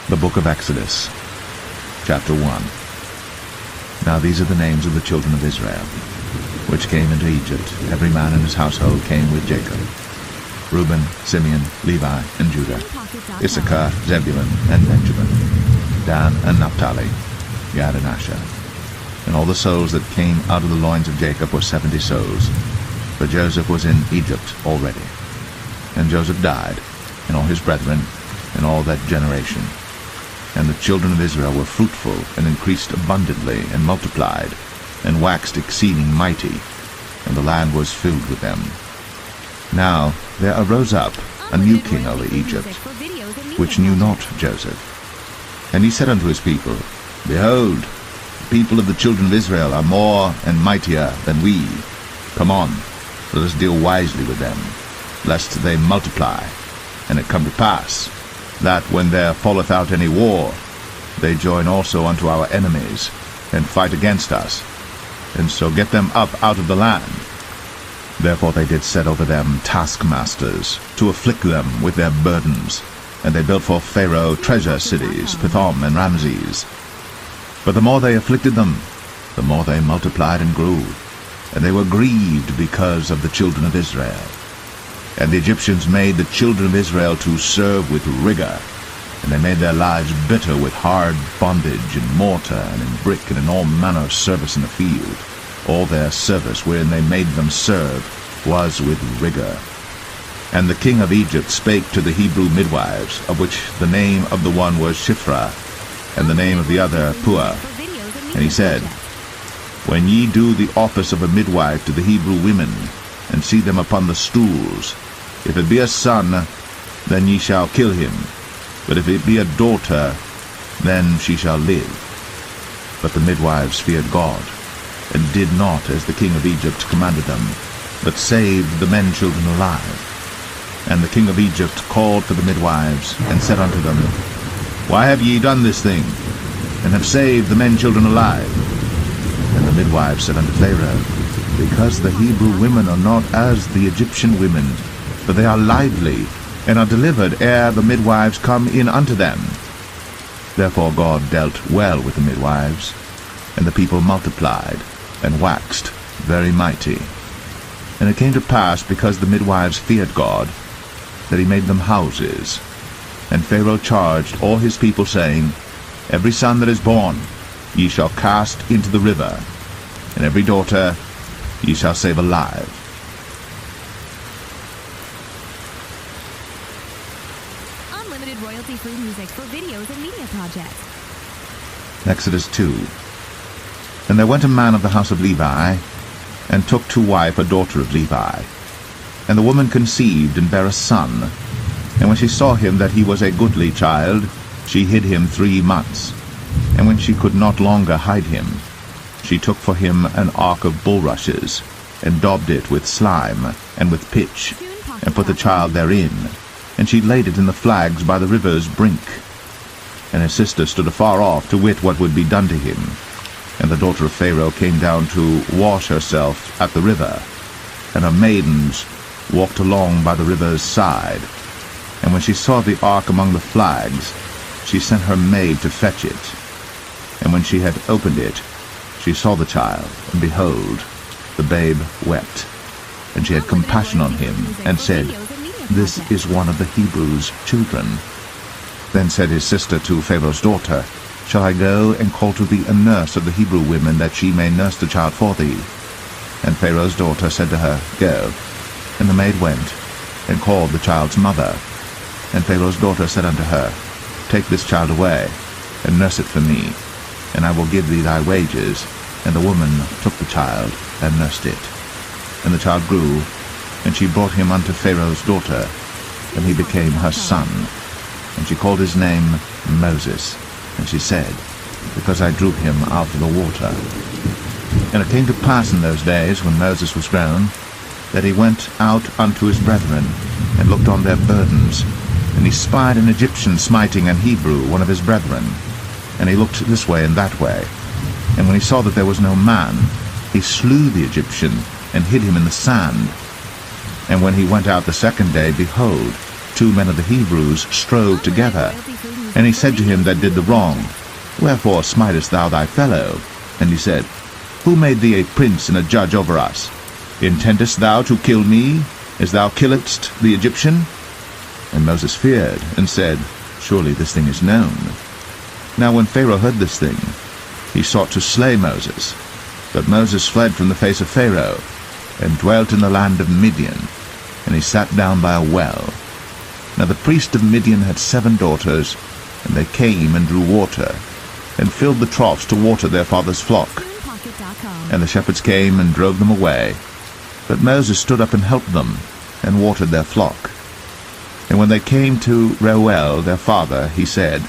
The book of Exodus, chapter 1. Now these are the names of the children of Israel, which came into Egypt. Every man in his household came with Jacob. Reuben, Simeon, Levi, and Judah, Issachar, Zebulun, and Benjamin, Dan and Naphtali, Gad and Asher. And all the souls that came out of the loins of Jacob were 70 souls, for Joseph was in Egypt already. And Joseph died, and all his brethren, and all that generation. And the children of Israel were fruitful, and increased abundantly, and multiplied, and waxed exceeding mighty, and the land was filled with them. Now there arose up a new king over Egypt, which knew not Joseph. And he said unto his people, Behold, the people of the children of Israel are more and mightier than we. Come on, let us deal wisely with them, lest they multiply. And it come to pass, that when there falleth out any war, they join also unto our enemies, and fight against us, and so get them up out of the land. Therefore they did set over them taskmasters, to afflict them with their burdens. And they built for Pharaoh treasure cities, Pithom and Ramses. But the more they afflicted them, the more they multiplied and grew, and they were grieved because of the children of Israel. And the Egyptians made the children of Israel to serve with rigor, and they made their lives bitter with hard bondage in mortar and in brick and in all manner of service in the field. All their service wherein they made them serve was with rigor. And the king of Egypt spake to the Hebrew midwives, of which the name of the one was Shiphrah, and the name of the other Puah. And he said, When ye do the office of a midwife to the Hebrew women, and see them upon the stools, if it be a son, then ye shall kill him. But if it be a daughter, then she shall live. But the midwives feared God, and did not as the king of Egypt commanded them, but saved the men children alive. And the king of Egypt called for the midwives, and said unto them, Why have ye done this thing, and have saved the men children alive? And the midwives said unto Pharaoh, Because the Hebrew women are not as the Egyptian women, for they are lively, and are delivered ere the midwives come in unto them. Therefore God dealt well with the midwives, and the people multiplied, and waxed very mighty. And it came to pass, because the midwives feared God, that he made them houses. And Pharaoh charged all his people, saying, Every son that is born ye shall cast into the river, and every daughter ye shall save alive. Unlimited royalty-free music for videos and media projects. Exodus 2. And there went a man of the house of Levi, and took to wife a daughter of Levi. And the woman conceived, and bare a son. And when she saw him that he was a goodly child, she hid him 3 months. And when she could not longer hide him, she took for him an ark of bulrushes, and daubed it with slime, and with pitch, and put the child therein. And she laid it in the flags by the river's brink. And his sister stood afar off, to wit what would be done to him. And the daughter of Pharaoh came down to wash herself at the river, and her maidens walked along by the river's side. And when she saw the ark among the flags, she sent her maid to fetch it. And when she had opened it, she saw the child, and behold, the babe wept. And she had compassion on him, and said, This is one of the Hebrews' children. Then said his sister to Pharaoh's daughter, Shall I go and call to thee a nurse of the Hebrew women, that she may nurse the child for thee? And Pharaoh's daughter said to her, Go. And the maid went, and called the child's mother. And Pharaoh's daughter said unto her, Take this child away, and nurse it for me, and I will give thee thy wages. And the woman took the child, and nursed it. And the child grew, and she brought him unto Pharaoh's daughter, and he became her son. And she called his name Moses. And she said, Because I drew him out of the water. And it came to pass in those days, when Moses was grown, that he went out unto his brethren, and looked on their burdens. And he spied an Egyptian smiting an Hebrew, one of his brethren. And he looked this way and that way. And when he saw that there was no man, he slew the Egyptian, and hid him in the sand. And when he went out the second day, behold, 2 men of the Hebrews strove together. And he said to him that did the wrong, Wherefore smitest thou thy fellow? And he said, Who made thee a prince and a judge over us? Intendest thou to kill me, as thou killedst the Egyptian? And Moses feared, and said, Surely this thing is known. Now when Pharaoh heard this thing, he sought to slay Moses. But Moses fled from the face of Pharaoh, and dwelt in the land of Midian, and he sat down by a well. Now the priest of Midian had 7 daughters, and they came and drew water, and filled the troughs to water their father's flock. And the shepherds came and drove them away. But Moses stood up and helped them, and watered their flock. And when they came to Reuel their father, he said,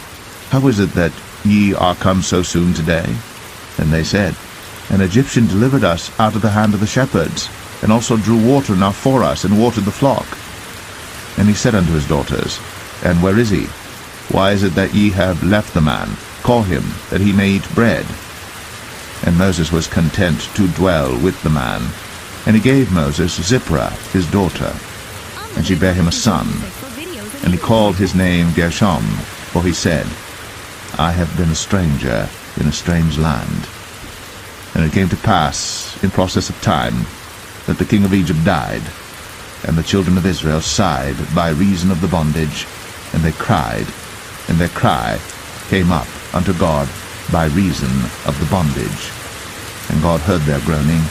How is it that ye are come so soon today? And they said, An Egyptian delivered us out of the hand of the shepherds, and also drew water enough for us, and watered the flock. And he said unto his daughters, And where is he? Why is it that ye have left the man? Call him, that he may eat bread. And Moses was content to dwell with the man. And he gave Moses Zipporah his daughter, and she bare him a son. And he called his name Gershom, for he said, I have been a stranger in a strange land. And it came to pass, in process of time, that the king of Egypt died, and the children of Israel sighed by reason of the bondage, and they cried, and their cry came up unto God by reason of the bondage. And God heard their groaning,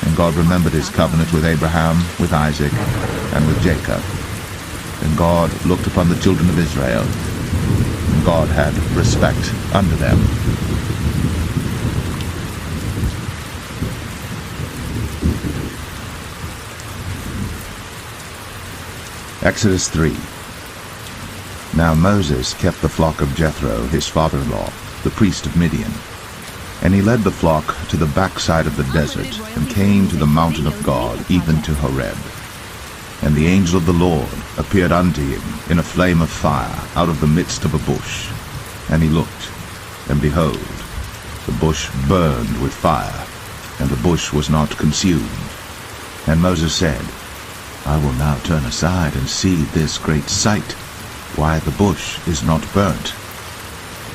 and God remembered his covenant with Abraham, with Isaac, and with Jacob. And God looked upon the children of Israel, and God had respect unto them. Exodus 3. Now Moses kept the flock of Jethro, his father-in-law, the priest of Midian. And he led the flock to the backside of the desert, and came to the mountain of God, even to Horeb. And the angel of the Lord appeared unto him in a flame of fire out of the midst of a bush. And he looked, and behold, the bush burned with fire, and the bush was not consumed. And Moses said, I will now turn aside and see this great sight, why the bush is not burnt.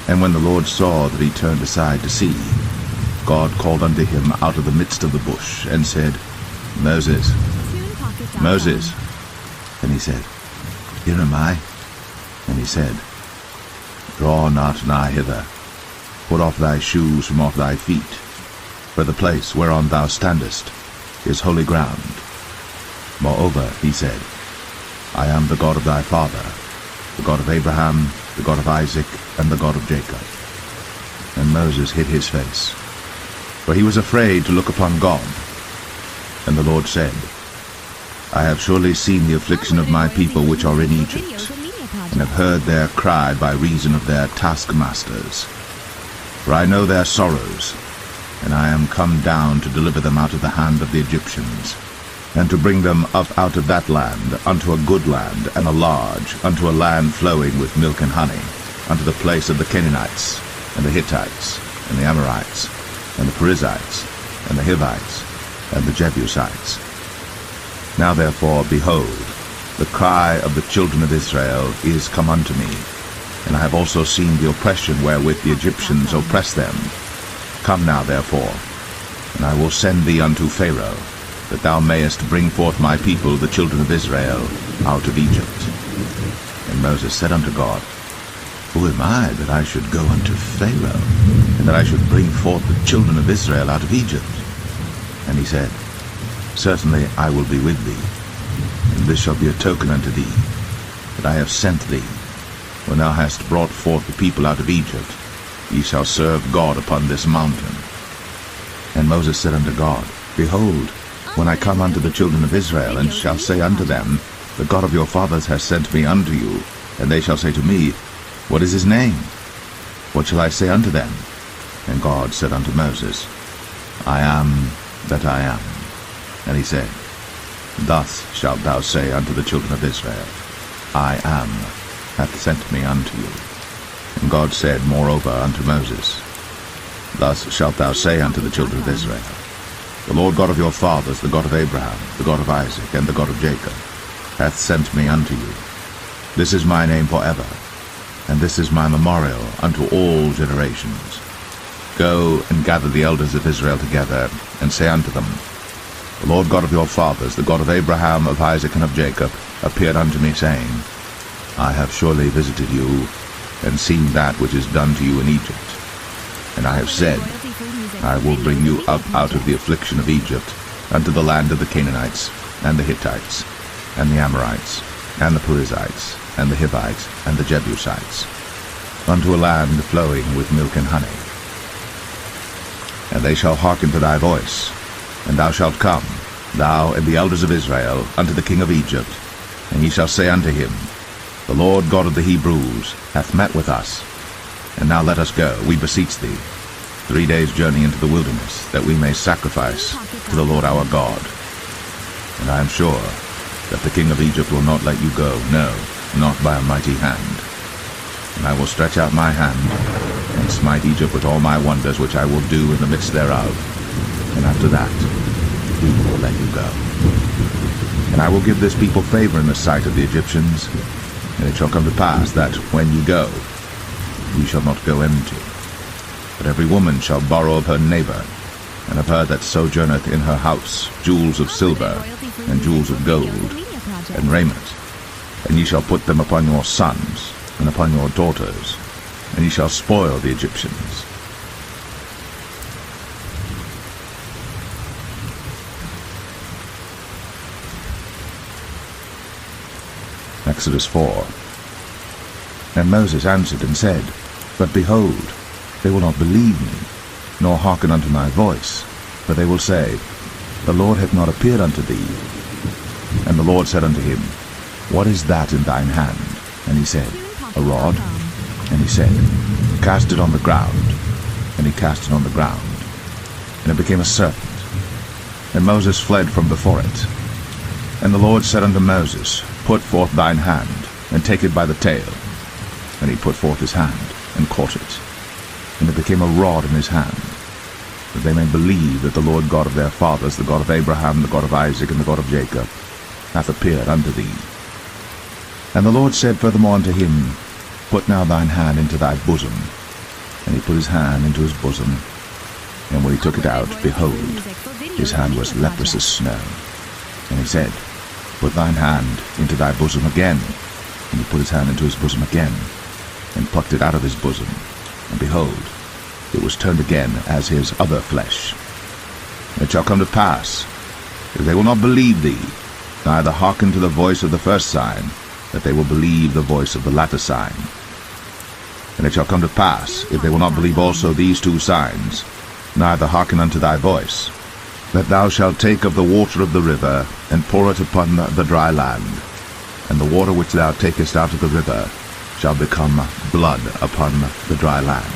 And when the Lord saw that he turned aside to see, God called unto him out of the midst of the bush, and said, Moses, Moses. And he said, Here am I. And he said, Draw not nigh hither. Put off thy shoes from off thy feet, for the place whereon thou standest is holy ground. Moreover, he said, I am the God of thy father, the God of Abraham, the God of Isaac, and the God of Jacob. And Moses hid his face, for he was afraid to look upon God. And the Lord said, I have surely seen the affliction of my people which are in Egypt, and have heard their cry by reason of their taskmasters. For I know their sorrows, and I am come down to deliver them out of the hand of the Egyptians, and to bring them up out of that land unto a good land, and a large, unto a land flowing with milk and honey, unto the place of the Canaanites, and the Hittites, and the Amorites, and the Perizzites, and the Hivites, and the Jebusites. Now therefore, behold, the cry of the children of Israel is come unto me, and I have also seen the oppression wherewith the Egyptians oppress them. Come now therefore, and I will send thee unto Pharaoh, that thou mayest bring forth my people, the children of Israel, out of Egypt. And Moses said unto God, Who am I that I should go unto Pharaoh, and that I should bring forth the children of Israel out of Egypt? And he said, Certainly I will be with thee, and this shall be a token unto thee, that I have sent thee. When thou hast brought forth the people out of Egypt, ye shall serve God upon this mountain. And Moses said unto God, Behold, when I come unto the children of Israel, and shall say unto them, The God of your fathers has sent me unto you, and they shall say to me, What is his name? What shall I say unto them? And God said unto Moses, I am that I am. And he said, Thus shalt thou say unto the children of Israel, I am hath sent me unto you. And God said moreover unto Moses, Thus shalt thou say unto the children of Israel, The Lord God of your fathers, the God of Abraham, the God of Isaac, and the God of Jacob, hath sent me unto you. This is my name forever, and this is my memorial unto all generations. Go and gather the elders of Israel together, and say unto them, The Lord God of your fathers, the God of Abraham, of Isaac, and of Jacob, appeared unto me, saying, I have surely visited you, and seen that which is done to you in Egypt. And I have said, I will bring you up out of the affliction of Egypt, unto the land of the Canaanites, and the Hittites, and the Amorites, and the Perizzites, and the Hivites, and the Jebusites, unto a land flowing with milk and honey. And they shall hearken to thy voice, and thou shalt come, thou and the elders of Israel, unto the king of Egypt, and ye shall say unto him, The Lord God of the Hebrews hath met with us. And now let us go, we beseech thee, 3 days' journey into the wilderness, that we may sacrifice to the Lord our God. And I am sure that the king of Egypt will not let you go, no, not by a mighty hand. And I will stretch out my hand, and smite Egypt with all my wonders which I will do in the midst thereof. And after that he will let you go. And I will give this people favor in the sight of the Egyptians, and it shall come to pass that when ye go, ye shall not go empty. But every woman shall borrow of her neighbor, and of her that sojourneth in her house, jewels of silver, and jewels of gold, and raiment. And ye shall put them upon your sons, and upon your daughters, and ye shall spoil the Egyptians. Exodus 4. And Moses answered and said, But behold, they will not believe me, nor hearken unto my voice, for they will say, The Lord hath not appeared unto thee. And the Lord said unto him, What is that in thine hand? And he said, A rod. And he said, Cast it on the ground. And he cast it on the ground, and it became a serpent. And Moses fled from before it. And the Lord said unto Moses, Put forth thine hand, and take it by the tail. And he put forth his hand, and caught it. And it became a rod in his hand, that they may believe that the Lord God of their fathers, the God of Abraham, the God of Isaac, and the God of Jacob, hath appeared unto thee. And the Lord said furthermore unto him, Put now thine hand into thy bosom. And he put his hand into his bosom, and when he took it out, behold, his hand was leprous as snow. And he said, Put thine hand into thy bosom again. And he put his hand into his bosom again, and plucked it out of his bosom. And behold, it was turned again as his other flesh. And it shall come to pass, if they will not believe thee, neither hearken to the voice of the first sign, that they will believe the voice of the latter sign. And it shall come to pass, if they will not believe also these 2 signs, neither hearken unto thy voice, that thou shalt take of the water of the river, and pour it upon the dry land. And the water which thou takest out of the river shall become blood upon the dry land.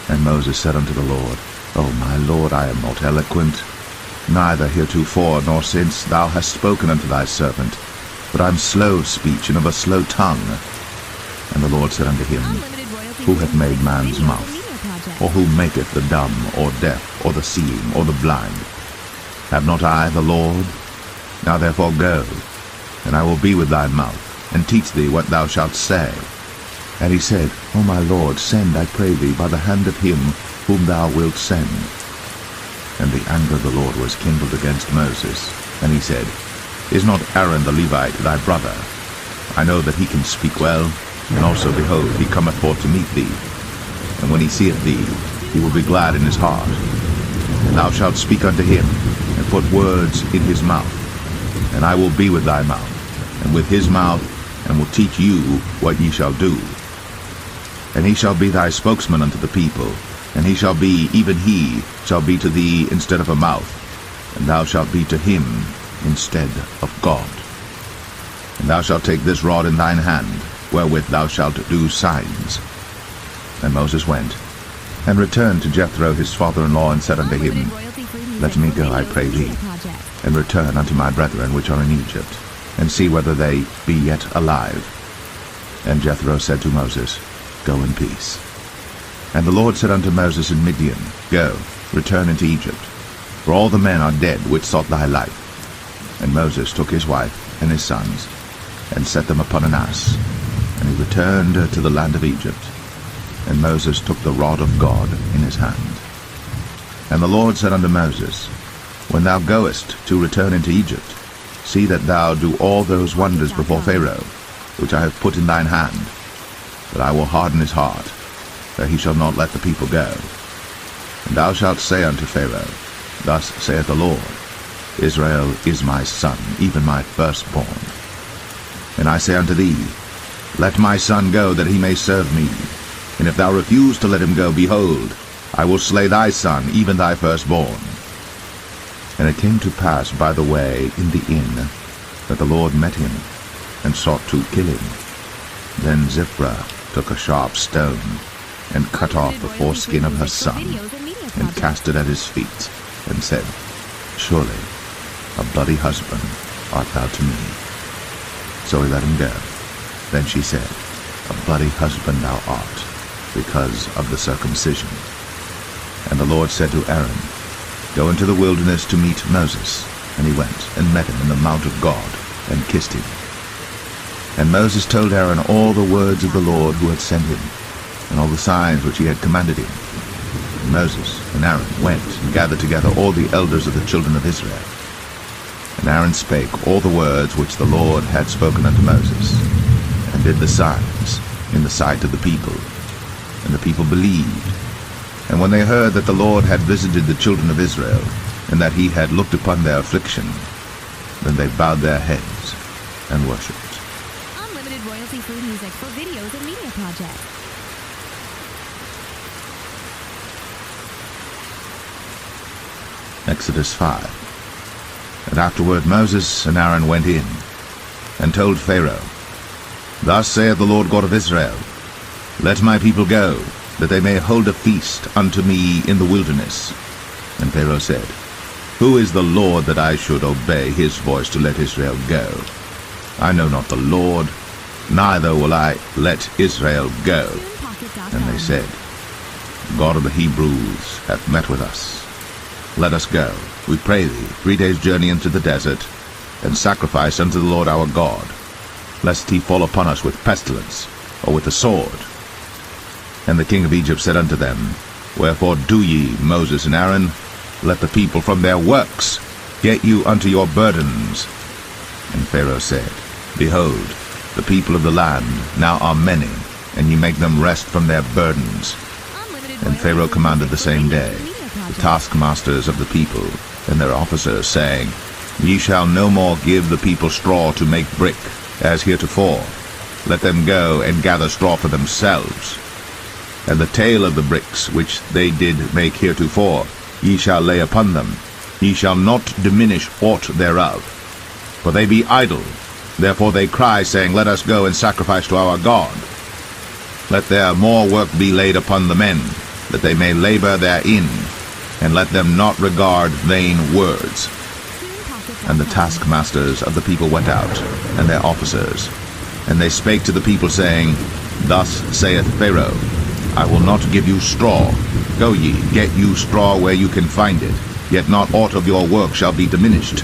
And Moses said unto the Lord, O my Lord, I am not eloquent, neither heretofore nor since thou hast spoken unto thy servant, but I am slow of speech and of a slow tongue. And the Lord said unto him, Who hath made man's mouth? Or who maketh the dumb, or deaf, or the seeing, or the blind? Have not I the Lord? Now therefore go, and I will be with thy mouth, and teach thee what thou shalt say. And he said, O my Lord, send, I pray thee, by the hand of him whom thou wilt send. And the anger of the Lord was kindled against Moses. And he said, Is not Aaron the Levite thy brother? I know that he can speak well, and also, behold, he cometh forth to meet thee. And when he seeth thee, he will be glad in his heart. And thou shalt speak unto him, and put words in his mouth. And I will be with thy mouth, and with his mouth, and will teach you what ye shall do. And he shall be thy spokesman unto the people, and he shall be, even he, shall be to thee instead of a mouth, and thou shalt be to him instead of God. And thou shalt take this rod in thine hand, wherewith thou shalt do signs. And Moses went, and returned to Jethro his father-in-law, and said unto him, Let me go, I pray thee, and return unto my brethren which are in Egypt, and see whether they be yet alive. And Jethro said to Moses, Go in peace. And the Lord said unto Moses in Midian, Go, return into Egypt, for all the men are dead which sought thy life. And Moses took his wife and his sons, and set them upon an ass, And he returned to the land of Egypt. And Moses took the rod of God in his hand. And the Lord said unto Moses, When thou goest to return into Egypt, see that thou do all those wonders before Pharaoh, which I have put in thine hand. But I will harden his heart, that he shall not let the people go. And thou shalt say unto Pharaoh, Thus saith the Lord, Israel is my son, even my firstborn. And I say unto thee, Let my son go, that he may serve me. And if thou refuse to let him go, behold, I will slay thy son, even thy firstborn. And it came to pass by the way in the inn, that the Lord met him, and sought to kill him. Then Zipporah took a sharp stone, and cut off the foreskin of her son, and cast it at his feet, and said, Surely a bloody husband art thou to me. So he let him go. Then she said, A bloody husband thou art, because of the circumcision. And the Lord said to Aaron, Go into the wilderness to meet Moses. And he went, and met him in the mount of God, and kissed him. And Moses told Aaron all the words of the Lord who had sent him, and all the signs which he had commanded him. And Moses and Aaron went and gathered together all the elders of the children of Israel. And Aaron spake all the words which the Lord had spoken unto Moses, and did the signs in the sight of the people. And the people believed. And when they heard that the Lord had visited the children of Israel, and that he had looked upon their affliction, then they bowed their heads and worshipped. Unlimited royalty-free music for videos and media projects. Exodus 5. And afterward Moses and Aaron went in, and told Pharaoh, Thus saith the Lord God of Israel, Let my people go, that they may hold a feast unto me in the wilderness. And Pharaoh said, Who is the Lord that I should obey his voice to let Israel go? I know not the Lord, neither will I let Israel go. And they said, God of the Hebrews hath met with us. Let us go, we pray thee, 3 days' journey into the desert, and sacrifice unto the Lord our God, lest he fall upon us with pestilence, or with the sword. And the king of Egypt said unto them, Wherefore do ye, Moses and Aaron, let the people from their works get you unto your burdens? And Pharaoh said, Behold, the people of the land now are many, and ye make them rest from their burdens. And Pharaoh commanded the same day the taskmasters of the people and their officers, saying, Ye shall no more give the people straw to make brick, as heretofore. Let them go and gather straw for themselves. And the tale of the bricks which they did make heretofore, ye shall lay upon them. Ye shall not diminish aught thereof. For they be idle. Therefore they cry, saying, Let us go and sacrifice to our God. Let their more work be laid upon the men, that they may labor therein, and let them not regard vain words. And the taskmasters of the people went out, and their officers. And they spake to the people, saying, Thus saith Pharaoh, I will not give you straw. Go ye, get you straw where you can find it, yet not aught of your work shall be diminished.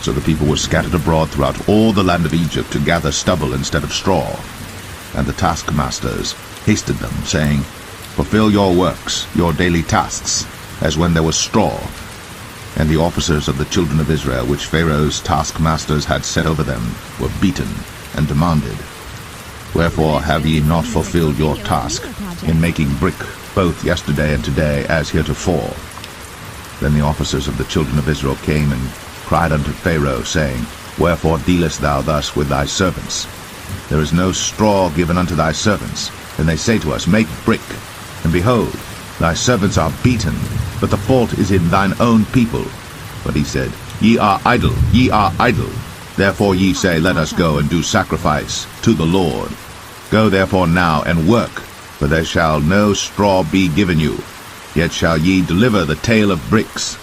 So the people were scattered abroad throughout all the land of Egypt to gather stubble instead of straw. And the taskmasters hasted them, saying, Fulfill your works, your daily tasks, as when there was straw. And the officers of the children of Israel, which Pharaoh's taskmasters had set over them, were beaten and demanded, Wherefore have ye not fulfilled your task in making brick both yesterday and today as heretofore? Then the officers of the children of Israel came and cried unto Pharaoh, saying, Wherefore dealest thou thus with thy servants? There is no straw given unto thy servants. And they say to us, Make brick. And behold, thy servants are beaten, but the fault is in thine own people. But he said, Ye are idle, ye are idle. Therefore ye say, Let us go and do sacrifice to the Lord. Go therefore now and work, for there shall no straw be given you, yet shall ye deliver the tale of bricks.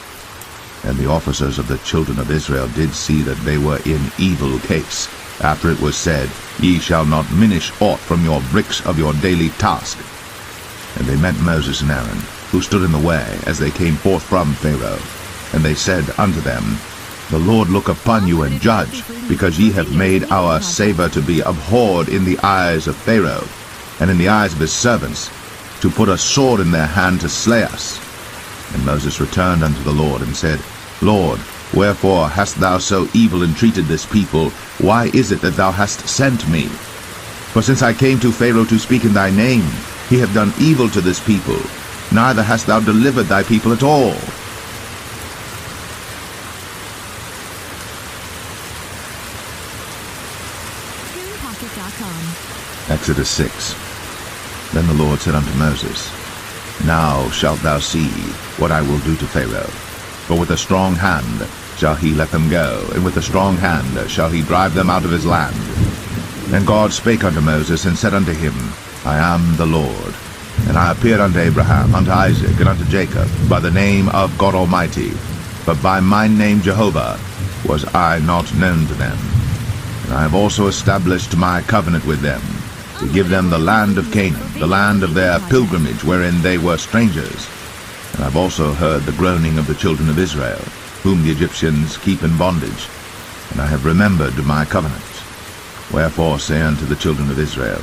And the officers of the children of Israel did see that they were in evil case, after it was said, Ye shall not minish aught from your bricks of your daily task. And they met Moses and Aaron, who stood in the way, as they came forth from Pharaoh. And they said unto them, The Lord look upon you and judge. because ye have made our savor to be abhorred in the eyes of Pharaoh, and in the eyes of his servants, to put a sword in their hand to slay us. And Moses returned unto the Lord, and said, Lord, wherefore hast thou so evil entreated this people? Why is it that thou hast sent me? For since I came to Pharaoh to speak in thy name, he hath done evil to this people, neither hast thou delivered thy people at all. Exodus 6. Then the Lord said unto Moses, Now shalt thou see what I will do to Pharaoh. For with a strong hand shall he let them go, and with a strong hand shall he drive them out of his land. And God spake unto Moses, and said unto him, I am the Lord. And I appeared unto Abraham, unto Isaac, and unto Jacob, by the name of God Almighty. But by my name Jehovah was I not known to them. And I have also established my covenant with them, to give them the land of Canaan, the land of their pilgrimage, wherein they were strangers. And I have also heard the groaning of the children of Israel, whom the Egyptians keep in bondage. And I have remembered my covenant. Wherefore say unto the children of Israel,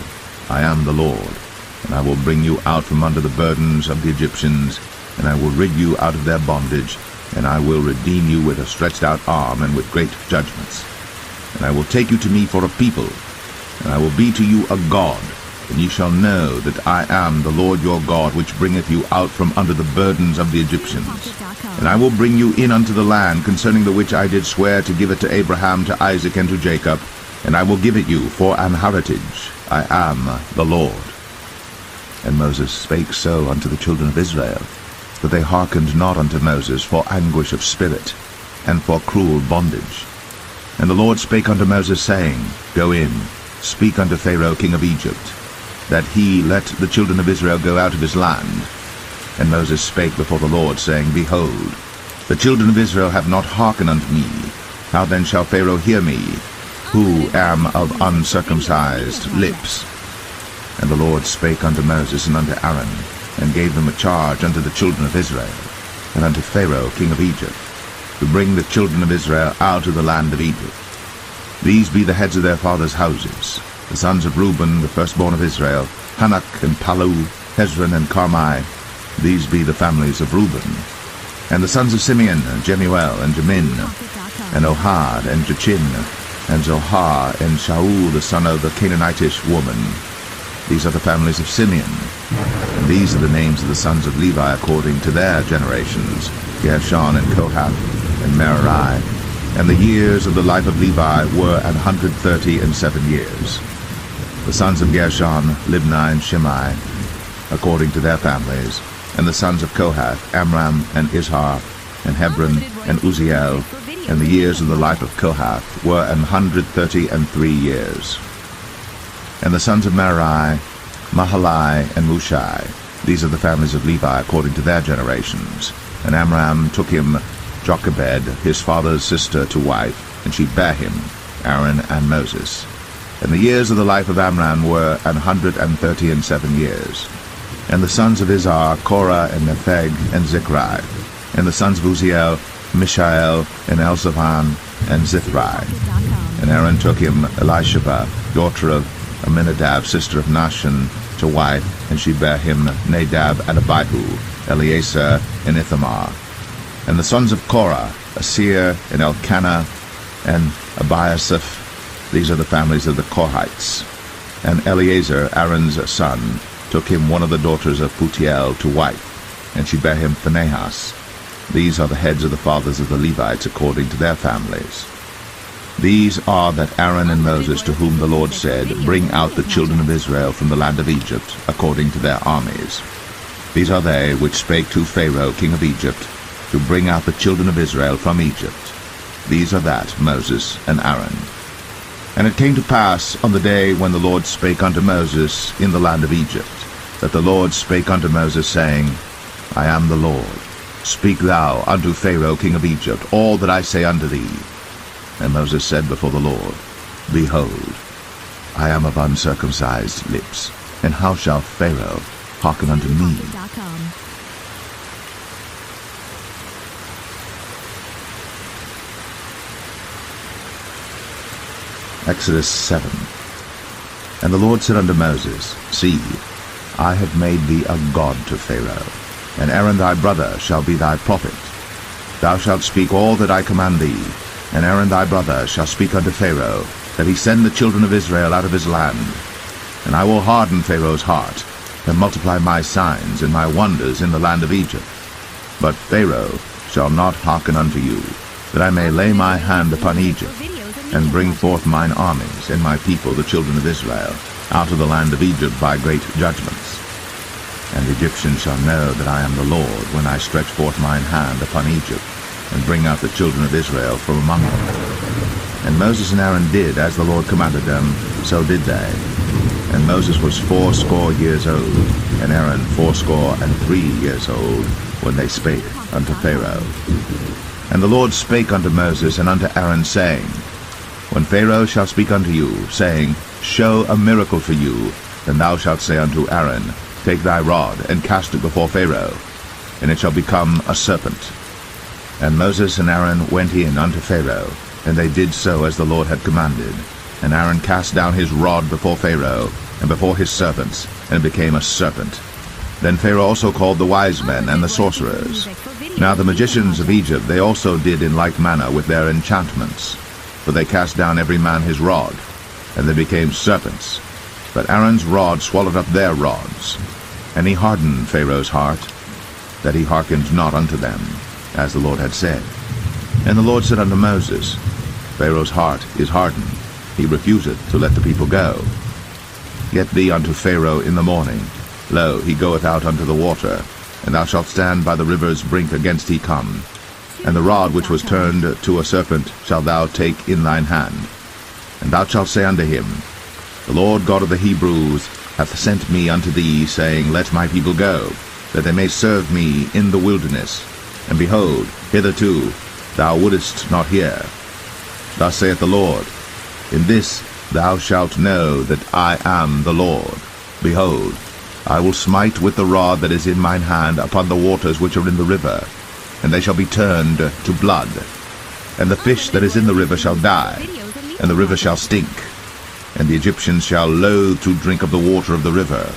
I am the Lord, and I will bring you out from under the burdens of the Egyptians, and I will rid you out of their bondage, and I will redeem you with a stretched out arm and with great judgments. And I will take you to me for a people, and I will be to you a God, and ye shall know that I am the Lord your God, which bringeth you out from under the burdens of the Egyptians. And I will bring you in unto the land, concerning the which I did swear to give it to Abraham, to Isaac, and to Jacob, and I will give it you for an heritage. I am the Lord. And Moses spake so unto the children of Israel, that they hearkened not unto Moses for anguish of spirit, and for cruel bondage. And the Lord spake unto Moses, saying, Go in, speak unto Pharaoh king of Egypt, that he let the children of Israel go out of his land. And Moses spake before the Lord, saying, Behold, the children of Israel have not hearkened unto me. How then shall Pharaoh hear me, who am of uncircumcised lips? And the Lord spake unto Moses and unto Aaron, and gave them a charge unto the children of Israel, and unto Pharaoh king of Egypt, to bring the children of Israel out of the land of Egypt. These be the heads of their fathers' houses, the sons of Reuben, the firstborn of Israel, Hanok and Palu, Hezron and Carmi. These be the families of Reuben. And the sons of Simeon, Jemuel and Jamin, and Ohad and Jachin, and Zohar and Shaul the son of the Canaanitish woman. These are the families of Simeon. And these are the names of the sons of Levi according to their generations, Gershon and Kohath and Merari. And the years of the life of Levi were 137 years. The sons of Gershon, Libni and Shimei, according to their families. And the sons of Kohath, Amram and Izhar, and Hebron and Uzziel. And the years of the life of Kohath were 133 years. And the sons of Merari, Mahalai and Mushai. These are the families of Levi according to their generations. And Amram took him Jochebed, his father's sister, to wife, and she bare him, Aaron and Moses. And the years of the life of Amram were 137 years. And the sons of Izhar, Korah and Nepheg and Zichri. And the sons of Uzziel, Mishael and Elzaphan and Zithri. And Aaron took him Elisheba, daughter of Aminadab, sister of Nahshon, to wife, and she bare him Nadab and Abihu, Eleazar and Ithamar. And the sons of Korah, Asir and Elkanah and Abiasaph. These are the families of the Korhites. And Eleazar, Aaron's son, took him one of the daughters of Putiel to wife, and she bare him Phinehas. These are the heads of the fathers of the Levites according to their families. These are that Aaron and Moses, to whom the Lord said, Bring out the children of Israel from the land of Egypt, according to their armies. These are they which spake to Pharaoh king of Egypt, to bring out the children of Israel from Egypt. These are that Moses and Aaron. And it came to pass on the day when the Lord spake unto Moses in the land of Egypt, that the Lord spake unto Moses, saying, I am the Lord. Speak thou unto Pharaoh king of Egypt all that I say unto thee. And Moses said before the Lord, Behold, I am of uncircumcised lips, and how shall Pharaoh hearken unto me? Exodus 7. And the Lord said unto Moses, See, I have made thee a god to Pharaoh, and Aaron thy brother shall be thy prophet. Thou shalt speak all that I command thee, and Aaron thy brother shall speak unto Pharaoh, that he send the children of Israel out of his land. And I will harden Pharaoh's heart, and multiply my signs and my wonders in the land of Egypt. But Pharaoh shall not hearken unto you, that I may lay my hand upon Egypt, and bring forth mine armies and my people the children of Israel out of the land of Egypt by great judgments. And the Egyptians shall know that I am the Lord, when I stretch forth mine hand upon Egypt, and bring out the children of Israel from among them. And Moses and Aaron did as the Lord commanded them, so did they. And Moses was 80 years old, and Aaron 83 years old, when they spake unto Pharaoh. And the Lord spake unto Moses and unto Aaron, saying, When Pharaoh shall speak unto you, saying, Show a miracle for you, then thou shalt say unto Aaron, Take thy rod, and cast it before Pharaoh, and it shall become a serpent. And Moses and Aaron went in unto Pharaoh, and they did so as the Lord had commanded. And Aaron cast down his rod before Pharaoh, and before his servants, and it became a serpent. Then Pharaoh also called the wise men and the sorcerers. Now the magicians of Egypt they also did in like manner with their enchantments. For they cast down every man his rod, and they became serpents. But Aaron's rod swallowed up their rods. And he hardened Pharaoh's heart, that he hearkened not unto them, as the Lord had said. And the Lord said unto Moses, Pharaoh's heart is hardened, he refuseth to let the people go. Get thee unto Pharaoh in the morning. Lo, he goeth out unto the water, and thou shalt stand by the river's brink against he come. And the rod which was turned to a serpent shalt thou take in thine hand. And thou shalt say unto him, The Lord God of the Hebrews hath sent me unto thee, saying, Let my people go, that they may serve me in the wilderness. And behold, hitherto thou wouldest not hear. Thus saith the Lord, In this thou shalt know that I am the Lord. Behold, I will smite with the rod that is in mine hand upon the waters which are in the river, and they shall be turned to blood. And the fish that is in the river shall die, and the river shall stink, and the Egyptians shall loathe to drink of the water of the river.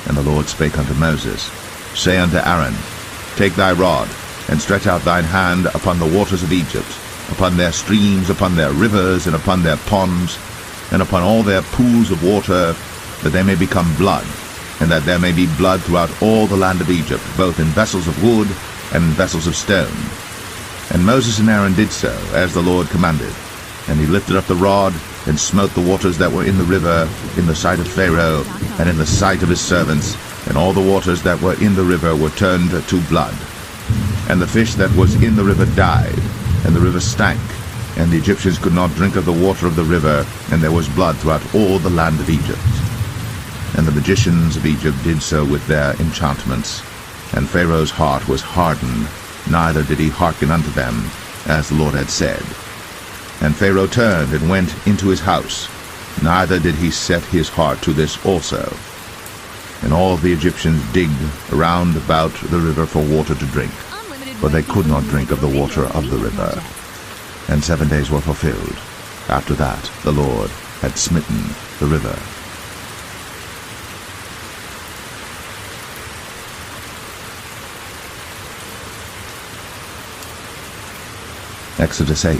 And the Lord spake unto Moses, Say unto Aaron, Take thy rod, and stretch out thine hand upon the waters of Egypt, upon their streams, upon their rivers, and upon their ponds, and upon all their pools of water, that they may become blood, and that there may be blood throughout all the land of Egypt, both in vessels of wood and in vessels of stone. And Moses and Aaron did so, as the Lord commanded. And he lifted up the rod, and smote the waters that were in the river, in the sight of Pharaoh, and in the sight of his servants, and all the waters that were in the river were turned to blood. And the fish that was in the river died, and the river stank, and the Egyptians could not drink of the water of the river, and there was blood throughout all the land of Egypt. And the magicians of Egypt did so with their enchantments, and Pharaoh's heart was hardened, neither did he hearken unto them, as the Lord had said. And Pharaoh turned and went into his house, neither did he set his heart to this also. And all the Egyptians digged around about the river for water to drink, for they could not drink of the water of the river. And 7 days were fulfilled. After that the Lord had smitten the river. Exodus 8.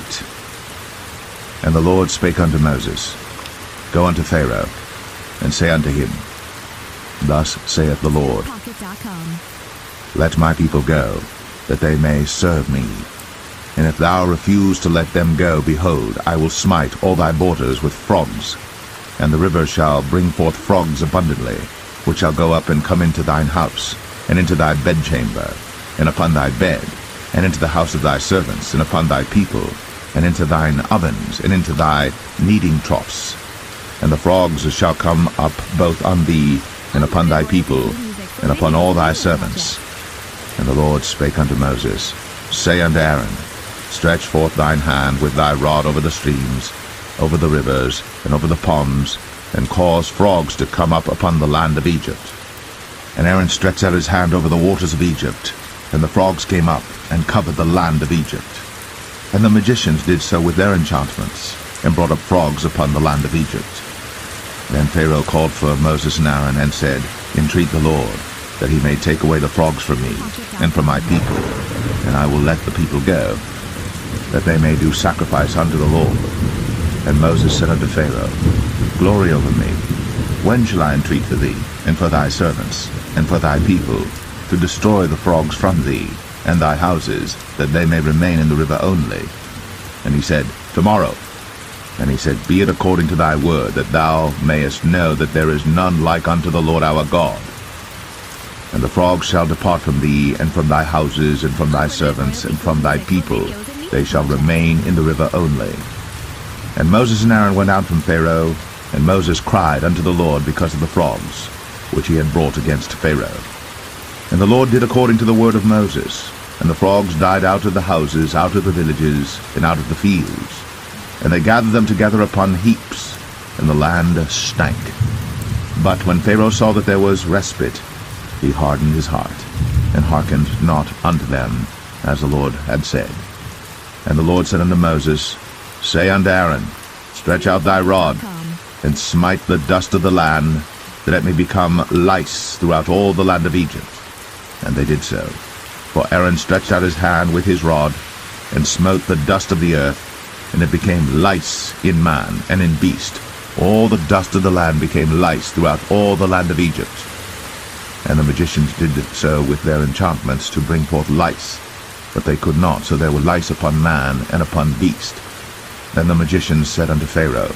And the Lord spake unto Moses, Go unto Pharaoh, and say unto him, Thus saith the Lord, Let my people go, that they may serve me. And if thou refuse to let them go, behold, I will smite all thy borders with frogs, and the river shall bring forth frogs abundantly, which shall go up and come into thine house, and into thy bedchamber, and upon thy bed, and into the house of thy servants, and upon thy people, and into thine ovens, and into thy kneading troughs. And the frogs shall come up both on thee, and upon thy people, and upon all thy servants. And the Lord spake unto Moses, Say unto Aaron, Stretch forth thine hand with thy rod over the streams, over the rivers, and over the ponds, and cause frogs to come up upon the land of Egypt. And Aaron stretched out his hand over the waters of Egypt, and the frogs came up, and covered the land of Egypt. And the magicians did so with their enchantments. and brought up frogs upon the land of Egypt. Then Pharaoh called for Moses and Aaron, and said, Entreat the Lord, that he may take away the frogs from me, and from my people, and I will let the people go, that they may do sacrifice unto the Lord. And Moses said unto Pharaoh, Glory over me, when shall I entreat for thee, and for thy servants, and for thy people, to destroy the frogs from thee, and thy houses, that they may remain in the river only? And he said, Tomorrow. And he said, Be it according to thy word, that thou mayest know that there is none like unto the Lord our God. And the frogs shall depart from thee, and from thy houses, and from thy servants, and from thy people. They shall remain in the river only. And Moses and Aaron went out from Pharaoh, and Moses cried unto the Lord because of the frogs, which he had brought against Pharaoh. And the Lord did according to the word of Moses, and the frogs died out of the houses, out of the villages, and out of the fields. And they gathered them together upon heaps, and the land stank. But when Pharaoh saw that there was respite, he hardened his heart, and hearkened not unto them, as the Lord had said. And the Lord said unto Moses, Say unto Aaron, Stretch out thy rod, and smite the dust of the land, that it may become lice throughout all the land of Egypt. And they did so. For Aaron stretched out his hand with his rod, and smote the dust of the earth, and it became lice in man and in beast. All the dust of the land became lice throughout all the land of Egypt. And the magicians did so with their enchantments to bring forth lice, but they could not, so there were lice upon man and upon beast. Then the magicians said unto Pharaoh,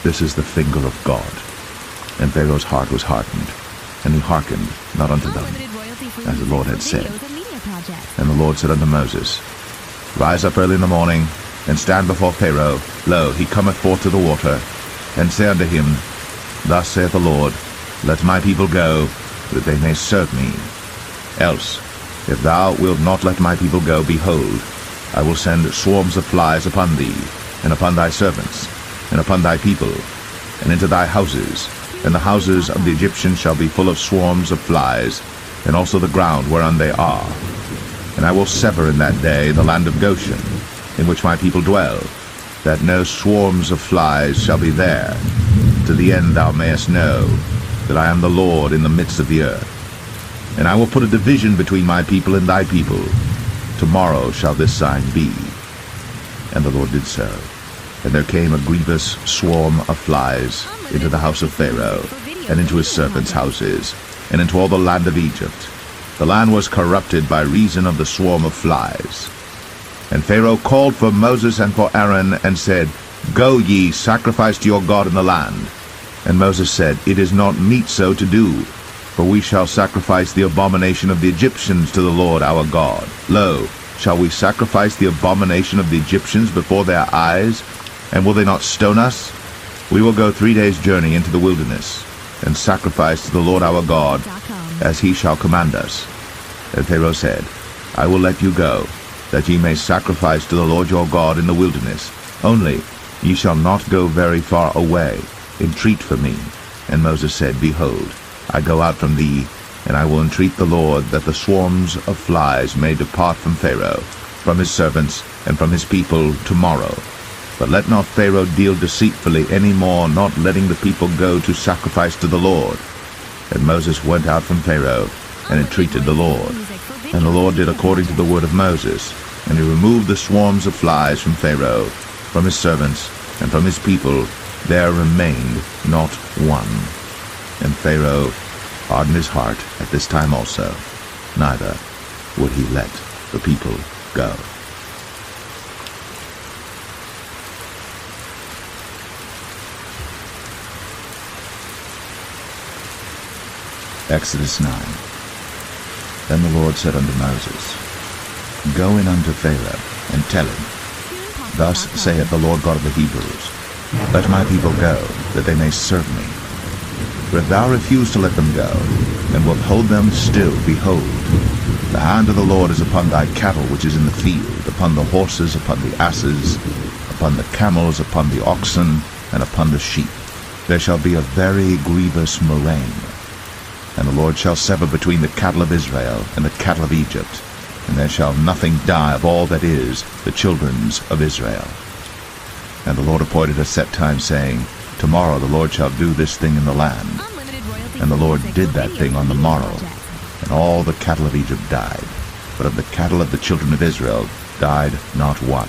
This is the finger of God. And Pharaoh's heart was hardened, and he hearkened not unto them, as the Lord had said. And the Lord said unto Moses, Rise up early in the morning, and stand before Pharaoh. Lo, he cometh forth to the water. And say unto him, Thus saith the Lord, Let my people go, that they may serve me. Else, if thou wilt not let my people go, behold, I will send swarms of flies upon thee, and upon thy servants, and upon thy people, and into thy houses, and the houses of the Egyptians shall be full of swarms of flies, and also the ground whereon they are. And I will sever in that day the land of Goshen, in which my people dwell, that no swarms of flies shall be there, to the end thou mayest know that I am the Lord in the midst of the earth. And I will put a division between my people and thy people. Tomorrow shall this sign be. And the Lord did so. And there came a grievous swarm of flies into the house of Pharaoh, and into his servants' houses, and into all the land of Egypt. The land was corrupted by reason of the swarm of flies. And Pharaoh called for Moses and for Aaron, and said, Go ye, sacrifice to your God in the land. And Moses said, It is not meet so to do, for we shall sacrifice the abomination of the Egyptians to the Lord our God. Lo, shall we sacrifice the abomination of the Egyptians before their eyes? And will they not stone us? We will go 3 days' journey into the wilderness, and sacrifice to the Lord our God, as he shall command us. And Pharaoh said, I will let you go, that ye may sacrifice to the Lord your God in the wilderness. Only ye shall not go very far away. Entreat for me. And Moses said, Behold, I go out from thee, and I will entreat the Lord that the swarms of flies may depart from Pharaoh, from his servants, and from his people tomorrow. But let not Pharaoh deal deceitfully any more, not letting the people go to sacrifice to the Lord. And Moses went out from Pharaoh, and entreated the Lord. And the Lord did according to the word of Moses, and he removed the swarms of flies from Pharaoh, from his servants, and from his people. There remained not one. And Pharaoh hardened his heart at this time also, neither would he let the people go. Exodus 9. Then the Lord said unto Moses, Go in unto Pharaoh, and tell him, Thus saith the Lord God of the Hebrews, Let my people go, that they may serve me. For if thou refuse to let them go, and wilt hold them still, behold, the hand of the Lord is upon thy cattle which is in the field, upon the horses, upon the asses, upon the camels, upon the oxen, and upon the sheep. There shall be a very grievous murrain. And the Lord shall sever between the cattle of Israel and the cattle of Egypt, and there shall nothing die of all that is the children's of Israel. And the Lord appointed a set time, saying, Tomorrow the Lord shall do this thing in the land. And the Lord did that thing on the morrow, and all the cattle of Egypt died, but of the cattle of the children of Israel died not one.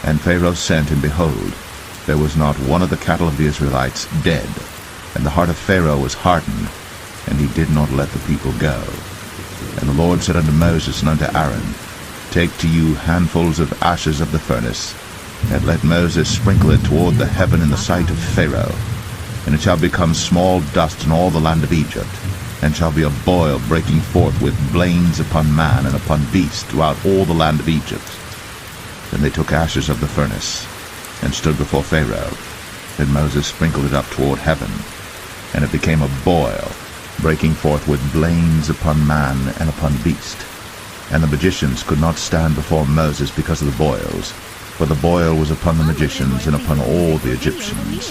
And Pharaoh sent, and behold, there was not one of the cattle of the Israelites dead, and the heart of Pharaoh was hardened, and he did not let the people go. And the Lord said unto Moses and unto Aaron, Take to you handfuls of ashes of the furnace, and let Moses sprinkle it toward the heaven in the sight of Pharaoh, and it shall become small dust in all the land of Egypt, and shall be a boil breaking forth with blains upon man and upon beast throughout all the land of Egypt. Then they took ashes of the furnace, and stood before Pharaoh. Then Moses sprinkled it up toward heaven, and it became a boil, breaking forth with blains upon man and upon beast. And the magicians could not stand before Moses because of the boils, for the boil was upon the magicians and upon all the Egyptians.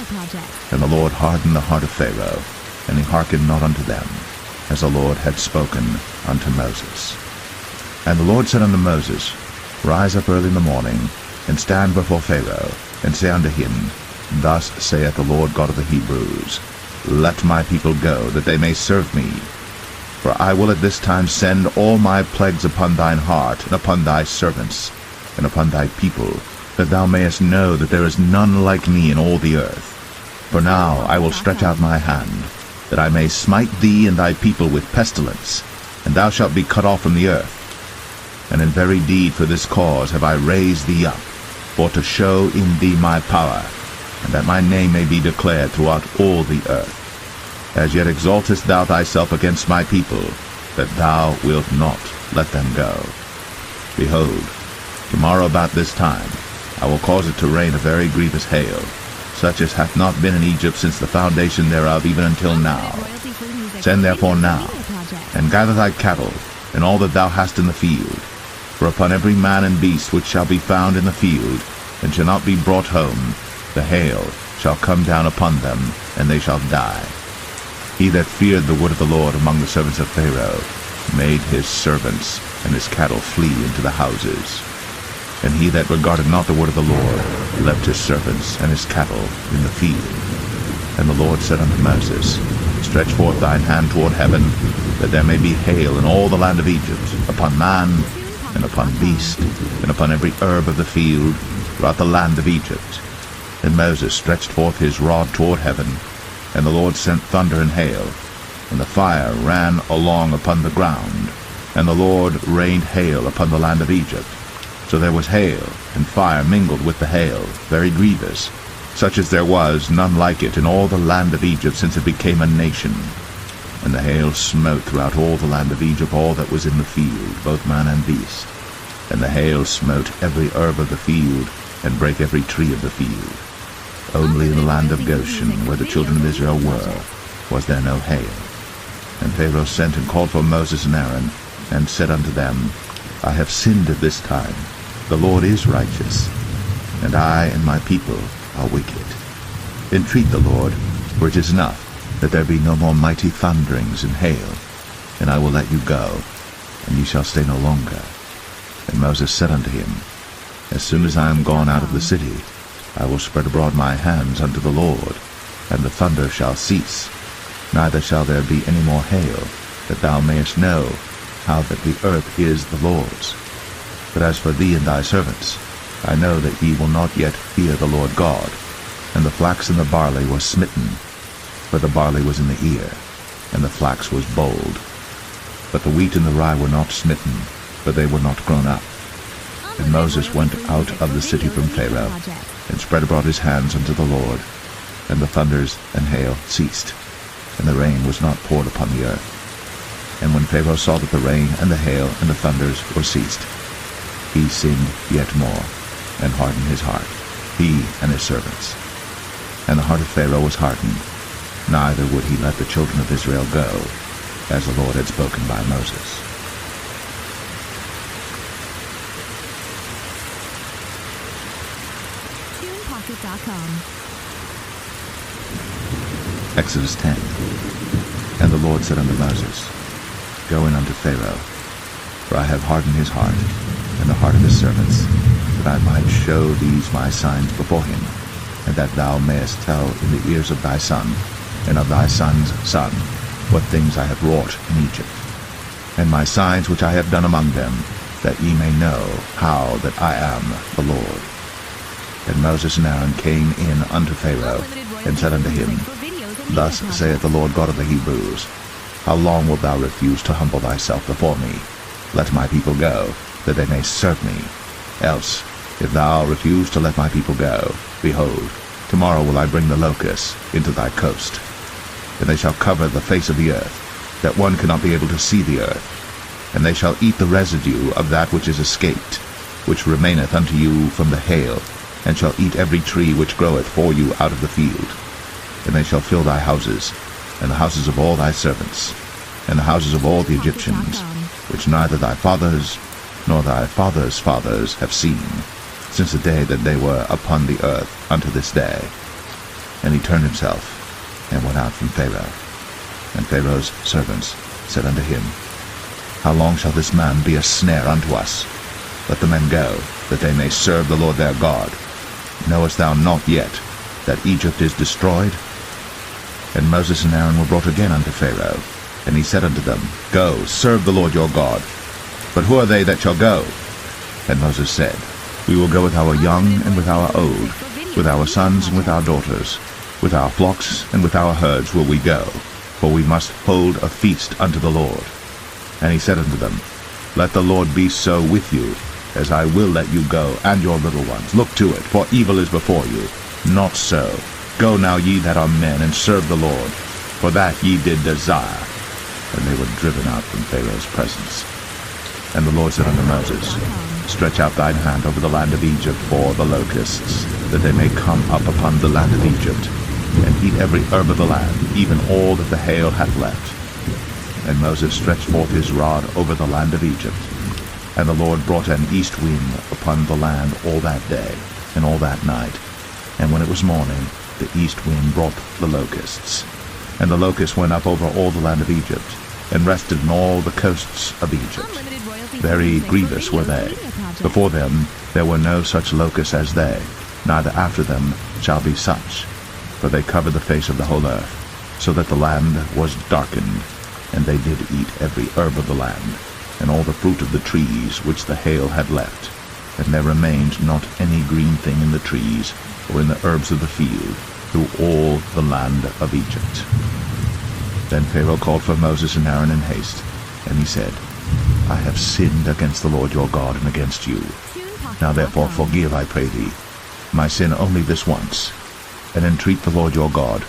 And the Lord hardened the heart of Pharaoh, and he hearkened not unto them, as the Lord had spoken unto Moses. And the Lord said unto Moses, Rise up early in the morning, and stand before Pharaoh, and say unto him, Thus saith the Lord God of the Hebrews, Let my people go, that they may serve me. For I will at this time send all my plagues upon thine heart, and upon thy servants, and upon thy people, that thou mayest know that there is none like me in all the earth. For now I will stretch out my hand, that I may smite thee and thy people with pestilence, and thou shalt be cut off from the earth. And in very deed for this cause have I raised thee up, for to show in thee my power, and that my name may be declared throughout all the earth. As yet exaltest thou thyself against my people, that thou wilt not let them go. Behold, tomorrow about this time I will cause it to rain a very grievous hail, such as hath not been in Egypt since the foundation thereof even until now. Send therefore now, and gather thy cattle, and all that thou hast in the field. For upon every man and beast which shall be found in the field, and shall not be brought home, the hail shall come down upon them, and they shall die. He that feared the word of the Lord among the servants of Pharaoh made his servants and his cattle flee into the houses. And he that regarded not the word of the Lord left his servants and his cattle in the field. And the Lord said unto Moses, Stretch forth thine hand toward heaven, that there may be hail in all the land of Egypt, upon man, and upon beast, and upon every herb of the field, throughout the land of Egypt. And Moses stretched forth his rod toward heaven, and the Lord sent thunder and hail, and the fire ran along upon the ground, and the Lord rained hail upon the land of Egypt. So there was hail, and fire mingled with the hail, very grievous, such as there was none like it in all the land of Egypt since it became a nation. And the hail smote throughout all the land of Egypt all that was in the field, both man and beast. And the hail smote every herb of the field, and brake every tree of the field. Only in the land of Goshen, where the children of Israel were, was there no hail. And Pharaoh sent and called for Moses and Aaron, and said unto them, I have sinned at this time. The Lord is righteous, and I and my people are wicked. Entreat the Lord, for it is enough that there be no more mighty thunderings and hail, and I will let you go, and ye shall stay no longer. And Moses said unto him, As soon as I am gone out of the city, I will spread abroad my hands unto the Lord, and the thunder shall cease, neither shall there be any more hail, that thou mayest know how that the earth is the Lord's. But as for thee and thy servants, I know that ye will not yet fear the Lord God. And the flax and the barley were smitten, for the barley was in the ear, and the flax was bold. But the wheat and the rye were not smitten, for they were not grown up. And Moses went out of the city from Pharaoh, and spread abroad his hands unto the Lord, and the thunders and hail ceased, and the rain was not poured upon the earth. And when Pharaoh saw that the rain and the hail and the thunders were ceased, he sinned yet more, and hardened his heart, he and his servants. And the heart of Pharaoh was hardened, neither would he let the children of Israel go, as the Lord had spoken by Moses. Exodus 10. And the Lord said unto Moses, Go in unto Pharaoh, for I have hardened his heart, and the heart of his servants, that I might show these my signs before him, and that thou mayest tell in the ears of thy son, and of thy son's son, what things I have wrought in Egypt, and my signs which I have done among them, that ye may know how that I am the Lord. And Moses and Aaron came in unto Pharaoh, and said unto him, Thus saith the Lord God of the Hebrews, How long wilt thou refuse to humble thyself before me? Let my people go, that they may serve me. Else, if thou refuse to let my people go, behold, tomorrow will I bring the locusts into thy coast, and they shall cover the face of the earth, that one cannot be able to see the earth. And they shall eat the residue of that which is escaped, which remaineth unto you from the hail, and shall eat every tree which groweth for you out of the field. And they shall fill thy houses, and the houses of all thy servants, and the houses of all the Egyptians, which neither thy fathers nor thy fathers' fathers have seen, since the day that they were upon the earth unto this day. And he turned himself, and went out from Pharaoh. And Pharaoh's servants said unto him, How long shall this man be a snare unto us? Let the men go, that they may serve the Lord their God. Knowest thou not yet that Egypt is destroyed? And Moses and Aaron were brought again unto Pharaoh, and he said unto them, Go, serve the Lord your God. But who are they that shall go? And Moses said, We will go with our young and with our old, with our sons and with our daughters, with our flocks and with our herds will we go, for we must hold a feast unto the Lord. And he said unto them, Let the Lord be so with you, as I will let you go, and your little ones. Look to it, for evil is before you. Not so. Go now, ye that are men, and serve the Lord, for that ye did desire. And they were driven out from Pharaoh's presence. And the Lord said unto Moses, Stretch out thine hand over the land of Egypt for the locusts, that they may come up upon the land of Egypt, and eat every herb of the land, even all that the hail hath left. And Moses stretched forth his rod over the land of Egypt. And the Lord brought an east wind upon the land all that day, and all that night. And when it was morning, the east wind brought the locusts. And the locusts went up over all the land of Egypt, and rested in all the coasts of Egypt. Very grievous were they. Before them there were no such locusts as they, neither after them shall be such. For they covered the face of the whole earth, so that the land was darkened, and they did eat every herb of the land, and all the fruit of the trees which the hail had left. And there remained not any green thing in the trees, or in the herbs of the field, through all the land of Egypt. Then Pharaoh called for Moses and Aaron in haste, and he said, I have sinned against the Lord your God and against you. Now therefore forgive, I pray thee, my sin only this once, and entreat the Lord your God,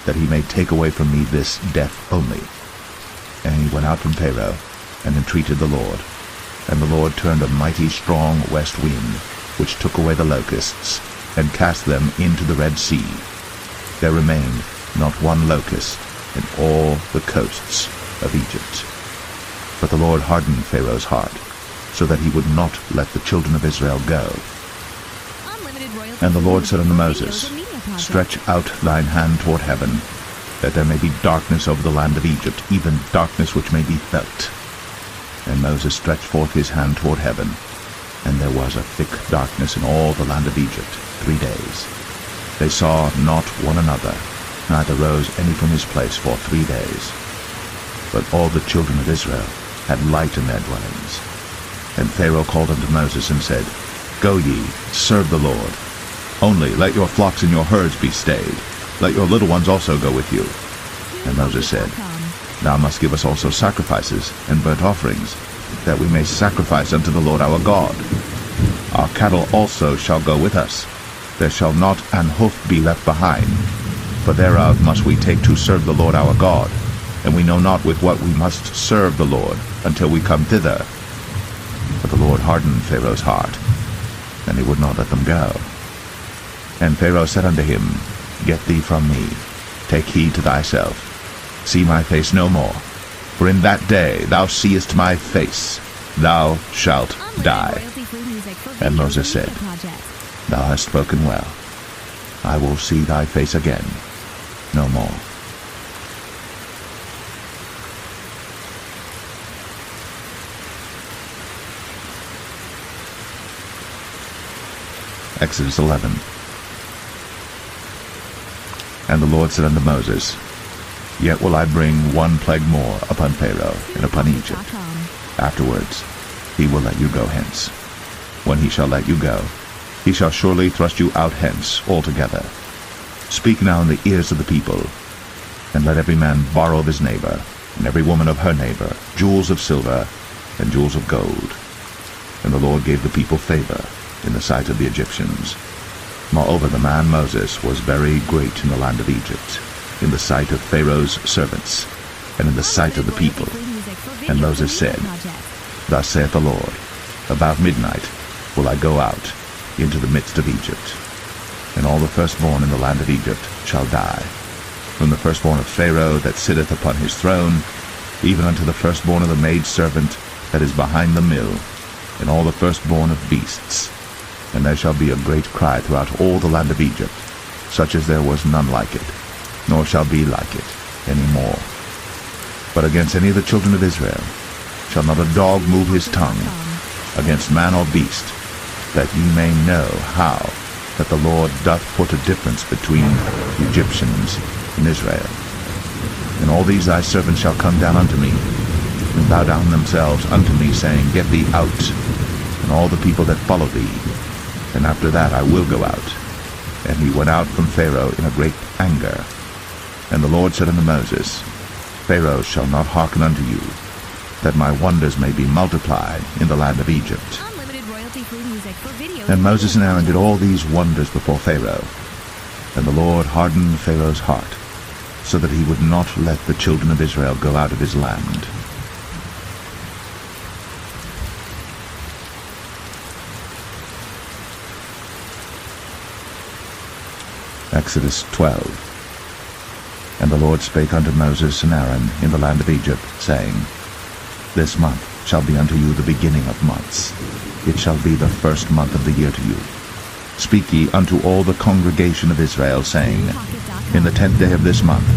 that he may take away from me this death only. And he went out from Pharaoh, and entreated the Lord. And the Lord turned a mighty strong west wind, which took away the locusts, and cast them into the Red Sea. There remained not one locust in all the coasts of Egypt. But the Lord hardened Pharaoh's heart, so that he would not let the children of Israel go. And the Lord said unto Moses, Stretch out thine hand toward heaven, that there may be darkness over the land of Egypt, even darkness which may be felt. And Moses stretched forth his hand toward heaven, and there was a thick darkness in all the land of Egypt 3 days. They saw not one another, neither rose any from his place for 3 days. But all the children of Israel had light in their dwellings. And Pharaoh called unto Moses and said, Go ye, serve the Lord. Only let your flocks and your herds be stayed. Let your little ones also go with you. And Moses said, Thou must give us also sacrifices and burnt offerings, that we may sacrifice unto the Lord our God. Our cattle also shall go with us. There shall not an hoof be left behind, for thereof must we take to serve the Lord our God, and we know not with what we must serve the Lord until we come thither. But the Lord hardened Pharaoh's heart, and he would not let them go. And Pharaoh said unto him, Get thee from me, take heed to thyself, see my face no more, for in that day thou seest my face, thou shalt die. And Moses said, Thou hast spoken well. I will see thy face again no more. Exodus 11. And the Lord said unto Moses, Yet will I bring one plague more upon Pharaoh and upon Egypt. Afterwards he will let you go hence. When he shall let you go, he shall surely thrust you out hence altogether. Speak now in the ears of the people, and let every man borrow of his neighbor, and every woman of her neighbor, jewels of silver and jewels of gold. And the Lord gave the people favor in the sight of the Egyptians. Moreover, the man Moses was very great in the land of Egypt, in the sight of Pharaoh's servants, and in the sight of the people. And Moses said, Thus saith the Lord, About midnight will I go out into the midst of Egypt, and all the firstborn in the land of Egypt shall die, from the firstborn of Pharaoh that sitteth upon his throne, even unto the firstborn of the maidservant that is behind the mill, and all the firstborn of beasts. And there shall be a great cry throughout all the land of Egypt, such as there was none like it, nor shall be like it any more. But against any of the children of Israel shall not a dog move his tongue, against man or beast, that ye may know how that the Lord doth put a difference between the Egyptians and Israel. And all these thy servants shall come down unto me, and bow down themselves unto me, saying, Get thee out, and all the people that follow thee. And after that I will go out. And he went out from Pharaoh in a great anger. And the Lord said unto Moses, Pharaoh shall not hearken unto you, that my wonders may be multiplied in the land of Egypt. And Moses and Aaron did all these wonders before Pharaoh. And the Lord hardened Pharaoh's heart, so that he would not let the children of Israel go out of his land. Exodus 12. And the Lord spake unto Moses and Aaron in the land of Egypt, saying, This month shall be unto you the beginning of months. It shall be the first month of the year to you. Speak ye unto all the congregation of Israel, saying, In the 10th day of this month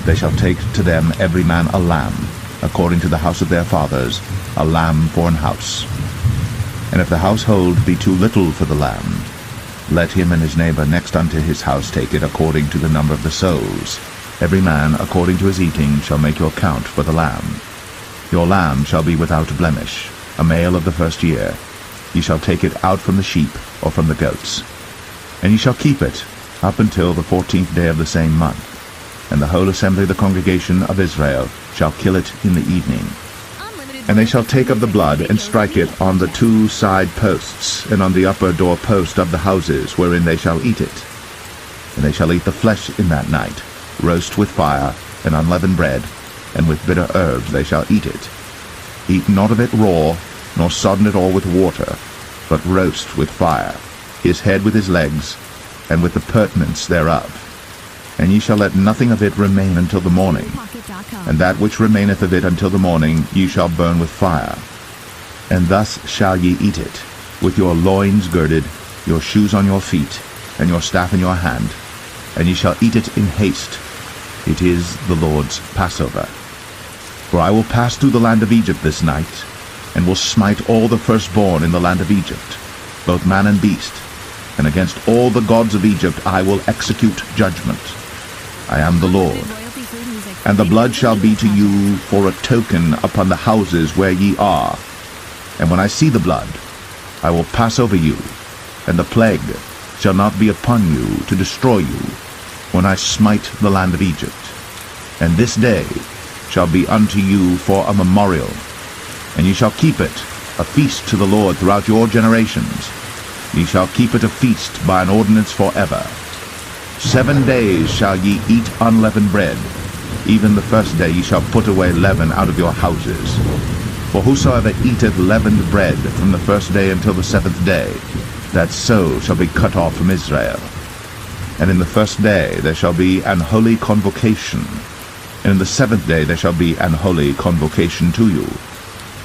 they shall take to them every man a lamb, according to the house of their fathers, a lamb for an house. And if the household be too little for the lamb, let him and his neighbor next unto his house take it according to the number of the souls. Every man according to his eating shall make your count for the lamb. Your lamb shall be without blemish, a male of the first year. Ye shall take it out from the sheep or from the goats. And ye shall keep it up until the 14th day of the same month. And the whole assembly of the congregation of Israel shall kill it in the evening. And they shall take of the blood, and strike it on the 2 side posts, and on the upper door post of the houses wherein they shall eat it. And they shall eat the flesh in that night, roast with fire, and unleavened bread, and with bitter herbs they shall eat it. Eat not of it raw, nor sodden it all with water, but roast with fire, his head with his legs, and with the purtenance thereof. And ye shall let nothing of it remain until the morning. And that which remaineth of it until the morning ye shall burn with fire. And thus shall ye eat it, with your loins girded, your shoes on your feet, and your staff in your hand. And ye shall eat it in haste. It is the Lord's Passover. For I will pass through the land of Egypt this night, and will smite all the firstborn in the land of Egypt, both man and beast. And against all the gods of Egypt I will execute judgment. I am the Lord. And the blood shall be to you for a token upon the houses where ye are. And when I see the blood, I will pass over you, and the plague shall not be upon you to destroy you, when I smite the land of Egypt. And this day shall be unto you for a memorial, and ye shall keep it a feast to the Lord throughout your generations. Ye shall keep it a feast by an ordinance forever. 7 days shall ye eat unleavened bread. Even the first day ye shall put away leaven out of your houses. For whosoever eateth leavened bread from the first day until the 7th day, that soul shall be cut off from Israel. And in the first day there shall be an holy convocation, and in the 7th day there shall be an holy convocation to you.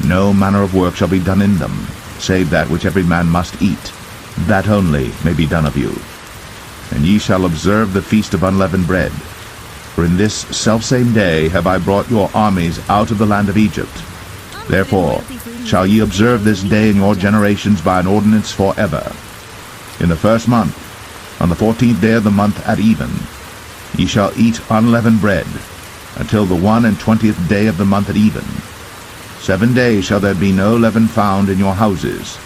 No manner of work shall be done in them, save that which every man must eat, that only may be done of you. And ye shall observe the feast of unleavened bread. For in this selfsame day have I brought your armies out of the land of Egypt. Therefore shall ye observe this day in your generations by an ordinance forever. In the 1st month, on the 14th day of the month at even, ye shall eat unleavened bread, until the 21st day of the month at even. 7 days shall there be no leaven found in your houses.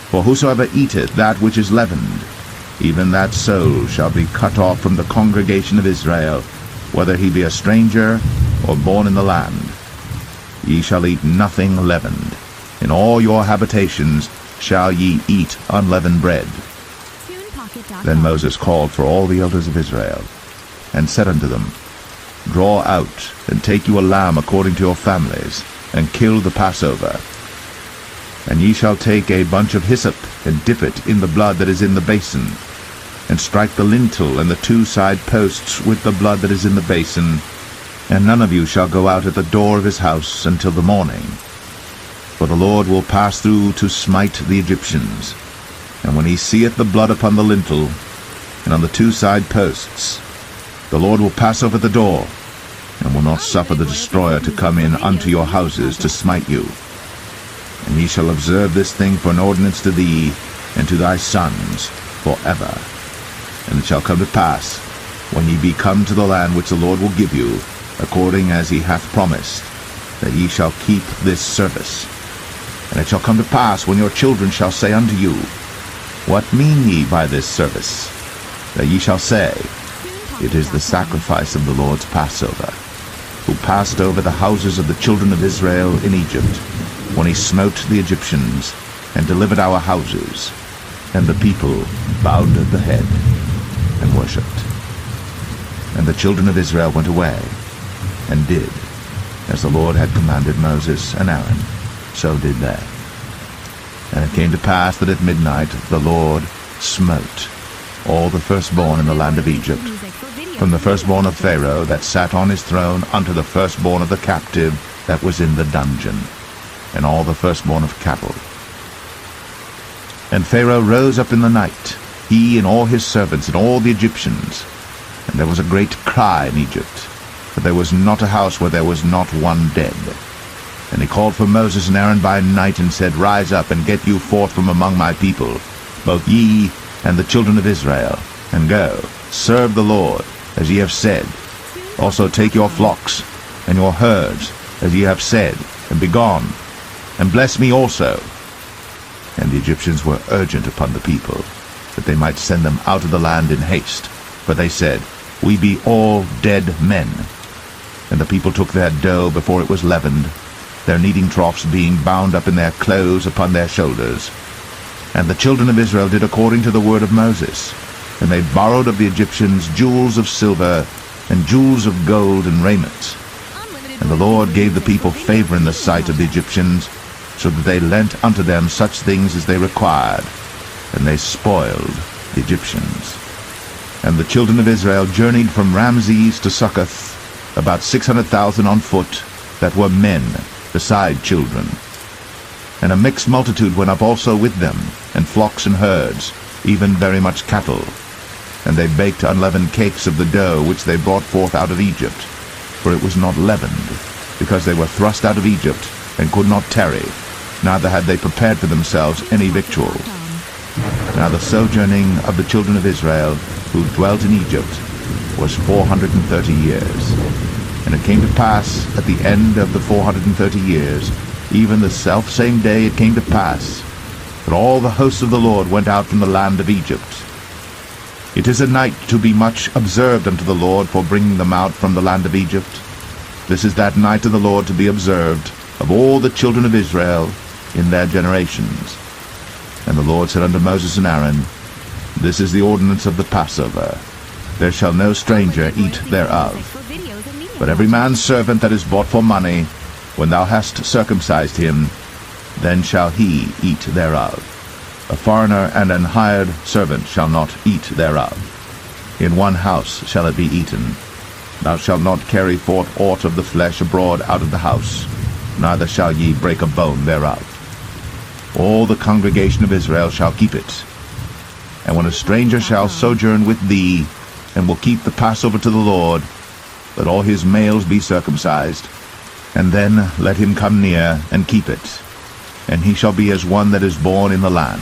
For whosoever eateth that which is leavened, even that soul shall be cut off from the congregation of Israel, whether he be a stranger or born in the land. Ye shall eat nothing leavened. In all your habitations shall ye eat unleavened bread. Then Moses called for all the elders of Israel, and said unto them, Draw out, and take you a lamb according to your families, and kill the Passover. And ye shall take a bunch of hyssop, and dip it in the blood that is in the basin, and strike the lintel and the 2 side posts with the blood that is in the basin, and none of you shall go out at the door of his house until the morning. For the Lord will pass through to smite the Egyptians. And when he seeth the blood upon the lintel, and on the 2 side posts, the Lord will pass over the door, and will not suffer the destroyer to come in unto your houses to smite you. And ye shall observe this thing for an ordinance to thee, and to thy sons, forever. And it shall come to pass, when ye be come to the land which the Lord will give you, according as he hath promised, that ye shall keep this service. And it shall come to pass, when your children shall say unto you, What mean ye by this service? That ye shall say, It is the sacrifice of the Lord's Passover, who passed over the houses of the children of Israel in Egypt, when he smote the Egyptians, and delivered our houses. And the people bowed the head, and worshipped. And the children of Israel went away, and did, as the Lord had commanded Moses and Aaron, so did they. And it came to pass that at midnight the Lord smote all the firstborn in the land of Egypt, from the firstborn of Pharaoh that sat on his throne unto the firstborn of the captive that was in the dungeon, and all the firstborn of cattle. And Pharaoh rose up in the night, he and all his servants and all the Egyptians, and there was a great cry in Egypt, for there was not a house where there was not one dead. And he called for Moses and Aaron by night, and said, Rise up, and get you forth from among my people, both ye and the children of Israel, and go, serve the Lord, as ye have said. Also take your flocks and your herds, as ye have said, and be gone, and bless me also. And the Egyptians were urgent upon the people, that they might send them out of the land in haste. For they said, We be all dead men. And the people took their dough before it was leavened, their kneading troughs being bound up in their clothes upon their shoulders. And the children of Israel did according to the word of Moses. And they borrowed of the Egyptians jewels of silver, and jewels of gold, and raiment. And the Lord gave the people favor in the sight of the Egyptians, so that they lent unto them such things as they required, and they spoiled the Egyptians. And the children of Israel journeyed from Ramses to Succoth, about 600,000 on foot, that were men, beside children. And a mixed multitude went up also with them, and flocks and herds, even very much cattle. And they baked unleavened cakes of the dough which they brought forth out of Egypt, for it was not leavened, because they were thrust out of Egypt, and could not tarry, neither had they prepared for themselves any victual. Now the sojourning of the children of Israel, who dwelt in Egypt, was 430 years. And it came to pass at the end of the 430 years, even the selfsame day it came to pass, that all the hosts of the Lord went out from the land of Egypt. It is a night to be much observed unto the Lord for bringing them out from the land of Egypt. This is that night of the Lord to be observed of all the children of Israel in their generations. And the Lord said unto Moses and Aaron, This is the ordinance of the Passover. There shall no stranger eat thereof. But every man's servant that is bought for money, when thou hast circumcised him, then shall he eat thereof. A foreigner and an hired servant shall not eat thereof. In one house shall it be eaten. Thou shalt not carry forth aught of the flesh abroad out of the house, neither shall ye break a bone thereof. All the congregation of Israel shall keep it. And when a stranger shall sojourn with thee, and will keep the Passover to the Lord, let all his males be circumcised, and then let him come near and keep it. And he shall be as one that is born in the land.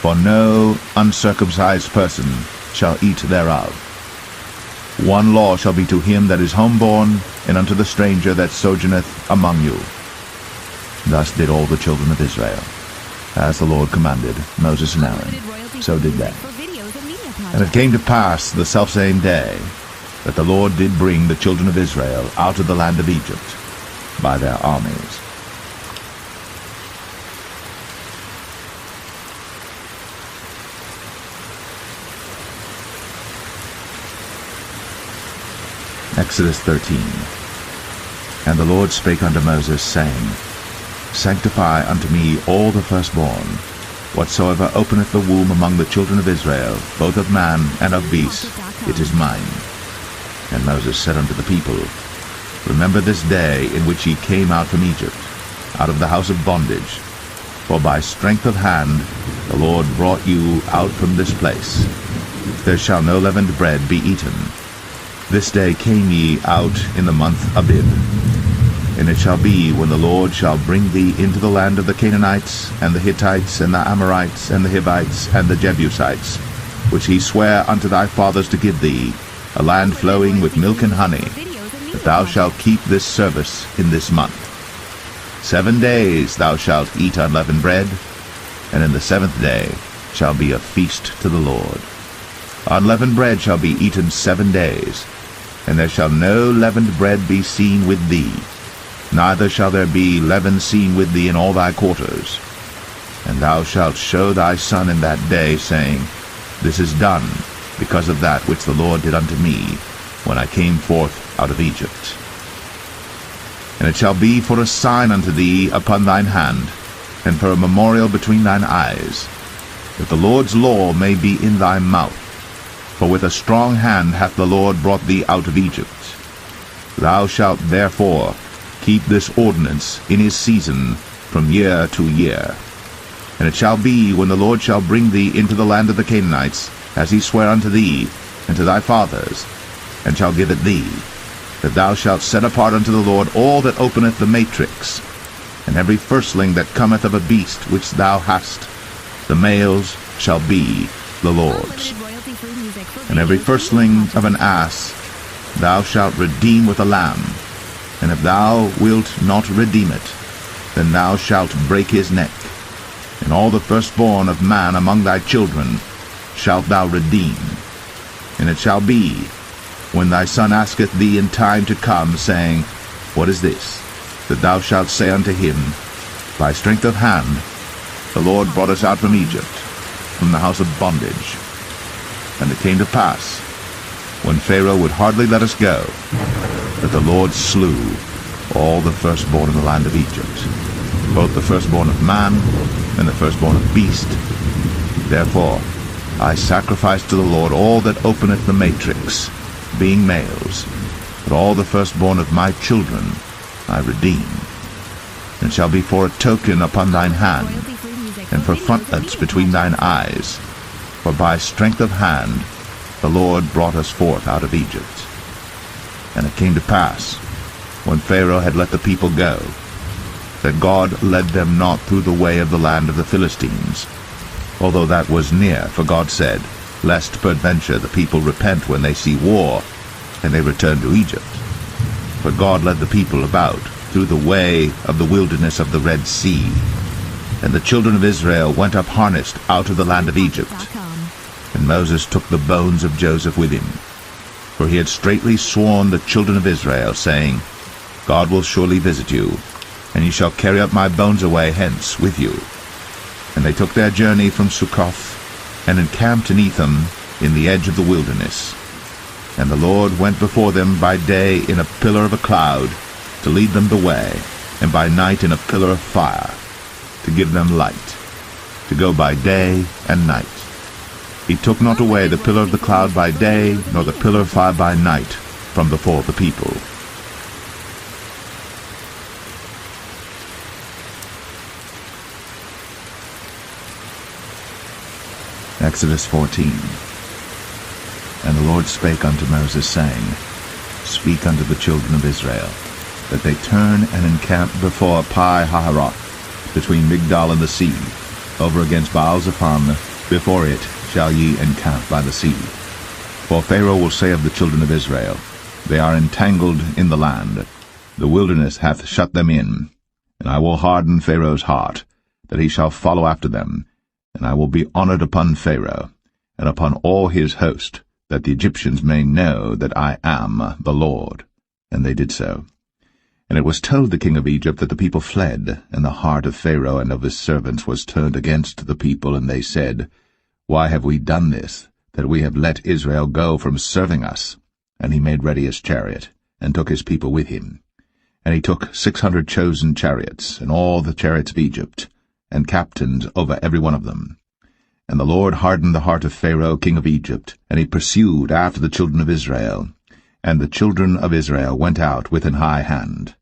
For no uncircumcised person shall eat thereof. One law shall be to him that is homeborn, and unto the stranger that sojourneth among you. Thus did all the children of Israel, as the Lord commanded Moses and Aaron, so did they. And it came to pass the selfsame day that the Lord did bring the children of Israel out of the land of Egypt by their armies. Exodus 13. And the Lord spake unto Moses, saying, Sanctify unto me all the firstborn, whatsoever openeth the womb among the children of Israel, both of man and of beast, it is mine. And Moses said unto the people, Remember this day in which ye came out from Egypt, out of the house of bondage. For by strength of hand the Lord brought you out from this place. There shall no leavened bread be eaten. This day came ye out in the month Abib. And it shall be, when the Lord shall bring thee into the land of the Canaanites, and the Hittites, and the Amorites, and the Hivites, and the Jebusites, which he sware unto thy fathers to give thee, a land flowing with milk and honey, that thou shalt keep this service in this month. 7 days thou shalt eat unleavened bread, and in the 7th day shall be a feast to the Lord. Unleavened bread shall be eaten 7 days, and there shall no leavened bread be seen with thee, neither shall there be leaven seen with thee in all thy quarters. And thou shalt show thy son in that day, saying, This is done because of that which the Lord did unto me, when I came forth out of Egypt. And it shall be for a sign unto thee upon thine hand, and for a memorial between thine eyes, that the Lord's law may be in thy mouth. For with a strong hand hath the Lord brought thee out of Egypt. Thou shalt therefore keep this ordinance in his season from year to year. And it shall be, when the Lord shall bring thee into the land of the Canaanites, as he sware unto thee and to thy fathers, and shall give it thee, that thou shalt set apart unto the Lord all that openeth the matrix, and every firstling that cometh of a beast which thou hast, the males shall be the Lord's. And every firstling of an ass thou shalt redeem with a lamb, and if thou wilt not redeem it, then thou shalt break his neck. And all the firstborn of man among thy children shalt thou redeem. And it shall be, when thy son asketh thee in time to come, saying, What is this? That thou shalt say unto him, By strength of hand the Lord brought us out from Egypt, from the house of bondage. And it came to pass, when Pharaoh would hardly let us go, that the Lord slew all the firstborn in the land of Egypt, both the firstborn of man and the firstborn of beast. Therefore I sacrifice to the Lord all that openeth the matrix, being males, but all the firstborn of my children I redeem. And shall be for a token upon thine hand, and for frontlets between thine eyes. For by strength of hand the Lord brought us forth out of Egypt. And it came to pass, when Pharaoh had let the people go, that God led them not through the way of the land of the Philistines, although that was near, for God said, Lest peradventure the people repent when they see war, and they return to Egypt. For God led the people about through the way of the wilderness of the Red Sea. And the children of Israel went up harnessed out of the land of Egypt. And Moses took the bones of Joseph with him, for he had straitly sworn the children of Israel, saying, God will surely visit you, and ye shall carry up my bones away hence with you. And they took their journey from Succoth, and encamped in Etham in the edge of the wilderness. And the Lord went before them by day in a pillar of a cloud, to lead them the way, and by night in a pillar of fire, to give them light, to go by day and night. He took not away the pillar of the cloud by day, nor the pillar of fire by night, from before the people. Exodus 14. And the Lord spake unto Moses, saying, Speak unto the children of Israel, that they turn and encamp before Pi-hahiroth, between Migdol and the sea, over against Baal-zephon, Before it shall ye encamp by the sea. For Pharaoh will say of the children of Israel, They are entangled in the land. The wilderness hath shut them in. And I will harden Pharaoh's heart, that he shall follow after them. And I will be honored upon Pharaoh, and upon all his host, that the Egyptians may know that I am the Lord. And they did so. And it was told the king of Egypt that the people fled, and the heart of Pharaoh and of his servants was turned against the people, and they said, Why have we done this, that we have let Israel go from serving us? And he made ready his chariot, and took his people with him. And he took 600 chosen chariots, and all the chariots of Egypt, and captains over every one of them. And the Lord hardened the heart of Pharaoh king of Egypt, and he pursued after the children of Israel. And the children of Israel went out with an high hand.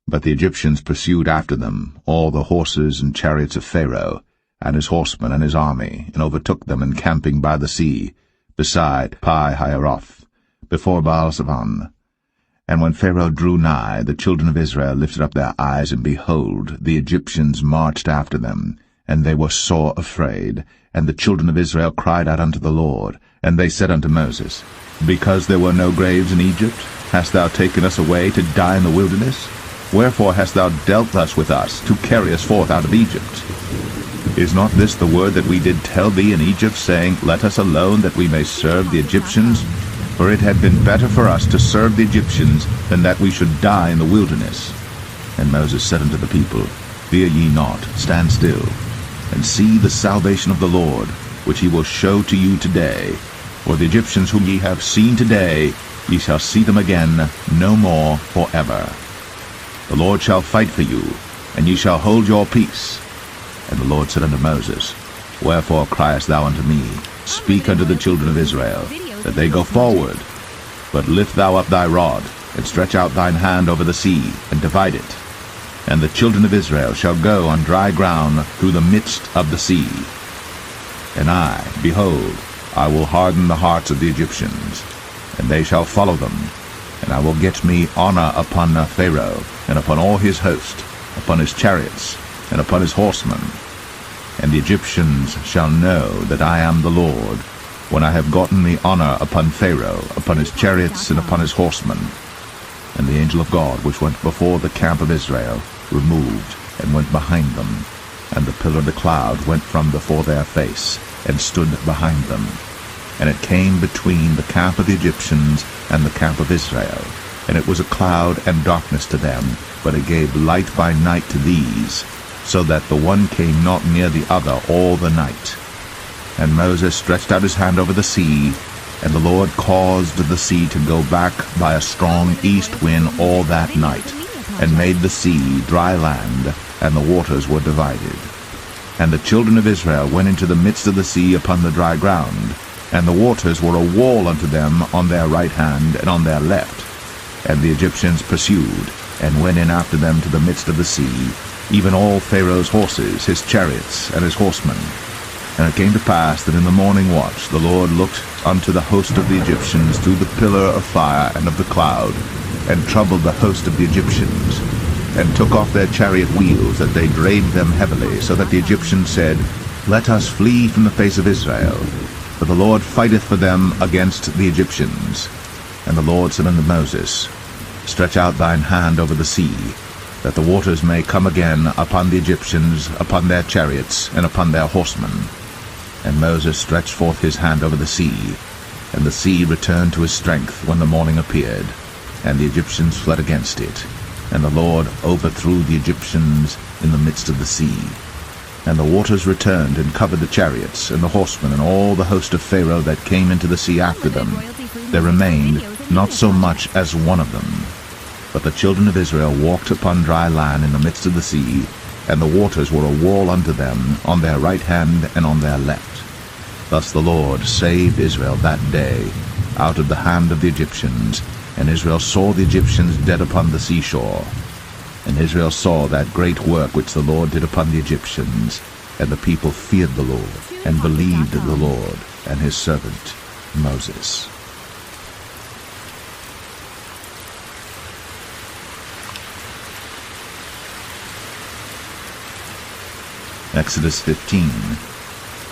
But the Egyptians pursued after them all the horses and chariots of Pharaoh, and his horsemen and his army, and overtook them encamping by the sea, beside Pi-hahiroth, before Baal-zephon. And when Pharaoh drew nigh, the children of Israel lifted up their eyes, and behold, the Egyptians marched after them, and they were sore afraid. And the children of Israel cried out unto the Lord, and they said unto Moses, Because there were no graves in Egypt, hast thou taken us away to die in the wilderness? Wherefore hast thou dealt thus with us, to carry us forth out of Egypt? Is not this the word that we did tell thee in Egypt, saying, Let us alone, that we may serve the Egyptians? For it had been better for us to serve the Egyptians, than that we should die in the wilderness. And Moses said unto the people, Fear ye not, stand still, and see the salvation of the Lord, which he will show to you today. For the Egyptians whom ye have seen today, ye shall see them again no more forever. The Lord shall fight for you, and ye shall hold your peace. And the Lord said unto Moses, Wherefore criest thou unto me? Speak unto the children of Israel, that they go forward. But lift thou up thy rod, and stretch out thine hand over the sea, and divide it. And the children of Israel shall go on dry ground through the midst of the sea. And I, behold, I will harden the hearts of the Egyptians, and they shall follow them. And I will get me honor upon Pharaoh, and upon all his host, upon his chariots, and upon his horsemen. And the Egyptians shall know that I am the Lord, when I have gotten me honor upon Pharaoh, upon his chariots, and upon his horsemen. And the angel of God, which went before the camp of Israel, removed, and went behind them. And the pillar of the cloud went from before their face, and stood behind them. And it came between the camp of the Egyptians and the camp of Israel. And it was a cloud and darkness to them, but it gave light by night to these, so that the one came not near the other all the night. And Moses stretched out his hand over the sea, and the Lord caused the sea to go back by a strong east wind all that night, and made the sea dry land, and the waters were divided. And the children of Israel went into the midst of the sea upon the dry ground, and the waters were a wall unto them on their right hand and on their left. And the Egyptians pursued, and went in after them to the midst of the sea, even all Pharaoh's horses, his chariots, and his horsemen. And it came to pass that in the morning watch the Lord looked unto the host of the Egyptians through the pillar of fire and of the cloud, and troubled the host of the Egyptians, and took off their chariot wheels, that they drave them heavily, so that the Egyptians said, Let us flee from the face of Israel, for the Lord fighteth for them against the Egyptians. And the Lord said unto Moses, Stretch out thine hand over the sea, that the waters may come again upon the Egyptians, upon their chariots, and upon their horsemen. And Moses stretched forth his hand over the sea, and the sea returned to his strength when the morning appeared, and the Egyptians fled against it. And the Lord overthrew the Egyptians in the midst of the sea. And the waters returned and covered the chariots, and the horsemen, and all the host of Pharaoh that came into the sea after them. There remained not so much as one of them. But the children of Israel walked upon dry land in the midst of the sea, and the waters were a wall unto them on their right hand and on their left. Thus the Lord saved Israel that day out of the hand of the Egyptians, and Israel saw the Egyptians dead upon the seashore. And Israel saw that great work which the Lord did upon the Egyptians, and the people feared the Lord, and believed the Lord and his servant Moses. Exodus 15.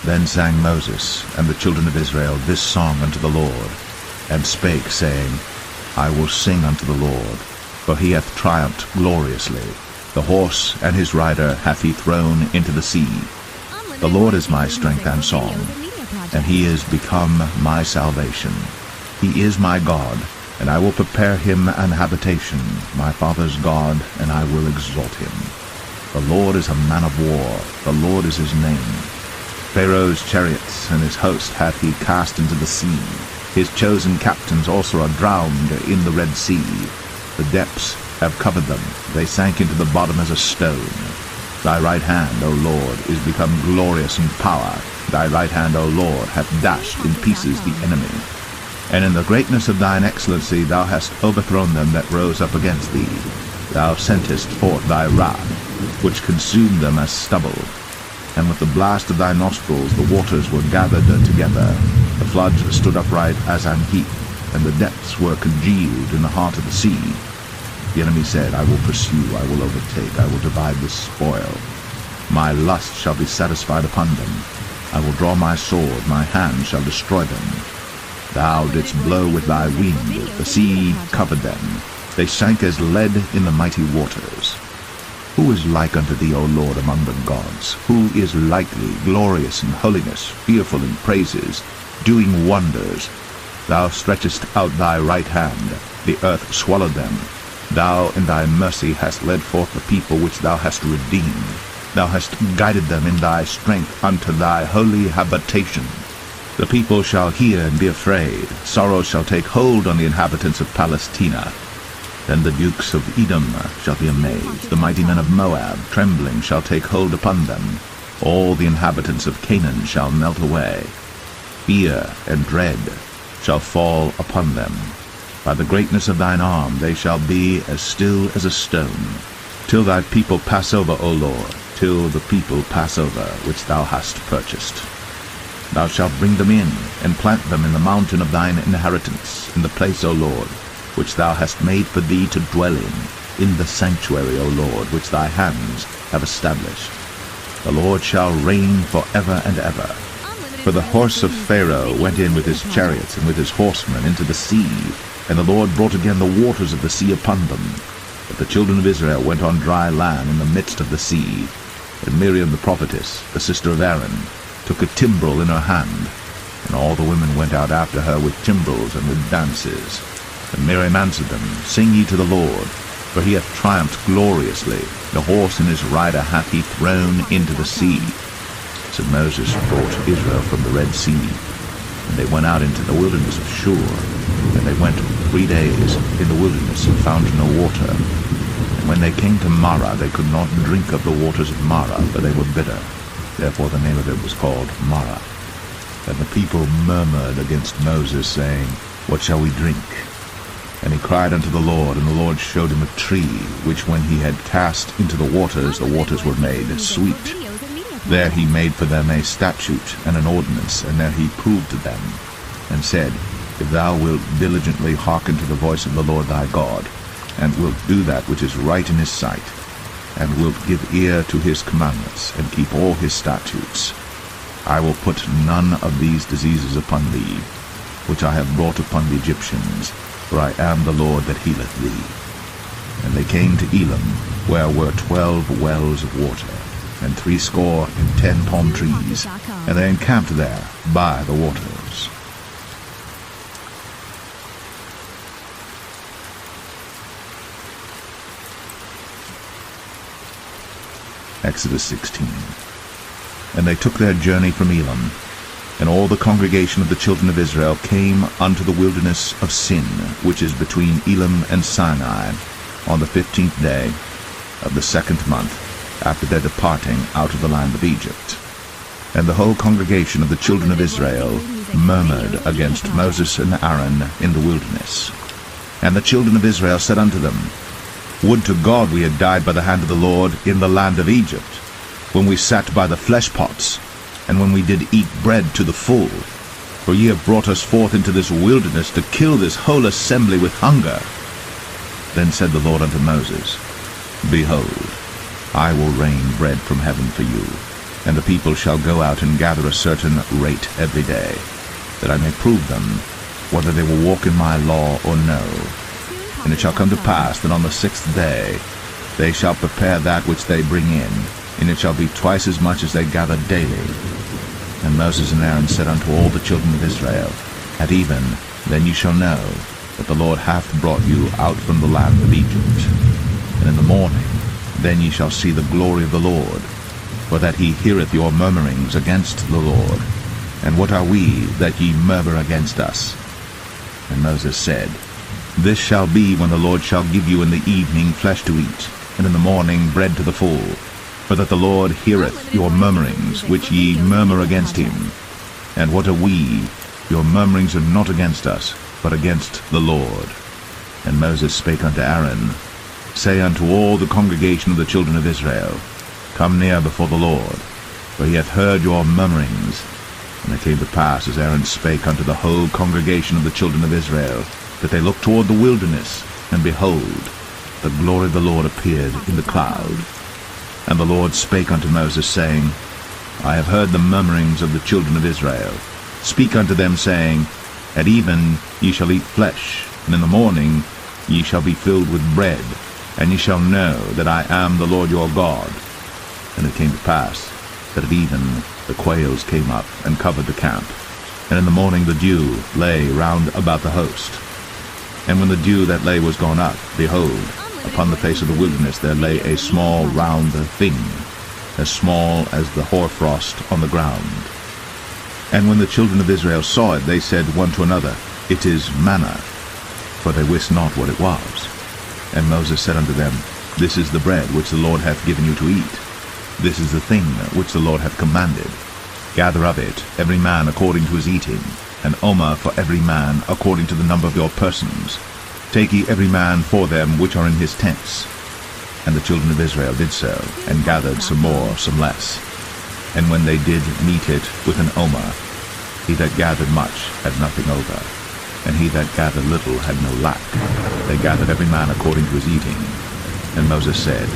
Then sang Moses and the children of Israel this song unto the Lord, and spake, saying, I will sing unto the Lord, for he hath triumphed gloriously. The horse and his rider hath he thrown into the sea. The Lord is my strength and song, and he is become my salvation. He is my God, and I will prepare him an habitation, my father's God, and I will exalt him. The Lord is a man of war, the Lord is his name. Pharaoh's chariots and his host hath he cast into the sea. His chosen captains also are drowned in the Red Sea. The depths have covered them, they sank into the bottom as a stone. Thy right hand, O Lord, is become glorious in power. Thy right hand, O Lord, hath dashed in pieces the enemy. And in the greatness of thine excellency thou hast overthrown them that rose up against thee. Thou sentest forth thy wrath, which consumed them as stubble. And with the blast of thy nostrils the waters were gathered together. The floods stood upright as an heap, and the depths were congealed in the heart of the sea. The enemy said, I will pursue, I will overtake, I will divide the spoil. My lust shall be satisfied upon them. I will draw my sword, my hand shall destroy them. Thou didst blow with thy wind, the sea covered them. They sank as lead in the mighty waters. Who is like unto thee, O Lord, among the gods? Who is like thee, glorious in holiness, fearful in praises, doing wonders? Thou stretchest out thy right hand, the earth swallowed them. Thou in thy mercy hast led forth the people which thou hast redeemed. Thou hast guided them in thy strength unto thy holy habitation. The people shall hear and be afraid. Sorrow shall take hold on the inhabitants of Palestina. Then the dukes of Edom shall be amazed. The mighty men of Moab, trembling, shall take hold upon them. All the inhabitants of Canaan shall melt away. Fear and dread shall fall upon them. By the greatness of thine arm they shall be as still as a stone, till thy people pass over, O Lord, till the people pass over, which thou hast purchased. Thou shalt bring them in, and plant them in the mountain of thine inheritance, in the place, O Lord, which thou hast made for thee to dwell in the sanctuary, O Lord, which thy hands have established. The Lord shall reign for ever and ever. For the horse of Pharaoh went in with his chariots and with his horsemen into the sea, and the Lord brought again the waters of the sea upon them. But the children of Israel went on dry land in the midst of the sea. And Miriam the prophetess, the sister of Aaron, took a timbrel in her hand, and all the women went out after her with timbrels and with dances. And Miriam answered them, Sing ye to the Lord, for he hath triumphed gloriously. The horse and his rider hath he thrown into the sea. So Moses brought Israel from the Red Sea, and they went out into the wilderness of Shur. And they went 3 days in the wilderness and found no water. And when they came to Marah, they could not drink of the waters of Marah, for they were bitter. Therefore the name of it was called Marah. And the people murmured against Moses, saying, What shall we drink? And he cried unto the Lord, and the Lord showed him a tree, which when he had cast into the waters were made sweet. There he made for them a statute and an ordinance, and there he proved to them, and said, If thou wilt diligently hearken to the voice of the Lord thy God, and wilt do that which is right in his sight, and wilt give ear to his commandments, and keep all his statutes, I will put none of these diseases upon thee, which I have brought upon the Egyptians, for I am the Lord that healeth thee. And they came to Elim, where were 12 wells of water, and 70 palm trees, and they encamped there by the waters. Exodus 16. And they took their journey from Elim, and all the congregation of the children of Israel came unto the wilderness of Sin, which is between Elim and Sinai, on the 15th day of the 2nd month, after their departing out of the land of Egypt. And the whole congregation of the children of Israel murmured against Moses and Aaron in the wilderness. And the children of Israel said unto them, Would to God we had died by the hand of the Lord in the land of Egypt, when we sat by the flesh pots, and when we did eat bread to the full. For ye have brought us forth into this wilderness to kill this whole assembly with hunger. Then said the Lord unto Moses, Behold, I will rain bread from heaven for you, And the people shall go out and gather a certain rate every day, that I may prove them, whether they will walk in my law or no. And it shall come to pass that on the 6th day they shall prepare that which they bring in, and it shall be twice as much as they gather daily. And Moses and Aaron said unto all the children of Israel, At even, then you shall know that the Lord hath brought you out from the land of Egypt. And in the morning, then ye shall see the glory of the Lord, for that he heareth your murmurings against the Lord. And what are we that ye murmur against us? And Moses said, This shall be when the Lord shall give you in the evening flesh to eat, and in the morning bread to the full, for that the Lord heareth your murmurings, which ye murmur against him. And what are we? Your murmurings are not against us, but against the Lord. And Moses spake unto Aaron, Say unto all the congregation of the children of Israel, Come near before the Lord, for he hath heard your murmurings. And it came to pass, as Aaron spake unto the whole congregation of the children of Israel, that they looked toward the wilderness, and behold, the glory of the Lord appeared in the cloud. And the Lord spake unto Moses, saying, I have heard the murmurings of the children of Israel. Speak unto them, saying, At even ye shall eat flesh, and in the morning ye shall be filled with bread, and ye shall know that I am the Lord your God. And it came to pass that at even the quails came up and covered the camp, and in the morning the dew lay round about the host. And when the dew that lay was gone up, behold, upon the face of the wilderness there lay a small round thing, as small as the hoarfrost on the ground. And when the children of Israel saw it, they said one to another, It is manna, for they wist not what it was. And Moses said unto them, This is the bread which the Lord hath given you to eat. This is the thing which the Lord hath commanded. Gather of it every man according to his eating, an omer for every man according to the number of your persons. Take ye every man for them which are in his tents. And the children of Israel did so, and gathered some more, some less. And when they did meet it with an omer, he that gathered much had nothing over, and he that gathered little had no lack. They gathered every man according to his eating. And Moses said,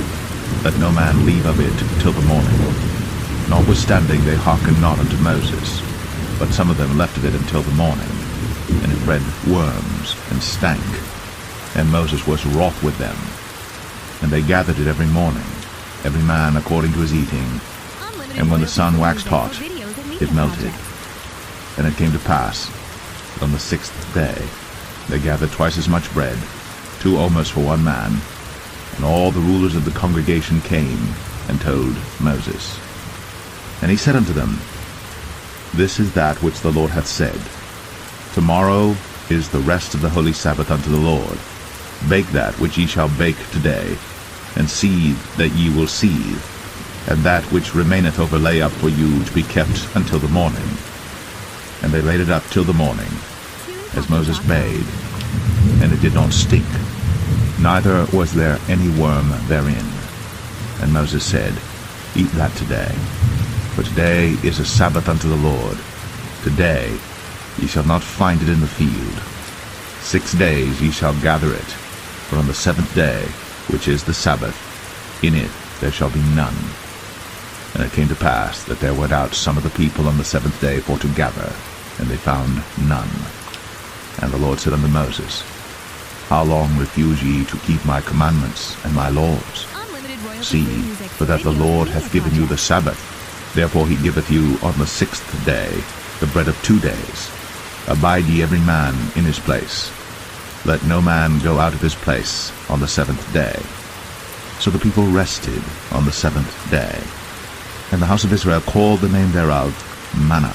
Let no man leave of it till the morning. Notwithstanding they hearkened not unto Moses, but some of them left of it until the morning, and it bred worms, and stank. And Moses was wroth with them. And they gathered it every morning, every man according to his eating. And when the sun waxed hot, it melted. And it came to pass, that on the 6th day they gathered twice as much bread, 2 omers for one man. And all the rulers of the congregation came and told Moses. And he said unto them, This is that which the Lord hath said. Tomorrow is the rest of the holy Sabbath unto the Lord. Bake that which ye shall bake today, and seethe that ye will seethe, and that which remaineth over lay up for you to be kept until the morning. And they laid it up till the morning, as Moses bade, and it did not stink, neither was there any worm therein. And Moses said, Eat that today, for today is a Sabbath unto the Lord. Today ye shall not find it in the field. 6 days ye shall gather it, but on the 7th day, which is the Sabbath, in it there shall be none. And it came to pass that there went out some of the people on the 7th day for to gather, and they found none. And the Lord said unto Moses, How long refuse ye to keep my commandments and my laws? See, for that the Lord hath given you the Sabbath. Therefore he giveth you on the 6th day the bread of 2 days. Abide ye every man in his place. Let no man go out of his place on the 7th day. So the people rested on the 7th day. And the house of Israel called the name thereof manna.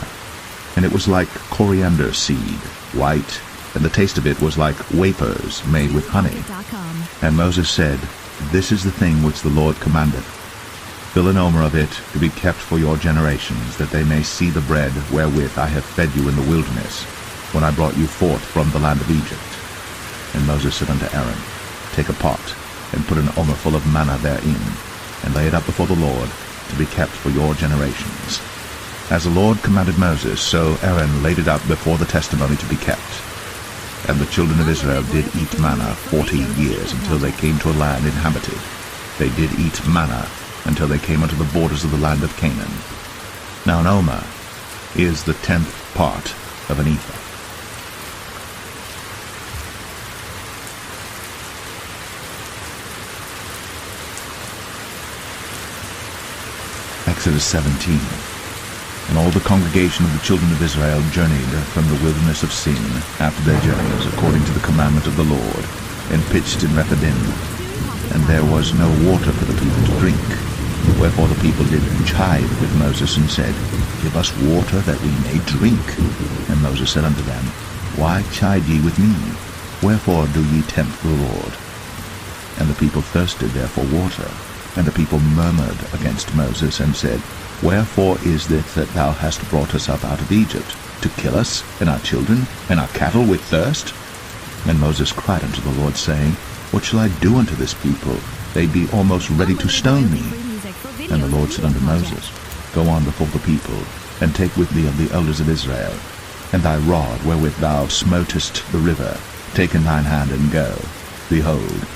And it was like coriander seed, white, and the taste of it was like wafers made with honey. And Moses said, This is the thing which the Lord commandeth. Fill an omer of it to be kept for your generations, that they may see the bread wherewith I have fed you in the wilderness, when I brought you forth from the land of Egypt. And Moses said unto Aaron, Take a pot, and put an omer full of manna therein, and lay it up before the Lord, to be kept for your generations. As the Lord commanded Moses, so Aaron laid it up before the testimony to be kept. And the children of Israel did eat manna 40 years, until they came to a land inhabited. They did eat manna until they came unto the borders of the land of Canaan. Now an omer is the 10th part of an ephah. Exodus 17. And all the congregation of the children of Israel journeyed from the wilderness of Sin after their journeys, according to the commandment of the Lord, and pitched in Rephidim. And there was no water for the people to drink. Wherefore the people did chide with Moses, and said, Give us water that we may drink. And Moses said unto them, Why chide ye with me? Wherefore do ye tempt the Lord? And the people thirsted there for water. And the people murmured against Moses, and said, Wherefore is it that thou hast brought us up out of Egypt, to kill us, and our children, and our cattle with thirst? And Moses cried unto the Lord, saying, What shall I do unto this people? They be almost ready to stone me. And the Lord said unto Moses, Go on before the people, and take with thee of the elders of Israel, and thy rod wherewith thou smotest the river, take in thine hand, and go. Behold,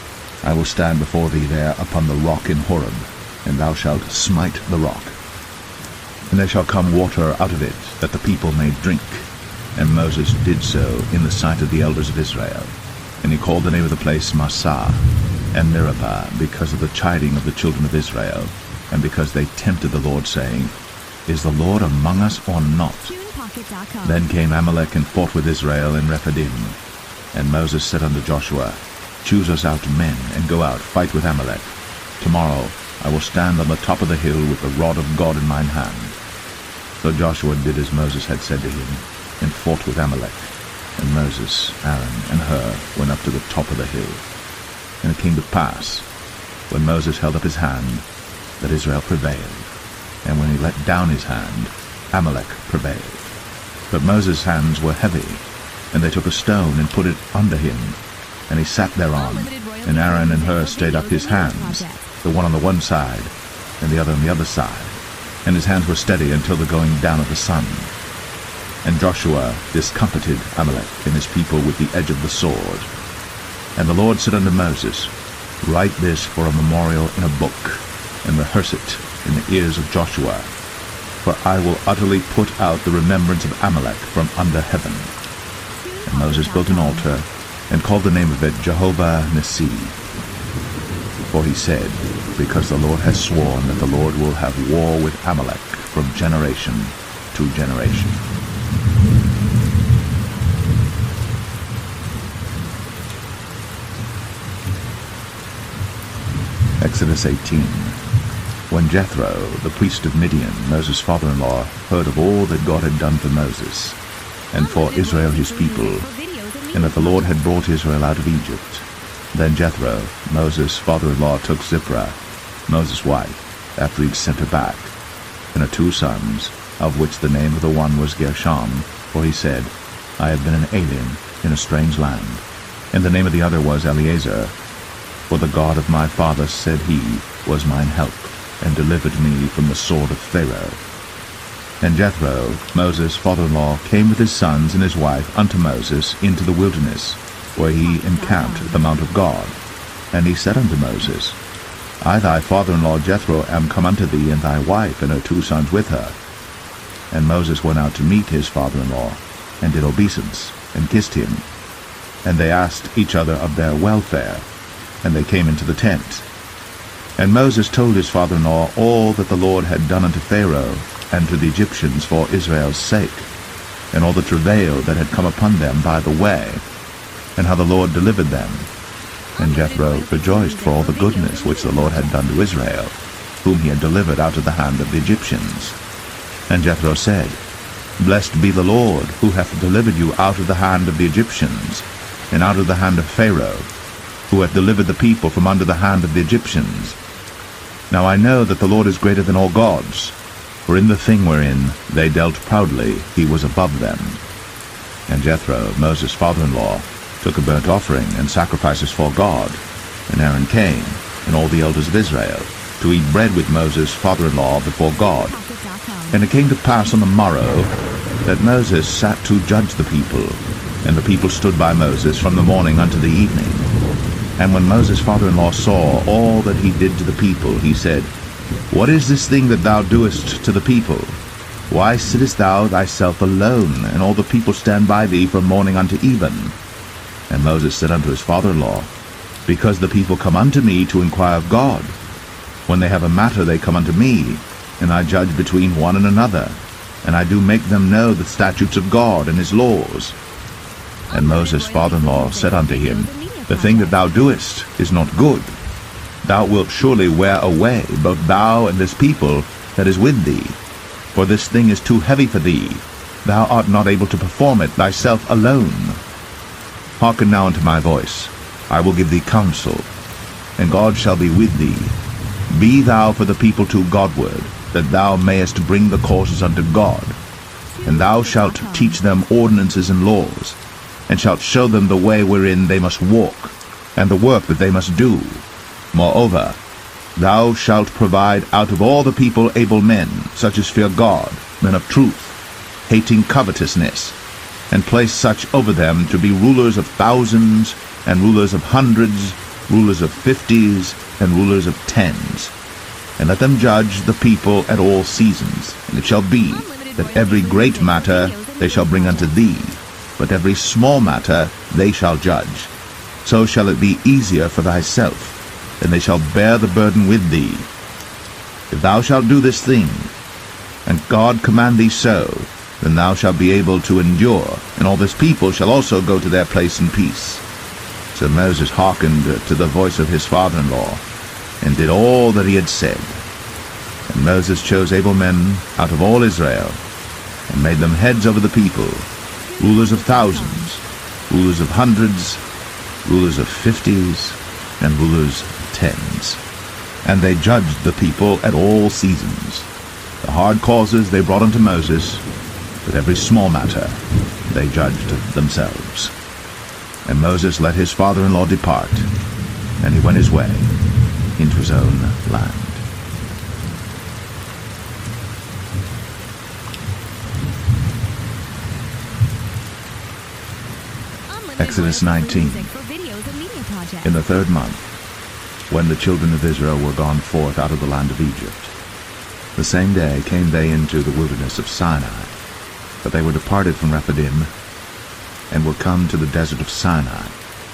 I will stand before thee there upon the rock in Horeb, and thou shalt smite the rock. And there shall come water out of it, that the people may drink. And Moses did so in the sight of the elders of Israel. And he called the name of the place Massah and Meribah, because of the chiding of the children of Israel, and because they tempted the Lord, saying, Is the Lord among us or not? Then came Amalek and fought with Israel in Rephidim. And Moses said unto Joshua, Choose us out men, and go out, fight with Amalek. Tomorrow I will stand on the top of the hill with the rod of God in mine hand. So Joshua did as Moses had said to him, and fought with Amalek. And Moses, Aaron, and Hur went up to the top of the hill. And it came to pass, when Moses held up his hand, that Israel prevailed. And when he let down his hand, Amalek prevailed. But Moses' hands were heavy, and they took a stone and put it under him, and he sat thereon. And Aaron and Hur stayed up his hands, the one on the one side, and the other on the other side. And his hands were steady until the going down of the sun. And Joshua discomfited Amalek and his people with the edge of the sword. And the Lord said unto Moses, Write this for a memorial in a book, and rehearse it in the ears of Joshua. For I will utterly put out the remembrance of Amalek from under heaven. And Moses built an altar, and called the name of it Jehovah Nissi. For he said, Because the Lord has sworn that the Lord will have war with Amalek from generation to generation. Exodus 18. When Jethro, the priest of Midian, Moses' father-in-law, heard of all that God had done for Moses, and for Israel his people, and that the Lord had brought Israel out of Egypt, then Jethro, Moses' father-in-law, took Zipporah, Moses' wife, after he'd sent her back, and her 2 sons, of which the name of the one was Gershom, for he said, I have been an alien in a strange land. And the name of the other was Eleazar, for the God of my father, said he, was mine help, and delivered me from the sword of Pharaoh. And Jethro, Moses' father-in-law, came with his sons and his wife unto Moses into the wilderness, where he encamped at the mount of God. And he said unto Moses, I thy father-in-law Jethro am come unto thee, and thy wife and her 2 sons with her. And Moses went out to meet his father-in-law, and did obeisance, and kissed him. And they asked each other of their welfare, and they came into the tent. And Moses told his father-in-law all that the Lord had done unto Pharaoh, and to the Egyptians for Israel's sake, and all the travail that had come upon them by the way, and how the Lord delivered them. And Jethro rejoiced for all the goodness which the Lord had done to Israel, whom he had delivered out of the hand of the Egyptians. And Jethro said, Blessed be the Lord, who hath delivered you out of the hand of the Egyptians, and out of the hand of Pharaoh, who hath delivered the people from under the hand of the Egyptians. Now I know that the Lord is greater than all gods, for in the thing wherein they dealt proudly he was above them. And Jethro, Moses' father-in-law, took a burnt offering and sacrifices for God. And Aaron came, and all the elders of Israel, to eat bread with Moses' father-in-law before God. And it came to pass on the morrow that Moses sat to judge the people, and the people stood by Moses from the morning unto the evening. And when Moses' father-in-law saw all that he did to the people, he said, What is this thing that thou doest to the people? Why sittest thou thyself alone, and all the people stand by thee from morning unto even? And Moses said unto his father-in-law, Because the people come unto me to inquire of God. When they have a matter they come unto me, and I judge between one and another, and I do make them know the statutes of God and his laws. And Moses' father-in-law said unto him, The thing that thou doest is not good. Thou wilt surely wear away both thou and this people that is with thee. For this thing is too heavy for thee. Thou art not able to perform it thyself alone. Hearken now unto my voice. I will give thee counsel, and God shall be with thee. Be thou for the people too Godward, that thou mayest bring the causes unto God. And thou shalt teach them ordinances and laws, and shalt show them the way wherein they must walk, and the work that they must do. Moreover, thou shalt provide out of all the people able men, such as fear God, men of truth, hating covetousness, and place such over them to be rulers of thousands, and rulers of hundreds, rulers of 50s, and rulers of 10s. And let them judge the people at all seasons. And it shall be that every great matter they shall bring unto thee, but every small matter they shall judge. So shall it be easier for thyself, and they shall bear the burden with thee. If thou shalt do this thing, and God command thee so, then thou shalt be able to endure, and all this people shall also go to their place in peace. So Moses hearkened to the voice of his father-in-law, and did all that he had said. And Moses chose able men out of all Israel, and made them heads over the people, rulers of thousands, rulers of hundreds, rulers of 50s, and rulers of 10s. And they judged the people at all seasons. The hard causes they brought unto Moses, but every small matter they judged themselves. And Moses let his father-in-law depart, and he went his way into his own land. Exodus 19. In the 3rd month, when the children of Israel were gone forth out of the land of Egypt, the same day came they into the wilderness of Sinai. But they were departed from Rephidim, and were come to the desert of Sinai,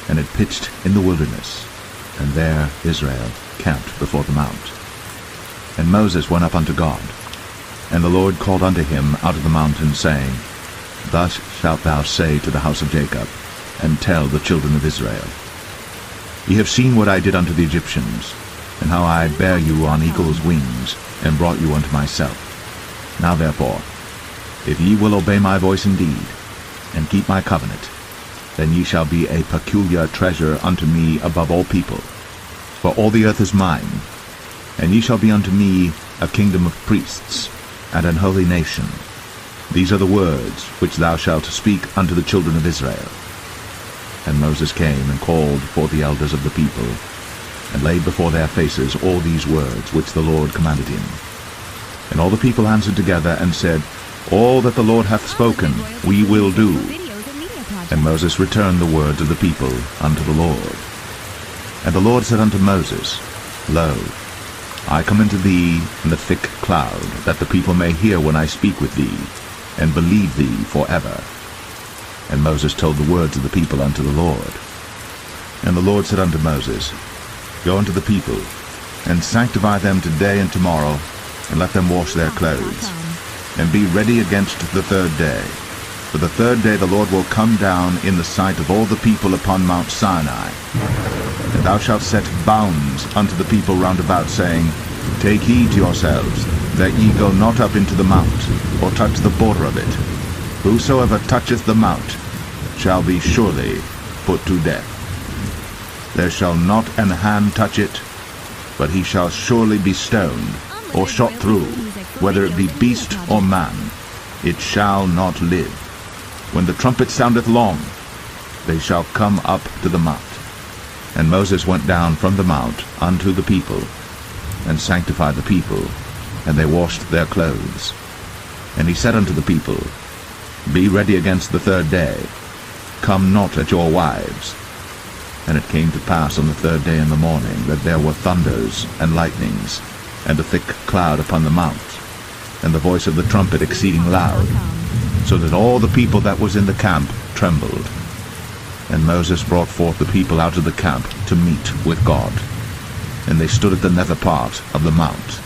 and had pitched in the wilderness, and there Israel camped before the mount. And Moses went up unto God, and the Lord called unto him out of the mountain, saying, Thus shalt thou say to the house of Jacob, and tell the children of Israel, Ye have seen what I did unto the Egyptians, and how I bare you on eagle's wings, and brought you unto myself. Now therefore, if ye will obey my voice indeed, and keep my covenant, then ye shall be a peculiar treasure unto me above all people. For all the earth is mine, and ye shall be unto me a kingdom of priests, and an holy nation. These are the words which thou shalt speak unto the children of Israel. And Moses came and called for the elders of the people, and laid before their faces all these words which the Lord commanded him. And all the people answered together and said, All that the Lord hath spoken, we will do. And Moses returned the words of the people unto the Lord. And the Lord said unto Moses, Lo, I come unto thee in the thick cloud, that the people may hear when I speak with thee, and believe thee forever. And Moses told the words of the people unto the Lord. And the Lord said unto Moses, Go unto the people, and sanctify them today and tomorrow, and let them wash their clothes, and be ready against the 3rd day. For the 3rd day the Lord will come down in the sight of all the people upon Mount Sinai. And thou shalt set bounds unto the people round about, saying, Take heed to yourselves, that ye go not up into the mount, or touch the border of it. Whosoever toucheth the mount shall be surely put to death. There shall not an hand touch it, but he shall surely be stoned, or shot through, whether it be beast or man. It shall not live. When the trumpet soundeth long, they shall come up to the mount. And Moses went down from the mount unto the people, and sanctified the people, and they washed their clothes. And he said unto the people, Be ready against the 3rd day. Come not at your wives. And it came to pass on the 3rd day in the morning, that there were thunders and lightnings, and a thick cloud upon the mount. and the voice of the trumpet exceeding loud, so that all the people that was in the camp trembled. And Moses brought forth the people out of the camp to meet with God. And they stood at the nether part of the mount.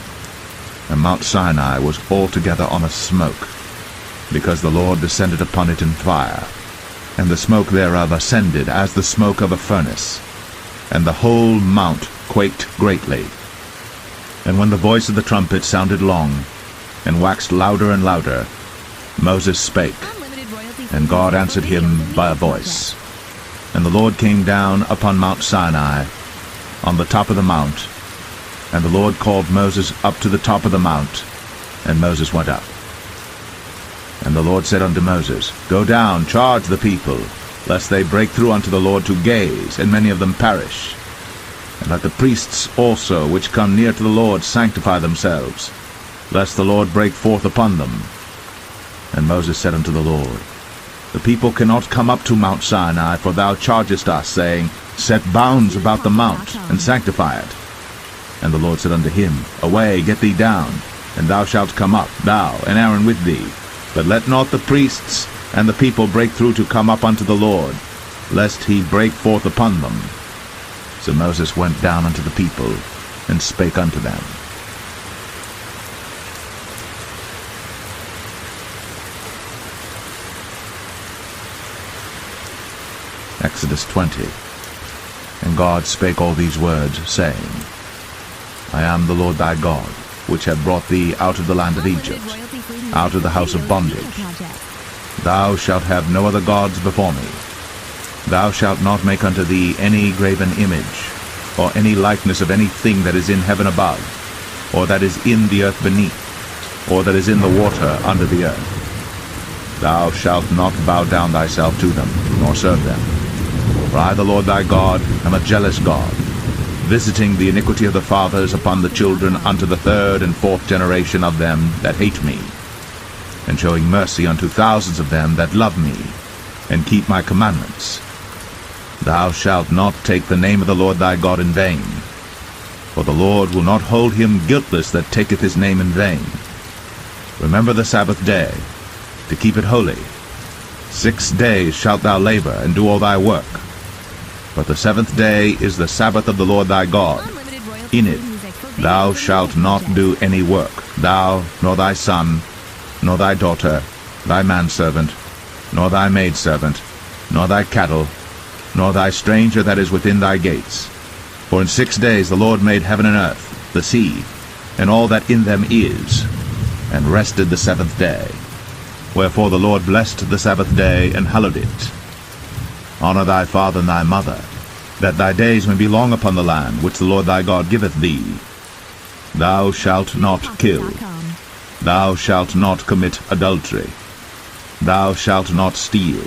And Mount Sinai was altogether on a smoke, because the Lord descended upon it in fire, and the smoke thereof ascended as the smoke of a furnace, and the whole mount quaked greatly. And when the voice of the trumpet sounded long, and waxed louder and louder, Moses spake, and God answered him by a voice. And the Lord came down upon Mount Sinai, on the top of the mount, and the Lord called Moses up to the top of the mount, and Moses went up. And the Lord said unto Moses, Go down, charge the people, lest they break through unto the Lord to gaze, and many of them perish. And let the priests also which come near to the Lord sanctify themselves, lest the Lord break forth upon them. And Moses said unto the Lord, The people cannot come up to Mount Sinai, for thou chargest us, saying, Set bounds about the mount, and sanctify it. And the Lord said unto him, Away, get thee down, and thou shalt come up, thou and Aaron with thee. But let not the priests and the people break through to come up unto the Lord, lest he break forth upon them. So Moses went down unto the people, and spake unto them. Exodus 20. And God spake all these words, saying, I am the Lord thy God, which have brought thee out of the land of Egypt, out of the house of bondage. Thou shalt have no other gods before me. Thou shalt not make unto thee any graven image, or any likeness of anything that is in heaven above, or that is in the earth beneath, or that is in the water under the earth. Thou shalt not bow down thyself to them, nor serve them. For I, the Lord thy God, am a jealous God, visiting the iniquity of the fathers upon the children unto the third and fourth generation of them that hate me, and showing mercy unto thousands of them that love me, and keep my commandments. Thou shalt not take the name of the Lord thy God in vain, for the Lord will not hold him guiltless that taketh his name in vain. Remember the Sabbath day, to keep it holy. 6 days shalt thou labor, and do all thy work. But the seventh day is the Sabbath of the Lord thy God. In it thou shalt not do any work, thou, nor thy son, nor thy daughter, thy manservant, nor thy maidservant, nor thy cattle, nor thy stranger that is within thy gates. For in 6 days the Lord made heaven and earth, the sea, and all that in them is, and rested the seventh day. Wherefore the Lord blessed the Sabbath day, and hallowed it. Honor thy father and thy mother, that thy days may be long upon the land which the Lord thy God giveth thee. Thou shalt not kill. Thou shalt not commit adultery. Thou shalt not steal.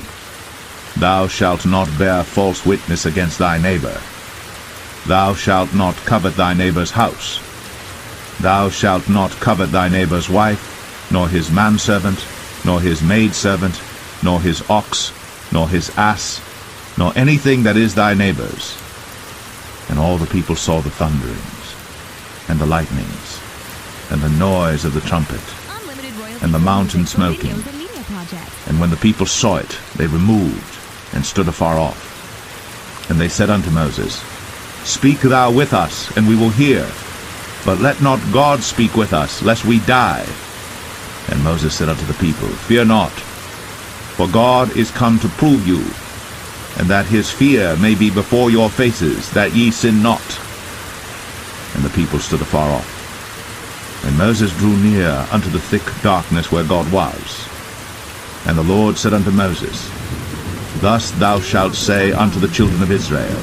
Thou shalt not bear false witness against thy neighbor. Thou shalt not covet thy neighbor's house. Thou shalt not covet thy neighbor's wife, nor his manservant, nor his maidservant, nor his ox, nor his ass, nor anything that is thy neighbor's. And all the people saw the thunderings, and the lightnings, and the noise of the trumpet, and the mountain smoking. And when the people saw it, they removed, and stood afar off. And they said unto Moses, Speak thou with us, and we will hear. But let not God speak with us, lest we die. And Moses said unto the people, Fear not, for God is come to prove you, and that his fear may be before your faces, that ye sin not. And the people stood afar off. And Moses drew near unto the thick darkness where God was. And the Lord said unto Moses, Thus thou shalt say unto the children of Israel,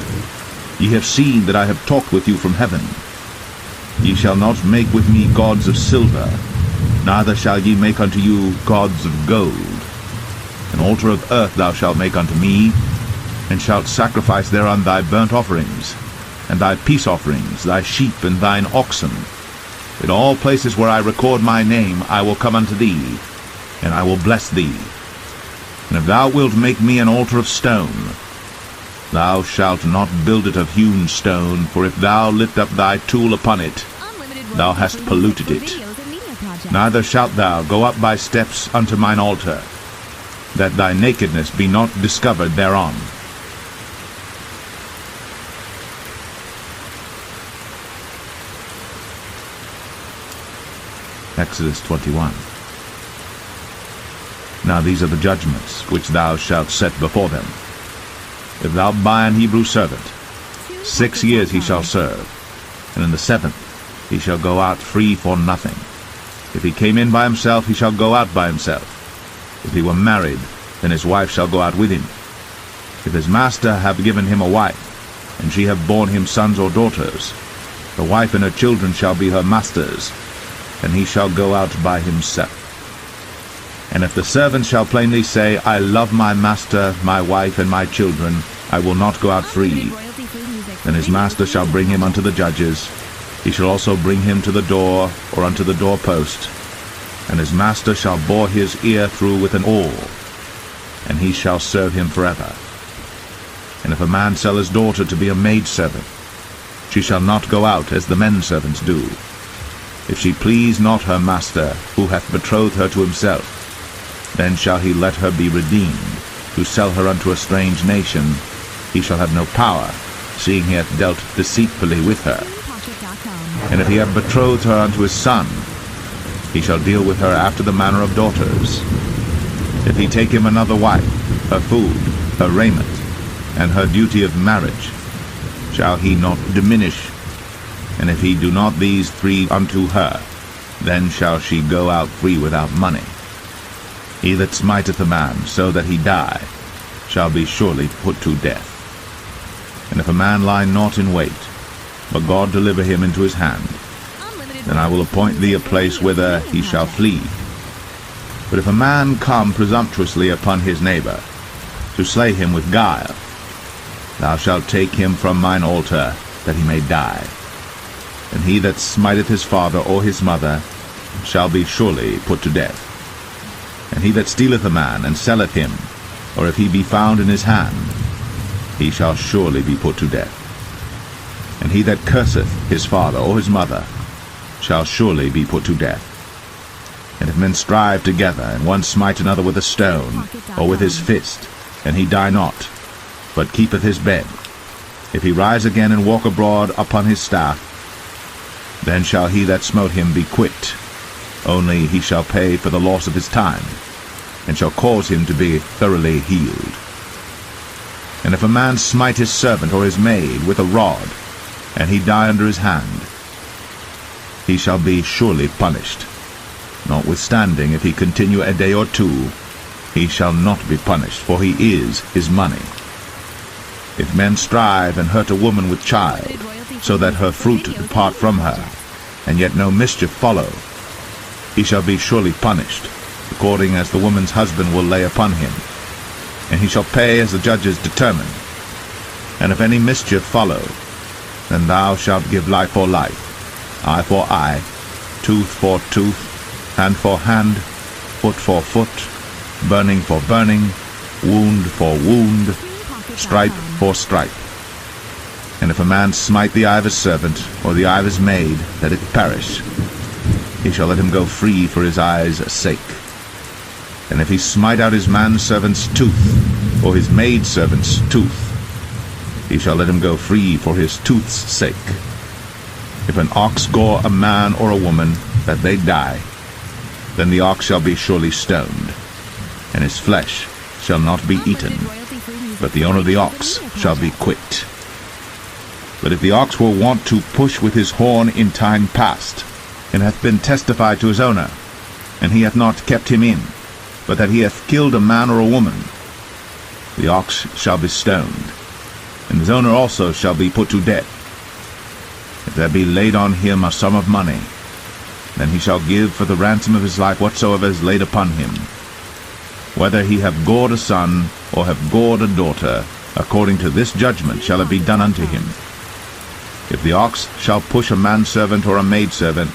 Ye have seen that I have talked with you from heaven. Ye shall not make with me gods of silver, neither shall ye make unto you gods of gold. An altar of earth thou shalt make unto me, and shalt sacrifice thereon thy burnt offerings, and thy peace offerings, thy sheep and thine oxen. In all places where I record my name I will come unto thee, and I will bless thee. And if thou wilt make me an altar of stone, thou shalt not build it of hewn stone, for if thou lift up thy tool upon it, thou hast polluted it. Neither shalt thou go up by steps unto mine altar, that thy nakedness be not discovered thereon. Exodus 21. Now these are the judgments which thou shalt set before them. If thou buy an Hebrew servant, 6 years he shall serve, and in the 7th he shall go out free for nothing. If he came in by himself, he shall go out by himself. If he were married, then his wife shall go out with him. If his master have given him a wife, and she have borne him sons or daughters, the wife and her children shall be her master's, and he shall go out by himself. And if the servant shall plainly say, I love my master, my wife, and my children, I will not go out free, then his master shall bring him unto the judges. He shall also bring him to the door, or unto the doorpost, and his master shall bore his ear through with an awl, and he shall serve him forever. And if a man sell his daughter to be a maidservant, she shall not go out as the men servants do. If she please not her master, who hath betrothed her to himself, then shall he let her be redeemed. To sell her unto a strange nation, he shall have no power, seeing he hath dealt deceitfully with her. And if he have betrothed her unto his son, he shall deal with her after the manner of daughters. If he take him another wife, her food, her raiment, and her duty of marriage, shall he not diminish? And if he do not these 3 unto her, then shall she go out free without money. He that smiteth a man so that he die, shall be surely put to death. And if a man lie not in wait, but God deliver him into his hand, then I will appoint thee a place whither he shall flee. But if a man come presumptuously upon his neighbor, to slay him with guile, thou shalt take him from mine altar, that he may die. And he that smiteth his father or his mother shall be surely put to death. And he that stealeth a man and selleth him, or if he be found in his hand, he shall surely be put to death. And he that curseth his father or his mother shall surely be put to death. And if men strive together, and one smite another with a stone, or with his fist, and he die not, but keepeth his bed, if he rise again and walk abroad upon his staff, then shall he that smote him be quit, only he shall pay for the loss of his time, and shall cause him to be thoroughly healed. And if a man smite his servant or his maid with a rod, and he die under his hand, he shall be surely punished. Notwithstanding, if he continue a day or 2, he shall not be punished, for he is his money. If men strive and hurt a woman with child, so that her fruit depart from her, and yet no mischief follow, he shall be surely punished, according as the woman's husband will lay upon him, and he shall pay as the judges determine. And if any mischief follow, then thou shalt give life for life, eye for eye, tooth for tooth, hand for hand, foot for foot, burning for burning, wound for wound, stripe for stripe. And if a man smite the eye of his servant, or the eye of his maid, that it perish, he shall let him go free for his eye's sake. And if he smite out his manservant's tooth, or his maidservant's tooth, he shall let him go free for his tooth's sake. If an ox gore a man or a woman, that they die, then the ox shall be surely stoned, and his flesh shall not be eaten, but the owner of the ox shall be quit. But if the ox were wont to push with his horn in time past, and hath been testified to his owner, and he hath not kept him in, but that he hath killed a man or a woman, the ox shall be stoned, and his owner also shall be put to death. If there be laid on him a sum of money, then he shall give for the ransom of his life whatsoever is laid upon him, whether he have gored a son, or have gored a daughter, according to this judgment shall it be done unto him. If the ox shall push a manservant or a maidservant,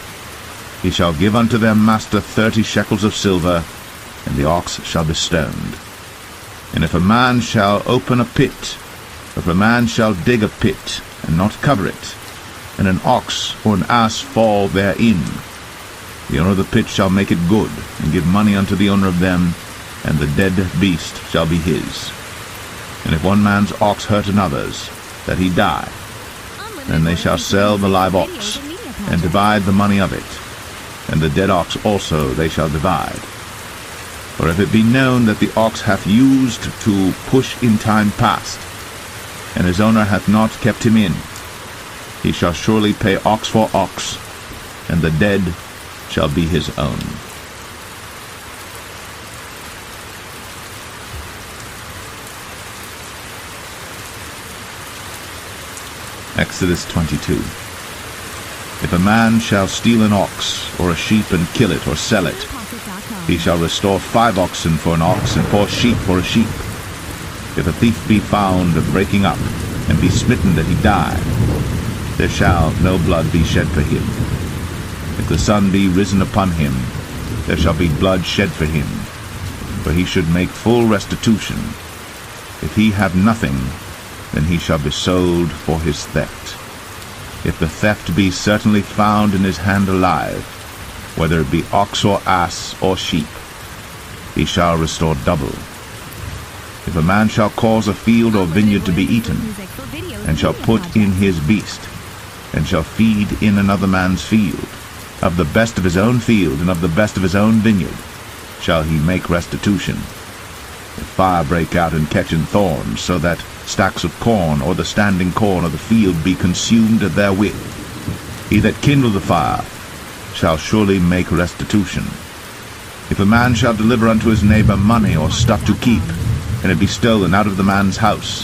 he shall give unto their master 30 shekels of silver, and the ox shall be stoned. And if a man shall open a pit, or if a man shall dig a pit, and not cover it, and an ox or an ass fall therein, The owner of the pit shall make it good, and give money unto the owner of them, and the dead beast shall be his. And if one man's ox hurt another's, that he die, then they shall sell the live ox, and divide the money of it, and the dead ox also they shall divide. For if it be known that the ox hath used to push in time past, and his owner hath not kept him in, he shall surely pay ox for ox, and the dead shall be his own. Exodus 22. If a man shall steal an ox or a sheep and kill it or sell it, he shall restore 5 oxen for an ox and 4 sheep for a sheep. If a thief be found breaking up, and be smitten that he die, there shall no blood be shed for him. If the sun be risen upon him, there shall be blood shed for him, for he should make full restitution. If he have nothing, then he shall be sold for his theft. If the theft be certainly found in his hand alive, whether it be ox or ass or sheep, he shall restore double. If a man shall cause a field or vineyard to be eaten, and shall put in his beast, and shall feed in another man's field, of the best of his own field and of the best of his own vineyard shall he make restitution. If fire break out and catch in thorns, so that stacks of corn or the standing corn of the field be consumed therewith, he that kindled the fire shall surely make restitution. If a man shall deliver unto his neighbor money or stuff to keep, and it be stolen out of the man's house,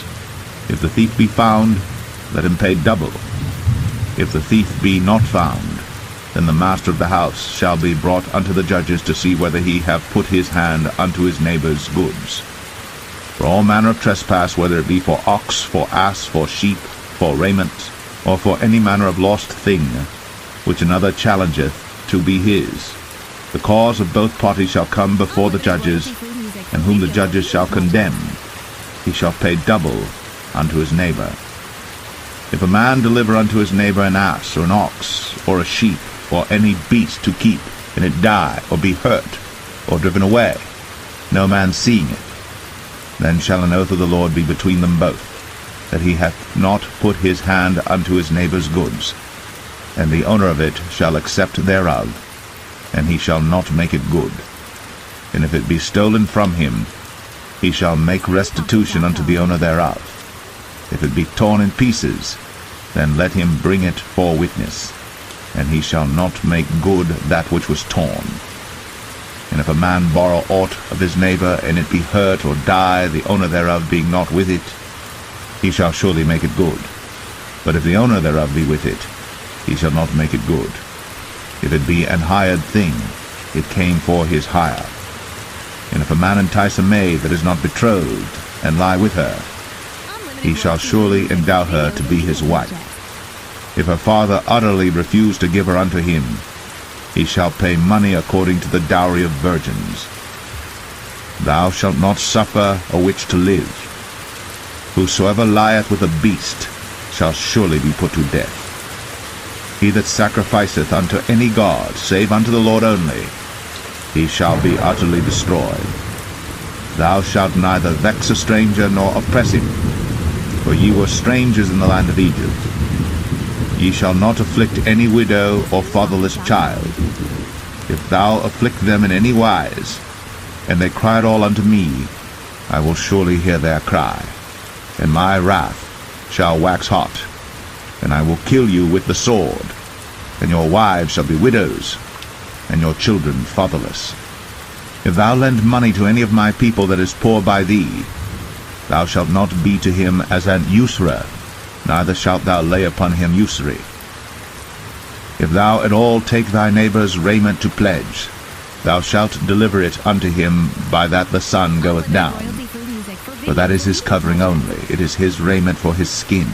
if the thief be found, let him pay double. If the thief be not found, then the master of the house shall be brought unto the judges to see whether he have put his hand unto his neighbor's goods. For all manner of trespass, whether it be for ox, for ass, for sheep, for raiment, or for any manner of lost thing, which another challengeth to be his, the cause of both parties shall come before the judges, and whom the judges shall condemn, he shall pay double unto his neighbor. If a man deliver unto his neighbor an ass, or an ox, or a sheep, or any beast to keep, and it die, or be hurt, or driven away, no man seeing it, then shall an oath of the Lord be between them both, that he hath not put his hand unto his neighbor's goods, and the owner of it shall accept thereof, and he shall not make it good. And if it be stolen from him, he shall make restitution unto the owner thereof. If it be torn in pieces, then let him bring it for witness, and he shall not make good that which was torn. And if a man borrow aught of his neighbor, and it be hurt or die, the owner thereof being not with it, he shall surely make it good. But if the owner thereof be with it, he shall not make it good. If it be an hired thing, it came for his hire. And if a man entice a maid that is not betrothed, and lie with her, he shall surely endow her to be his wife. If her father utterly refuse to give her unto him, he shall pay money according to the dowry of virgins. Thou shalt not suffer a witch to live. Whosoever lieth with a beast shall surely be put to death. He that sacrificeth unto any god, save unto the Lord only, he shall be utterly destroyed. Thou shalt neither vex a stranger nor oppress him, for ye were strangers in the land of Egypt. Ye shall not afflict any widow or fatherless child. If thou afflict them in any wise, and they cry at all unto me, I will surely hear their cry, and my wrath shall wax hot, and I will kill you with the sword, and your wives shall be widows, and your children fatherless. If thou lend money to any of my people that is poor by thee, thou shalt not be to him as an usurer, neither shalt thou lay upon him usury. If thou at all take thy neighbor's raiment to pledge, thou shalt deliver it unto him by that the sun goeth down. For that is his covering only, it is his raiment for his skin.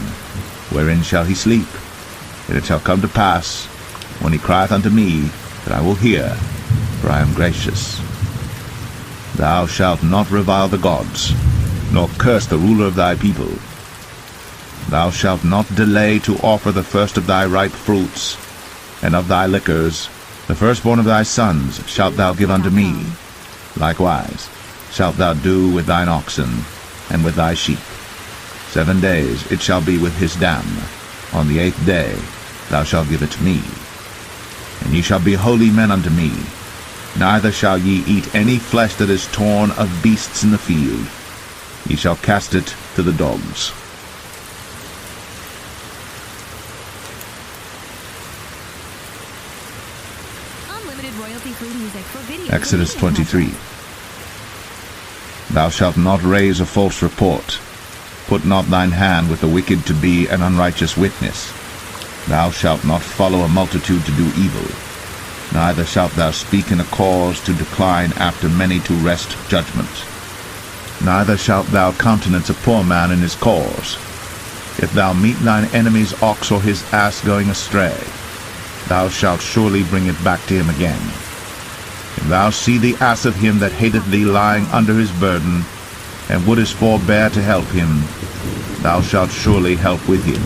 Wherein shall he sleep? And it shall come to pass, when he crieth unto me, that I will hear, for I am gracious. Thou shalt not revile the gods, nor curse the ruler of thy people. Thou shalt not delay to offer the first of thy ripe fruits, and of thy liquors, The firstborn of thy sons shalt thou give unto me. Likewise shalt thou do with thine oxen and with thy sheep. 7 days it shall be with his dam. On the 8th day thou shalt give it to me. And ye shall be holy men unto me. Neither shall ye eat any flesh that is torn of beasts in the field. Ye shall cast it to the dogs. Unlimited royalty-free music for videos. Exodus 23. Thou shalt not raise a false report. Put not thine hand with the wicked to be an unrighteous witness. Thou shalt not follow a multitude to do evil. Neither shalt thou speak in a cause to decline after many to wrest judgment. Neither shalt thou countenance a poor man in his cause. If thou meet thine enemy's ox or his ass going astray, thou shalt surely bring it back to him again. If thou see the ass of him that hateth thee lying under his burden, and wouldest forbear to help him, thou shalt surely help with him.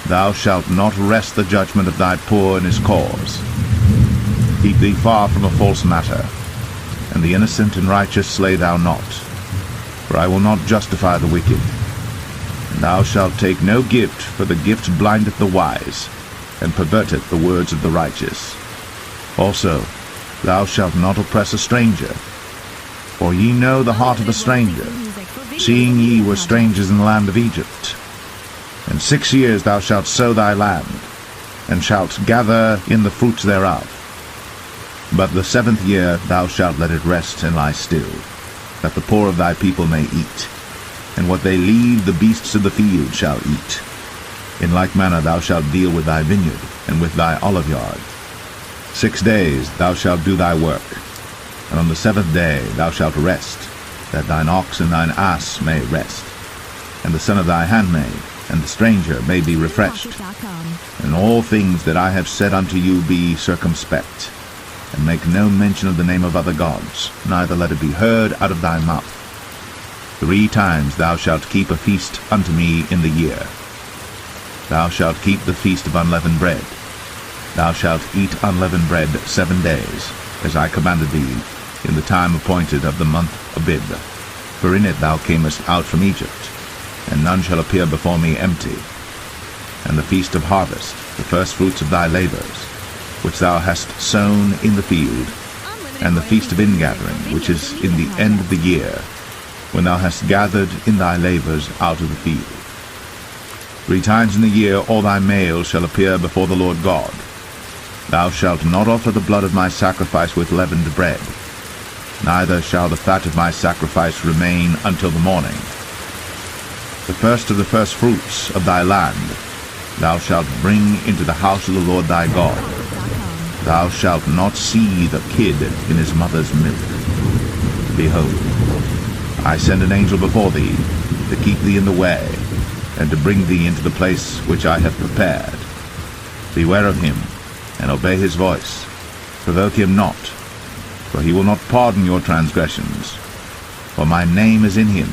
Thou shalt not wrest the judgment of thy poor in his cause. Keep thee far from a false matter, and the innocent and righteous slay thou not. For I will not justify the wicked. And thou shalt take no gift, for the gift blindeth the wise, and perverteth the words of the righteous. Also, thou shalt not oppress a stranger. For ye know the heart of a stranger, seeing ye were strangers in the land of Egypt. And 6 years thou shalt sow thy land, and shalt gather in the fruits thereof. But the 7th year thou shalt let it rest and lie still, that the poor of thy people may eat, and what they leave the beasts of the field shall eat. In like manner thou shalt deal with thy vineyard, and with thy oliveyard. 6 days thou shalt do thy work, and on the 7th day thou shalt rest, that thine ox and thine ass may rest, and the son of thy handmaid, and the stranger may be refreshed. And all things that I have said unto you be circumspect, and make no mention of the name of other gods, neither let it be heard out of thy mouth. 3 times thou shalt keep a feast unto me in the year. Thou shalt keep the feast of unleavened bread. Thou shalt eat unleavened bread 7 days, as I commanded thee, in the time appointed of the month Abib. For in it thou camest out from Egypt, and none shall appear before me empty. And the feast of harvest, the firstfruits of thy labors, which thou hast sown in the field, and the feast of ingathering, which is in the end of the year, when thou hast gathered in thy labors out of the field. 3 times in the year all thy males shall appear before the Lord God. Thou shalt not offer the blood of my sacrifice with leavened bread, neither shall the fat of my sacrifice remain until the morning. The first of the firstfruits of thy land thou shalt bring into the house of the Lord thy God. Thou shalt not see the kid in his mother's milk. Behold, I send an angel before thee, to keep thee in the way, and to bring thee into the place which I have prepared. Beware of him, and obey his voice. Provoke him not, for he will not pardon your transgressions, for my name is in him.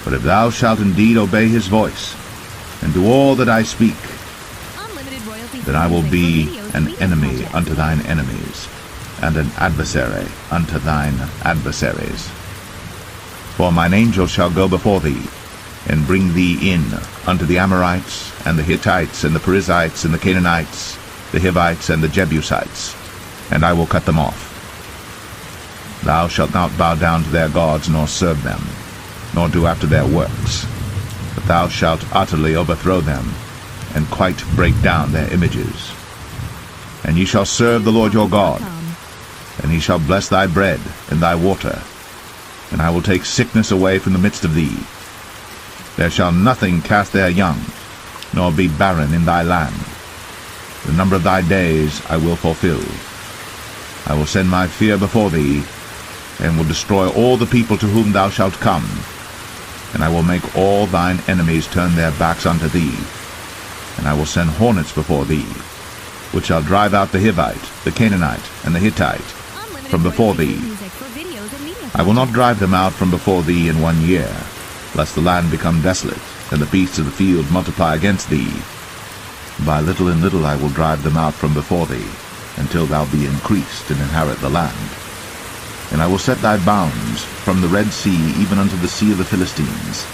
But if thou shalt indeed obey his voice, and do all that I speak, then I will be an enemy unto thine enemies, and an adversary unto thine adversaries. For mine angel shall go before thee, and bring thee in unto the Amorites, and the Hittites, and the Perizzites, and the Canaanites, the Hivites, and the Jebusites, and I will cut them off. Thou shalt not bow down to their gods, nor serve them, nor do after their works, but thou shalt utterly overthrow them, and quite break down their images. And ye shall serve the Lord your God, and he shall bless thy bread and thy water, and I will take sickness away from the midst of thee. There shall nothing cast their young, nor be barren in thy land. The number of thy days I will fulfill. I will send my fear before thee, and will destroy all the people to whom thou shalt come, and I will make all thine enemies turn their backs unto thee, and I will send hornets before thee, which shall drive out the Hivite, the Canaanite, and the Hittite from before thee. I will not drive them out from before thee in 1 year, lest the land become desolate, and the beasts of the field multiply against thee. By little and little I will drive them out from before thee, until thou be increased and inherit the land. And I will set thy bounds from the Red Sea even unto the sea of the Philistines,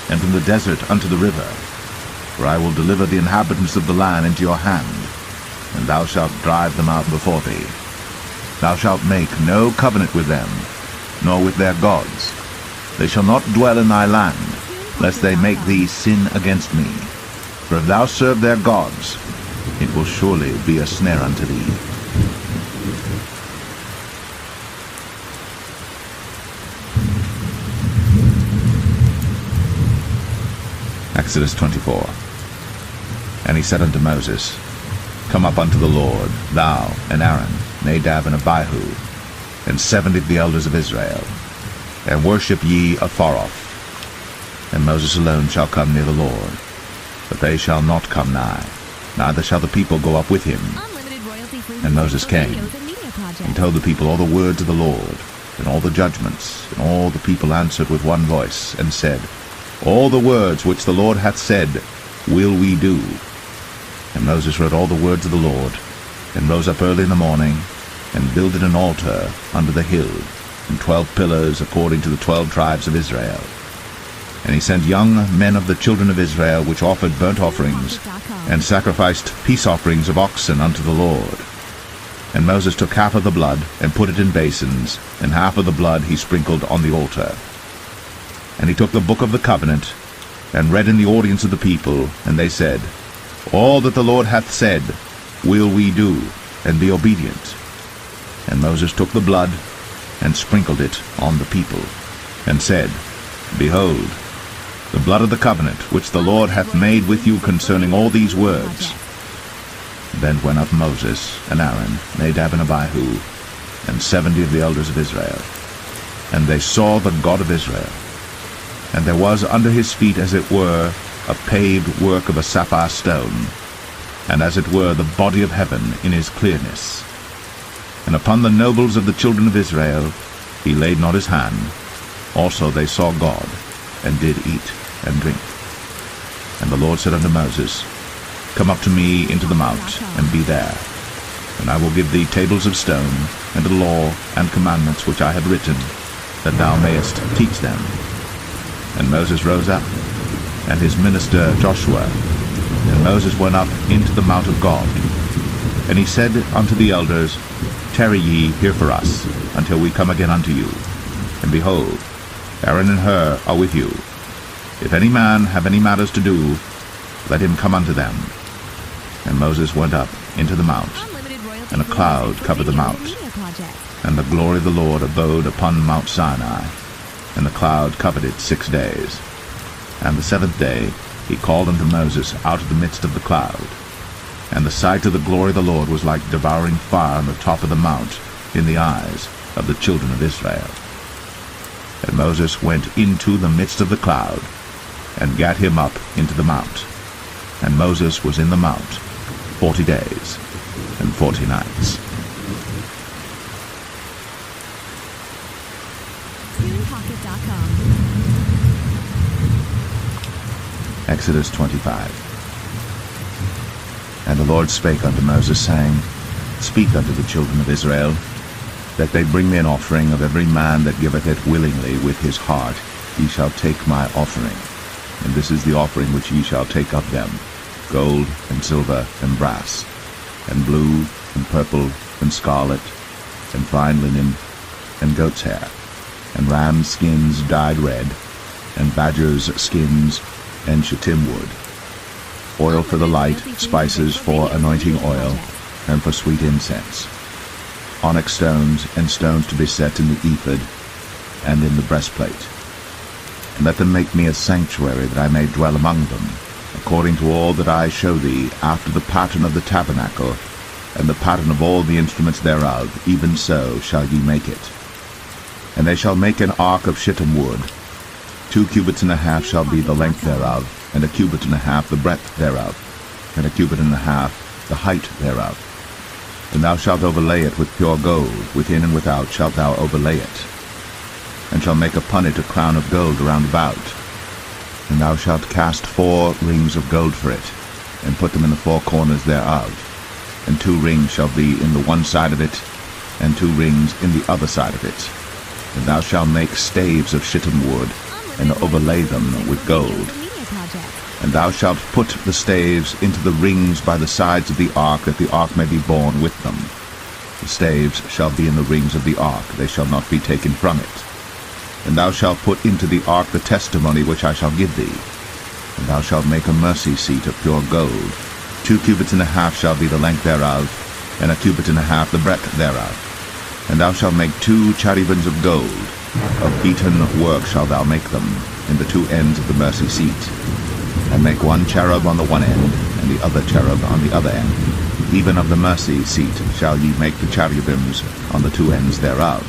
and from the desert unto the river. For I will deliver the inhabitants of the land into your hand, and thou shalt drive them out before thee. Thou shalt make no covenant with them, nor with their gods. They shall not dwell in thy land, lest they make thee sin against me. For if thou serve their gods, it will surely be a snare unto thee. Exodus 24. And he said unto Moses, Come up unto the Lord, thou and Aaron, Nadab and Abihu, and 70 of the elders of Israel, and worship ye afar off. And Moses alone shall come near the Lord, but they shall not come nigh, neither shall the people go up with him. And Moses came, and told the people all the words of the Lord, and all the judgments, and all the people answered with one voice, and said, All the words which the Lord hath said will we do. And Moses wrote all the words of the Lord, and rose up early in the morning, and builded an altar under the hill, and 12 pillars according to the 12 tribes of Israel. And he sent young men of the children of Israel, which offered burnt offerings, and sacrificed peace offerings of oxen unto the Lord. And Moses took half of the blood, and put it in basins, and half of the blood he sprinkled on the altar. And he took the book of the covenant, and read in the audience of the people, and they said, All that the Lord hath said will we do, and be obedient. And Moses took the blood, and sprinkled it on the people, and said, Behold, the blood of the covenant which the Lord hath made with you concerning all these words. Then went up Moses, and Aaron, Nadab and Abihu, and 70 of the elders of Israel. And they saw the God of Israel. And there was under his feet, as it were, a paved work of a sapphire stone, and as it were the body of heaven in his clearness. And upon the nobles of the children of Israel he laid not his hand. Also they saw God, and did eat and drink. And the Lord said unto Moses, Come up to me into the mount, and be there. And I will give thee tables of stone, and a law and commandments which I have written, that thou mayest teach them. And Moses rose up, and his minister Joshua. And Moses went up into the mount of God. And he said unto the elders, Tarry ye here for us, until we come again unto you. And behold, Aaron and Hur are with you. If any man have any matters to do, let him come unto them. And Moses went up into the mount, and a cloud covered the mount. And the glory of the Lord abode upon Mount Sinai, and the cloud covered it 6 days. And the 7th day he called unto Moses out of the midst of the cloud. And the sight of the glory of the Lord was like devouring fire on the top of the mount in the eyes of the children of Israel. And Moses went into the midst of the cloud, and gat him up into the mount. And Moses was in the mount 40 days and 40 nights. Exodus 25. And the Lord spake unto Moses, saying, Speak unto the children of Israel, that they bring me an offering of every man that giveth it willingly with his heart. Ye shall take my offering. And this is the offering which ye shall take of them: gold, and silver, and brass, and blue, and purple, and scarlet, and fine linen, and goat's hair, and rams' skins dyed red, and badgers' skins, and shittim wood, oil for the light, spices for anointing oil, and for sweet incense, onyx stones, and stones to be set in the ephod, and in the breastplate. And let them make me a sanctuary, that I may dwell among them, according to all that I show thee, after the pattern of the tabernacle, and the pattern of all the instruments thereof, even so shall ye make it. And they shall make an ark of shittim wood. 2 cubits and a half shall be the length thereof, and a cubit and a half the breadth thereof, and a cubit and a half the height thereof. And thou shalt overlay it with pure gold, within and without shalt thou overlay it, and shalt make upon it a crown of gold round about. And thou shalt cast 4 rings of gold for it, and put them in the 4 corners thereof. and 2 rings shall be in the one side of it, and 2 rings in the other side of it. And thou shalt make staves of shittim wood, and overlay them with gold. And thou shalt put the staves into the rings by the sides of the ark, that the ark may be borne with them. The staves shall be in the rings of the ark, they shall not be taken from it. And thou shalt put into the ark the testimony which I shall give thee. And thou shalt make a mercy seat of pure gold. 2 cubits and a half shall be the length thereof, and 1 cubit and a half the breadth thereof. And thou shalt make 2 cherubims of gold. Of beaten work shalt thou make them, in the 2 ends of the mercy seat. And make 1 cherub on the one end, and the other cherub on the other end. Even of the mercy seat shall ye make the cherubims on the 2 ends thereof.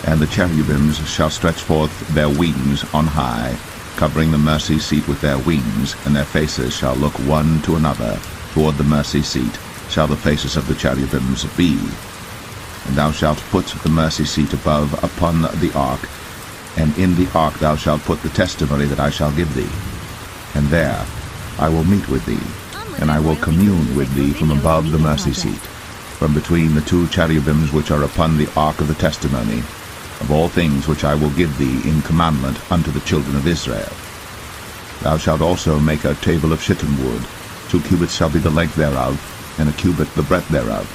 And the cherubims shall stretch forth their wings on high, covering the mercy seat with their wings, and their faces shall look one to another. Toward the mercy seat shall the faces of the cherubims be. And thou shalt put the mercy seat above upon the ark, and in the ark thou shalt put the testimony that I shall give thee. And there I will meet with thee, and I will commune with thee from above the mercy seat, from between the 2 cherubims which are upon the ark of the testimony, of all things which I will give thee in commandment unto the children of Israel. Thou shalt also make a table of shittim wood. 2 cubits shall be the length thereof, and 1 cubit the breadth thereof,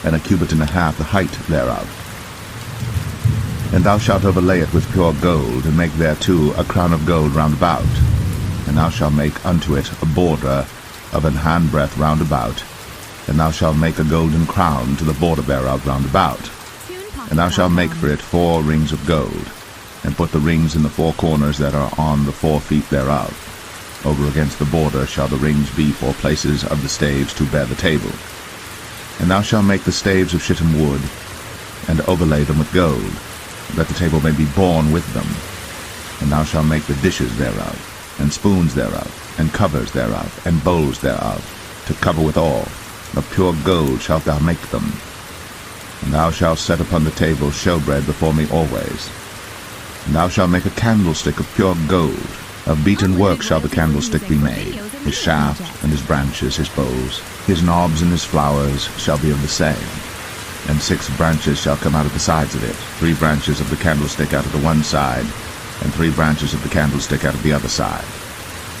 and 1 cubit and a half the height thereof. And thou shalt overlay it with pure gold, and make thereto a crown of gold round about. And thou shalt make unto it a border of an handbreadth round about, and thou shalt make a golden crown to the border thereof round about. And thou shalt make for it 4 rings of gold, and put the rings in the 4 corners that are on the 4 feet thereof. Over against the border shall the rings be for places of the staves to bear the table. And thou shalt make the staves of shittim wood, and overlay them with gold, that the table may be borne with them. And thou shalt make the dishes thereof, and spoons thereof, and covers thereof, and bowls thereof, to cover withal. Of pure gold shalt thou make them. And thou shalt set upon the table showbread before me always. And thou shalt make a candlestick of pure gold. Of beaten work shall the candlestick be made. His shaft, and his branches, his bowls, his knobs, and his flowers shall be of the same. And 6 branches shall come out of the sides of it, 3 branches of the candlestick out of the one side, and 3 branches of the candlestick out of the other side.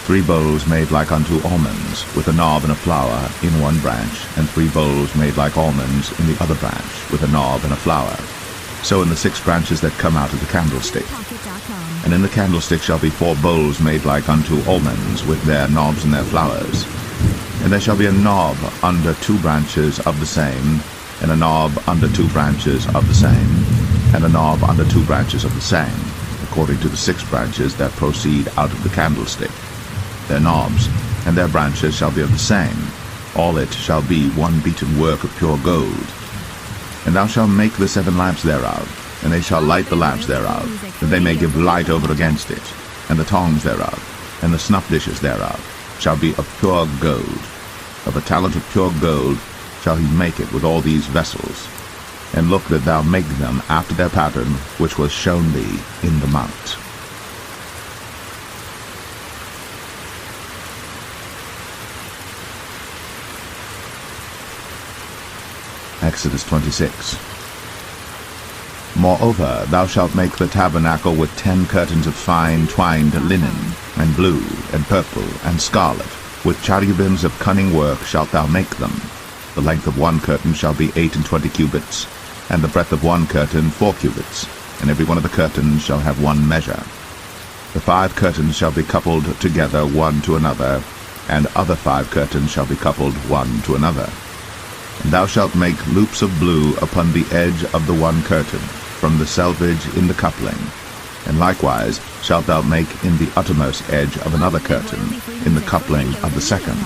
3 bowls made like unto almonds, with a knob and a flower in one branch, and 3 bowls made like almonds in the other branch, with a knob and a flower. So in the 6 branches that come out of the candlestick. And in the candlestick shall be 4 bowls made like unto almonds, with their knobs and their flowers. And there shall be a knob under 2 branches of the same, and a knob under 2 branches of the same, and a knob under 2 branches of the same, according to the 6 branches that proceed out of the candlestick. Their knobs and their branches shall be of the same. All it shall be one beaten work of pure gold. And thou shalt make the 7 lamps thereof, and they shall light the lamps thereof, that they may give light over against it. And the tongs thereof, and the snuff dishes thereof, shall be of pure gold. Of a talent of pure gold shall he make it with all these vessels. And look that thou make them after their pattern, which was shown thee in the mount. Exodus 26. Moreover, thou shalt make the tabernacle with 10 curtains of fine twined linen, and blue, and purple, and scarlet. With cherubims of cunning work shalt thou make them. The length of 1 curtain shall be 28 cubits, and the breadth of 1 curtain 4 cubits, and every one of the curtains shall have 1 measure. The 5 curtains shall be coupled together one to another, and other 5 curtains shall be coupled one to another. And thou shalt make loops of blue upon the edge of the 1 curtain, from the selvage in the coupling. And likewise shalt thou make in the uttermost edge of another curtain, in the coupling of the 2nd.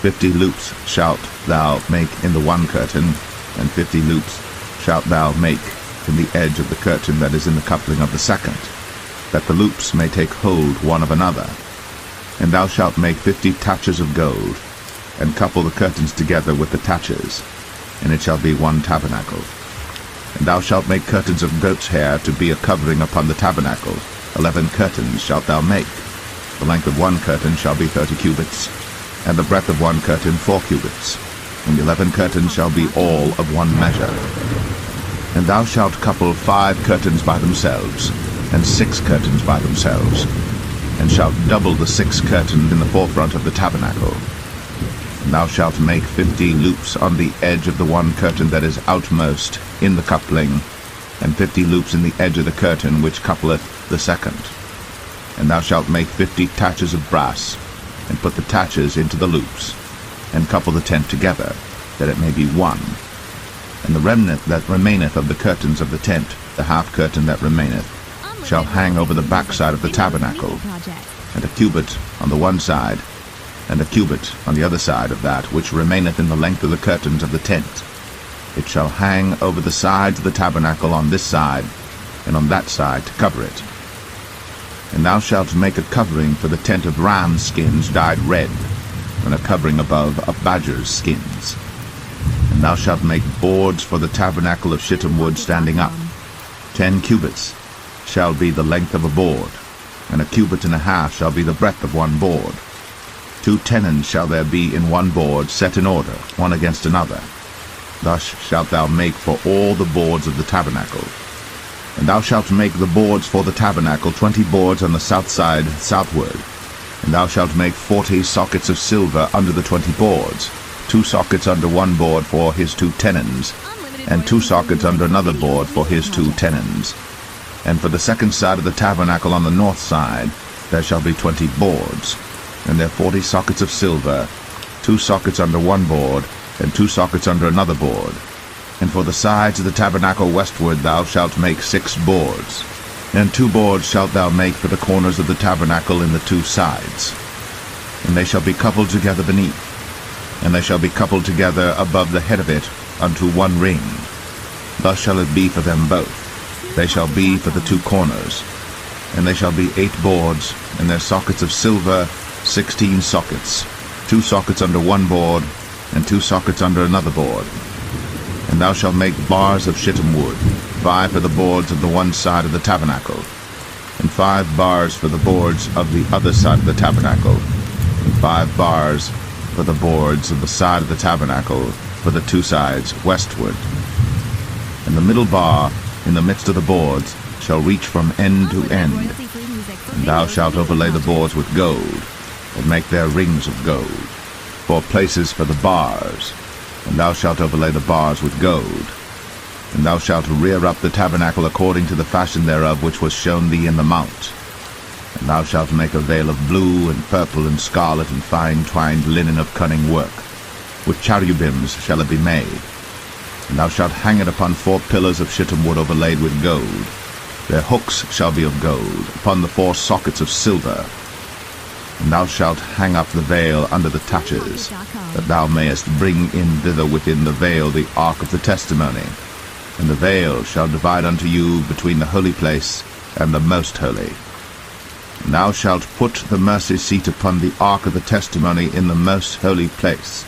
50 loops shalt thou make in the 1 curtain, and 50 loops shalt thou make in the edge of the curtain that is in the coupling of the 2nd, that the loops may take hold one of another. And thou shalt make 50 taches of gold, and couple the curtains together with the taches, and it shall be 1 tabernacle. And thou shalt make curtains of goat's hair to be a covering upon the tabernacle. 11 curtains shalt thou make. The length of 1 curtain shall be 30 cubits, and the breadth of 1 curtain 4 cubits. and 11 curtains shall be all of one measure. And thou shalt couple 5 curtains by themselves, and 6 curtains by themselves, and shalt double the 6 curtains in the forefront of the tabernacle. And thou shalt make 50 loops on the edge of the one curtain that is outmost in the coupling, and 50 loops in the edge of the curtain which coupleth the second. And thou shalt make 50 taches of brass, and put the taches into the loops, and couple the tent together, that it may be one. And the remnant that remaineth of the curtains of the tent, the half curtain that remaineth, shall hang over the backside of the tabernacle, and a cubit on the one side, and a cubit on the other side of that which remaineth in the length of the curtains of the tent. It shall hang over the sides of the tabernacle on this side, and on that side to cover it. And thou shalt make a covering for the tent of ram skins dyed red, and a covering above of badgers' skins. And thou shalt make boards for the tabernacle of shittim wood standing up. 10 cubits shall be the length of a board, and a cubit and a half shall be the breadth of one board. 2 tenons shall there be in one board, set in order, one against another. Thus shalt thou make for all the boards of the tabernacle. And thou shalt make the boards for the tabernacle 20 boards on the south side southward. And thou shalt make 40 sockets of silver under the 20 boards, 2 sockets under one board for his 2 tenons, and 2 sockets under another board for his 2 tenons. And for the second side of the tabernacle on the north side there shall be 20 boards, and there 40 sockets of silver, 2 sockets under one board, and 2 sockets under another board. And for the sides of the tabernacle westward thou shalt make 6 boards. And 2 boards shalt thou make for the corners of the tabernacle in the 2 sides. And they shall be coupled together beneath, and they shall be coupled together above the head of it unto one ring. Thus shall it be for them both. They shall be for the 2 corners. And they shall be 8 boards, and their sockets of silver 16 sockets, 2 sockets under one board, and 2 sockets under another board. And thou shalt make bars of shittim wood, 5 for the boards of the one side of the tabernacle, and 5 bars for the boards of the other side of the tabernacle, and 5 bars for the boards of the side of the tabernacle for the 2 sides westward. And the middle bar in the midst of the boards shall reach from end to end. And thou shalt overlay the boards with gold, and make their rings of gold, for places for the bars. And thou shalt overlay the bars with gold. And thou shalt rear up the tabernacle according to the fashion thereof which was shown thee in the mount. And thou shalt make a veil of blue and purple and scarlet and fine twined linen of cunning work. With cherubims shall it be made. And thou shalt hang it upon 4 pillars of shittim wood overlaid with gold. Their hooks shall be of gold, upon the 4 sockets of silver. And thou shalt hang up the veil under the taches, that thou mayest bring in thither within the veil the ark of the testimony. And the veil shall divide unto you between the holy place and the most holy. And thou shalt put the mercy seat upon the ark of the testimony in the most holy place.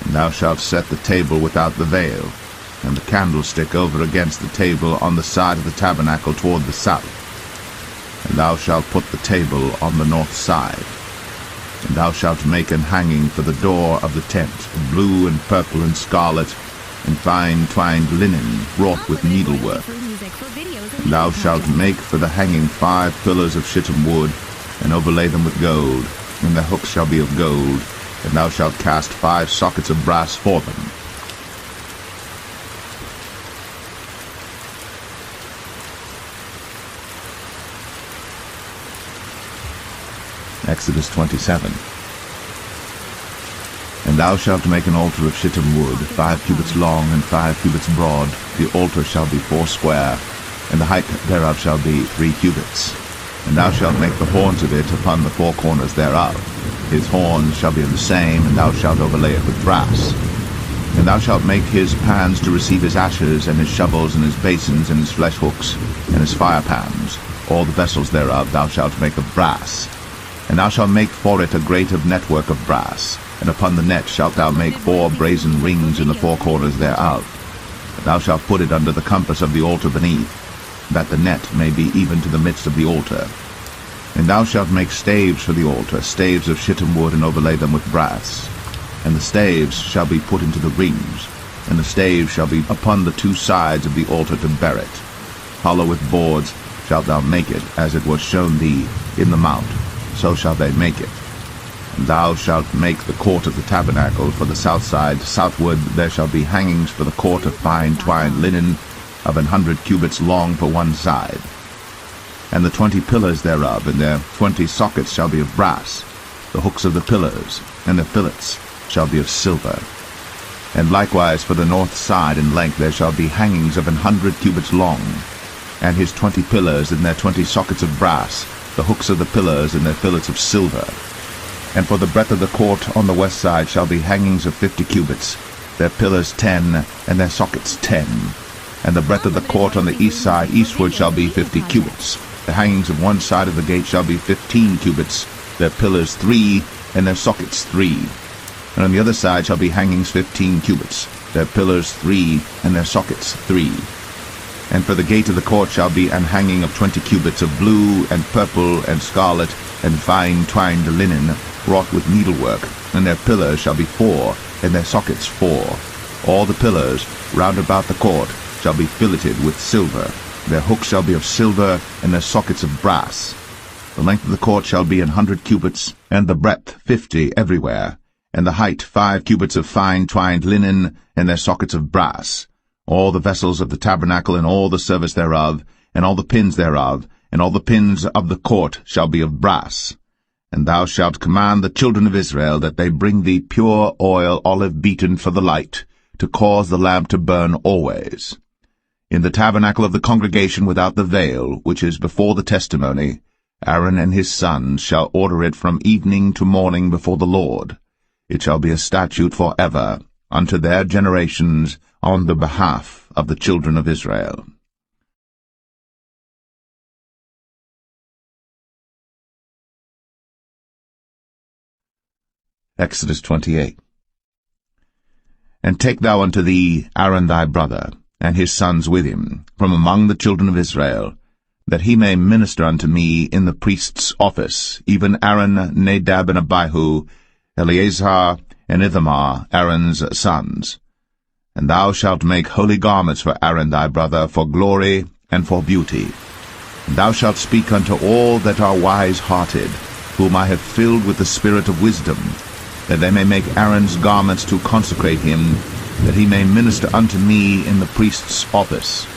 And thou shalt set the table without the veil, and the candlestick over against the table on the side of the tabernacle toward the south. And thou shalt put the table on the north side. And thou shalt make an hanging for the door of the tent, of blue and purple and scarlet, and fine twined linen, wrought with needlework. And thou shalt make for the hanging 5 pillars of shittim wood, and overlay them with gold, and their hooks shall be of gold, and thou shalt cast 5 sockets of brass for them. Exodus 27. And thou shalt make an altar of shittim wood, 5 cubits long and 5 cubits broad. The altar shall be 4 square, and the height thereof shall be 3 cubits. And thou shalt make the horns of it upon the 4 corners thereof. His horns shall be of the same, and thou shalt overlay it with brass. And thou shalt make his pans to receive his ashes, and his shovels, and his basins, and his flesh hooks, and his fire pans. All the vessels thereof thou shalt make of brass. And thou shalt make for it a grate of network of brass, and upon the net shalt thou make 4 brazen rings in the 4 corners thereof. And thou shalt put it under the compass of the altar beneath, that the net may be even to the midst of the altar. And thou shalt make staves for the altar, staves of shittim wood, and overlay them with brass. And the staves shall be put into the rings, and the staves shall be upon the two sides of the altar to bear it. Hollow with boards shalt thou make it, as it was shown thee in the mount, so shall they make it. And thou shalt make the court of the tabernacle for the south side. Southward there shall be hangings for the court of fine twined linen of 100 cubits long for one side. And the 20 pillars thereof, and their 20 sockets shall be of brass. The hooks of the pillars, and their fillets, shall be of silver. And likewise for the north side in length there shall be hangings of 100 cubits long, and his 20 pillars, and their 20 sockets of brass, the hooks of the pillars, and their fillets of silver. And for the breadth of the court on the west side shall be hangings of 50 cubits, their pillars 10, and their sockets 10. And the breadth of the court on the east side eastward shall be 50 cubits. The hangings of one side of the gate shall be 15 cubits, their pillars 3, and their sockets 3. And on the other side shall be hangings 15 cubits, their pillars 3, and their sockets 3. And for the gate of the court shall be an hanging of 20 cubits of blue, and purple, and scarlet, and fine twined linen, wrought with needlework, and their pillars shall be 4, and their sockets 4. All the pillars round about the court shall be filleted with silver. Their hooks shall be of silver, and their sockets of brass. The length of the court shall be 100 cubits, and the breadth 50 everywhere, and the height 5 cubits of fine twined linen, and their sockets of brass. All the vessels of the tabernacle, and all the service thereof, and all the pins thereof, and all the pins of the court shall be of brass. And thou shalt command the children of Israel that they bring thee pure oil, olive beaten for the light, to cause the lamp to burn always. In the tabernacle of the congregation without the veil, which is before the testimony, Aaron and his sons shall order it from evening to morning before the Lord. It shall be a statute for ever, unto their generations, on the behalf of the children of Israel. Exodus 28. And take thou unto thee Aaron thy brother, and his sons with him, from among the children of Israel, that he may minister unto me in the priest's office, even Aaron, Nadab, and Abihu, Eleazar, and Ithamar, Aaron's sons. And thou shalt make holy garments for Aaron thy brother, for glory and for beauty. And thou shalt speak unto all that are wise-hearted, whom I have filled with the spirit of wisdom, that they may make Aaron's garments to consecrate him, that he may minister unto me in the priest's office.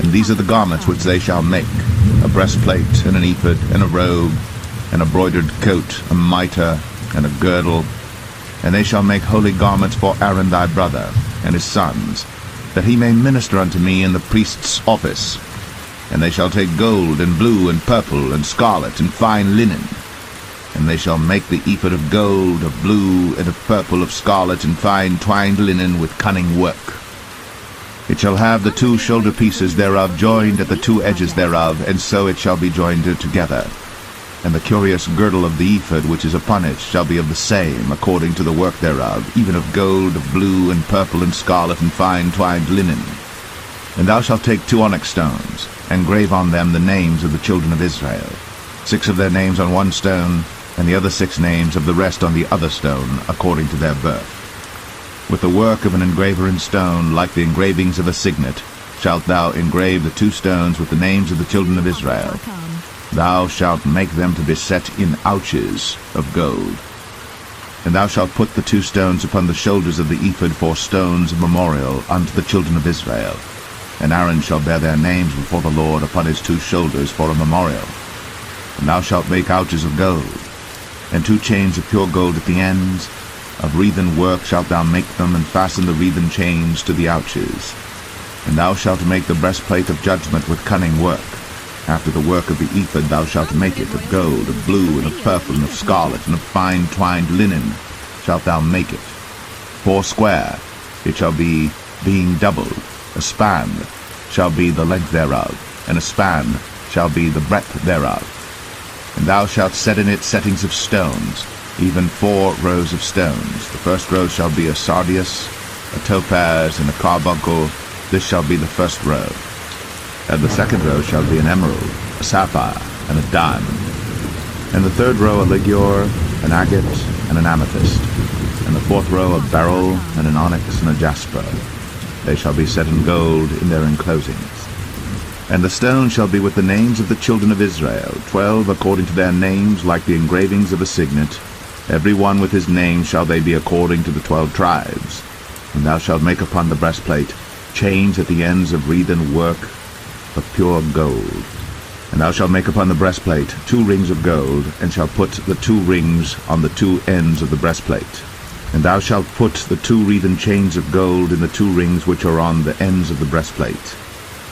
And these are the garments which they shall make: a breastplate, and an ephod, and a robe, and a broidered coat, a mitre, and a girdle. And they shall make holy garments for Aaron thy brother, and his sons, that he may minister unto me in the priest's office. And they shall take gold, and blue, and purple, and scarlet, and fine linen. And they shall make the ephod of gold, of blue, and of purple, of scarlet, and fine twined linen with cunning work. It shall have the 2 shoulder pieces thereof joined at the 2 edges thereof, and so it shall be joined together. And the curious girdle of the ephod which is upon it shall be of the same, according to the work thereof, even of gold, of blue, and purple, and scarlet, and fine twined linen. And thou shalt take 2 onyx stones, and grave on them the names of the children of Israel, 6 of their names on one stone, and the other 6 names of the rest on the other stone, according to their birth. With the work of an engraver in stone, like the engravings of a signet, shalt thou engrave the 2 stones with the names of the children of Israel. Thou shalt make them to be set in ouches of gold. And thou shalt put the 2 stones upon the shoulders of the ephod for stones of memorial unto the children of Israel. And Aaron shall bear their names before the Lord upon his 2 shoulders for a memorial. And thou shalt make ouches of gold, and 2 chains of pure gold at the ends. Of wreathen work shalt thou make them, and fasten the wreathen chains to the ouches. And thou shalt make the breastplate of judgment with cunning work. After the work of the ephod thou shalt make it of gold, of blue, and of purple, and of scarlet, and of fine twined linen shalt thou make it. 4 square it shall be, being doubled. A span shall be the length thereof, and a span shall be the breadth thereof. And thou shalt set in it settings of stones, even 4 rows of stones. The first row shall be a sardius, a topaz, and a carbuncle. This shall be the first row. And the second row shall be an emerald, a sapphire, and a diamond. And the third row a ligure, an agate, and an amethyst, and the fourth row a beryl, and an onyx, and a jasper. They shall be set in gold in their enclosings. And the stone shall be with the names of the children of Israel, 12 according to their names, like the engravings of a signet. Every one with his name shall they be according to the 12 tribes. And thou shalt make upon the breastplate chains at the ends of wreathen work of pure gold. And thou shalt make upon the breastplate 2 rings of gold, and shalt put the 2 rings on the 2 ends of the breastplate. And thou shalt put the 2 wreathen chains of gold in the 2 rings which are on the ends of the breastplate.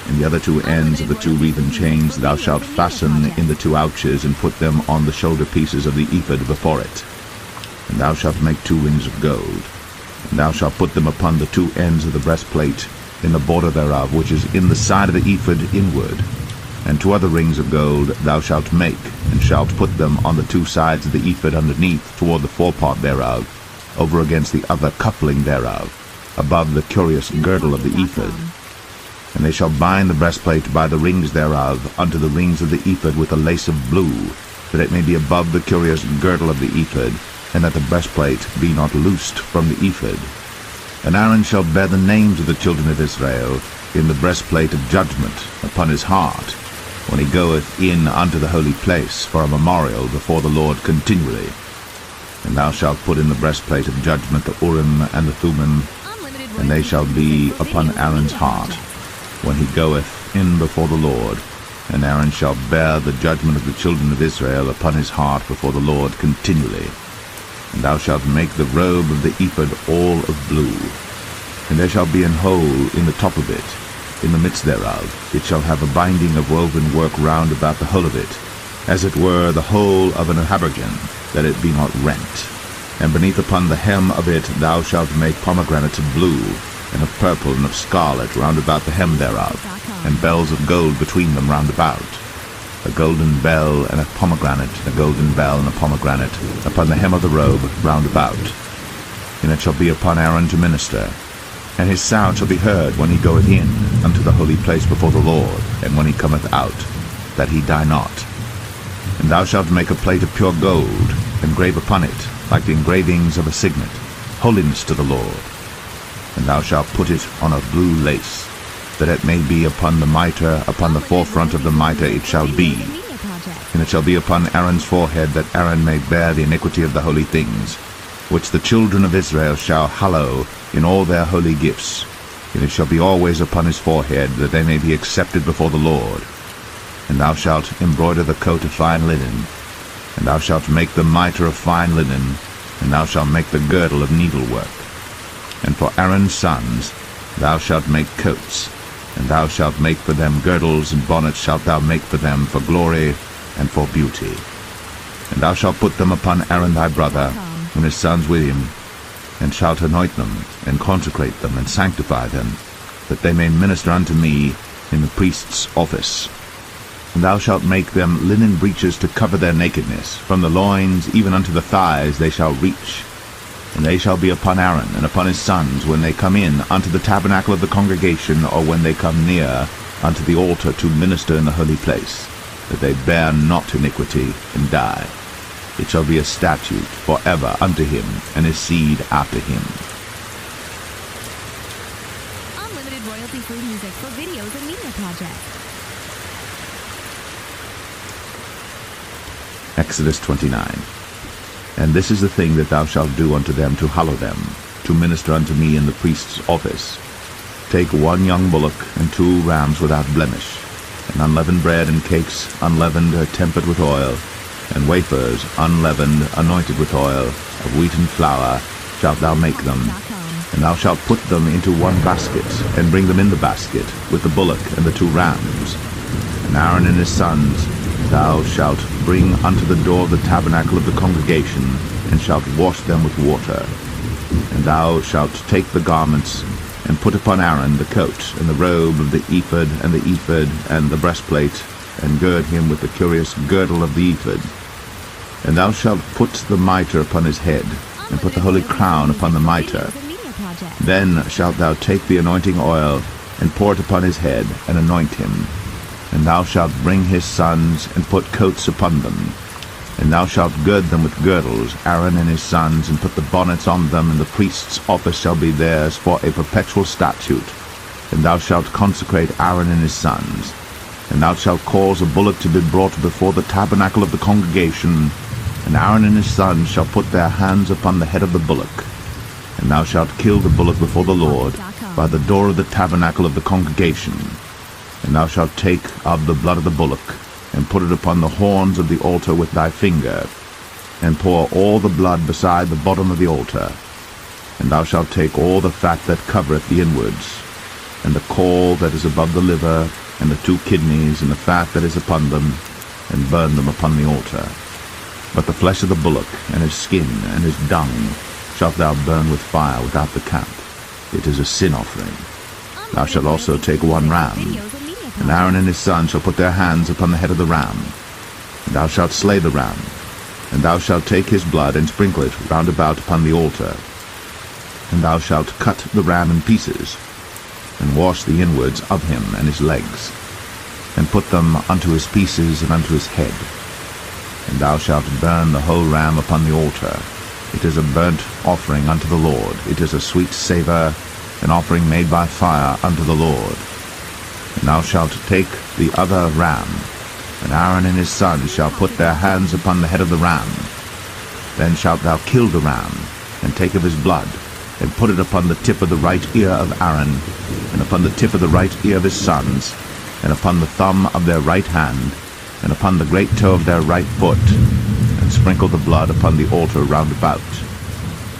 And the other 2 ends of the 2 wreathen chains thou shalt fasten in the 2 ouches, and put them on the shoulder pieces of the ephod before it. And thou shalt make 2 rings of gold. And thou shalt put them upon the 2 ends of the breastplate, in the border thereof, which is in the side of the ephod inward. And 2 other rings of gold thou shalt make, and shalt put them on the 2 sides of the ephod underneath, toward the forepart thereof, over against the other coupling thereof, above the curious girdle of the ephod. And they shall bind the breastplate by the rings thereof unto the rings of the ephod with a lace of blue, that it may be above the curious girdle of the ephod, and that the breastplate be not loosed from the ephod. And Aaron shall bear the names of the children of Israel in the breastplate of judgment upon his heart, when he goeth in unto the holy place for a memorial before the Lord continually. And thou shalt put in the breastplate of judgment the Urim and the Thummim, and they shall be upon Aaron's heart, when he goeth in before the Lord. And Aaron shall bear the judgment of the children of Israel upon his heart before the Lord continually. And thou shalt make the robe of the ephod all of blue. And there shall be an hole in the top of it, in the midst thereof. It shall have a binding of woven work round about the whole of it, as it were the whole of an habergeon, that it be not rent. And beneath upon the hem of it thou shalt make pomegranates of blue, and of purple, and of scarlet round about the hem thereof, and bells of gold between them round about. A golden bell and a pomegranate, a golden bell and a pomegranate, upon the hem of the robe round about. And it shall be upon Aaron to minister. And his sound shall be heard when he goeth in unto the holy place before the Lord, and when he cometh out, that he die not. And thou shalt make a plate of pure gold, and grave upon it, like the engravings of a signet, holiness to the Lord. And thou shalt put it on a blue lace, that it may be upon the mitre, upon the forefront of the mitre it shall be. And it shall be upon Aaron's forehead, that Aaron may bear the iniquity of the holy things, which the children of Israel shall hallow in all their holy gifts. And it shall be always upon his forehead, that they may be accepted before the Lord. And thou shalt embroider the coat of fine linen, and thou shalt make the mitre of fine linen, and thou shalt make the girdle of needlework. And for Aaron's sons thou shalt make coats, and thou shalt make for them girdles, and bonnets shalt thou make for them for glory and for beauty. And thou shalt put them upon Aaron thy brother, and his sons with him, and shalt anoint them, and consecrate them, and sanctify them, that they may minister unto me in the priest's office. And thou shalt make them linen breeches to cover their nakedness, from the loins even unto the thighs they shall reach. And they shall be upon Aaron and upon his sons when they come in unto the tabernacle of the congregation, or when they come near unto the altar to minister in the holy place, that they bear not iniquity and die. It shall be a statute forever unto him and his seed after him. Unlimited royalty-free music for videos and media projects. Exodus 29. And this is the thing that thou shalt do unto them to hallow them, to minister unto me in the priest's office. Take 1 young bullock and 2 rams without blemish, and unleavened bread and cakes unleavened tempered with oil, and wafers unleavened anointed with oil, of wheaten flour shalt thou make them. And thou shalt put them into 1 basket, and bring them in the basket, with the bullock and the 2 rams. And Aaron and his sons thou shalt bring unto the door of the tabernacle of the congregation, and shalt wash them with water. And thou shalt take the garments, and put upon Aaron the coat, and the robe of the ephod, and the breastplate, and gird him with the curious girdle of the ephod. And thou shalt put the mitre upon his head, and put the holy crown upon the mitre. Then shalt thou take the anointing oil, and pour it upon his head, and anoint him. And thou shalt bring his sons, and put coats upon them. And thou shalt gird them with girdles, Aaron and his sons, and put the bonnets on them, and the priest's office shall be theirs for a perpetual statute. And thou shalt consecrate Aaron and his sons. And thou shalt cause a bullock to be brought before the tabernacle of the congregation, and Aaron and his sons shall put their hands upon the head of the bullock. And thou shalt kill the bullock before the Lord by the door of the tabernacle of the congregation. And thou shalt take of the blood of the bullock, and put it upon the horns of the altar with thy finger, and pour all the blood beside the bottom of the altar. And thou shalt take all the fat that covereth the inwards, and the caul that is above the liver, and the 2 kidneys, and the fat that is upon them, and burn them upon the altar. But the flesh of the bullock, and his skin, and his dung, shalt thou burn with fire without the camp. It is a sin offering. Thou shalt also take 1 ram, and Aaron and his sons shall put their hands upon the head of the ram. And thou shalt slay the ram, and thou shalt take his blood, and sprinkle it round about upon the altar. And thou shalt cut the ram in pieces, and wash the inwards of him and his legs, and put them unto his pieces and unto his head. And thou shalt burn the whole ram upon the altar. It is a burnt offering unto the Lord. It is a sweet savour, an offering made by fire unto the Lord. And thou shalt take the other ram, and Aaron and his sons shall put their hands upon the head of the ram. Then shalt thou kill the ram, and take of his blood, and put it upon the tip of the right ear of Aaron, and upon the tip of the right ear of his sons, and upon the thumb of their right hand, and upon the great toe of their right foot, and sprinkle the blood upon the altar round about.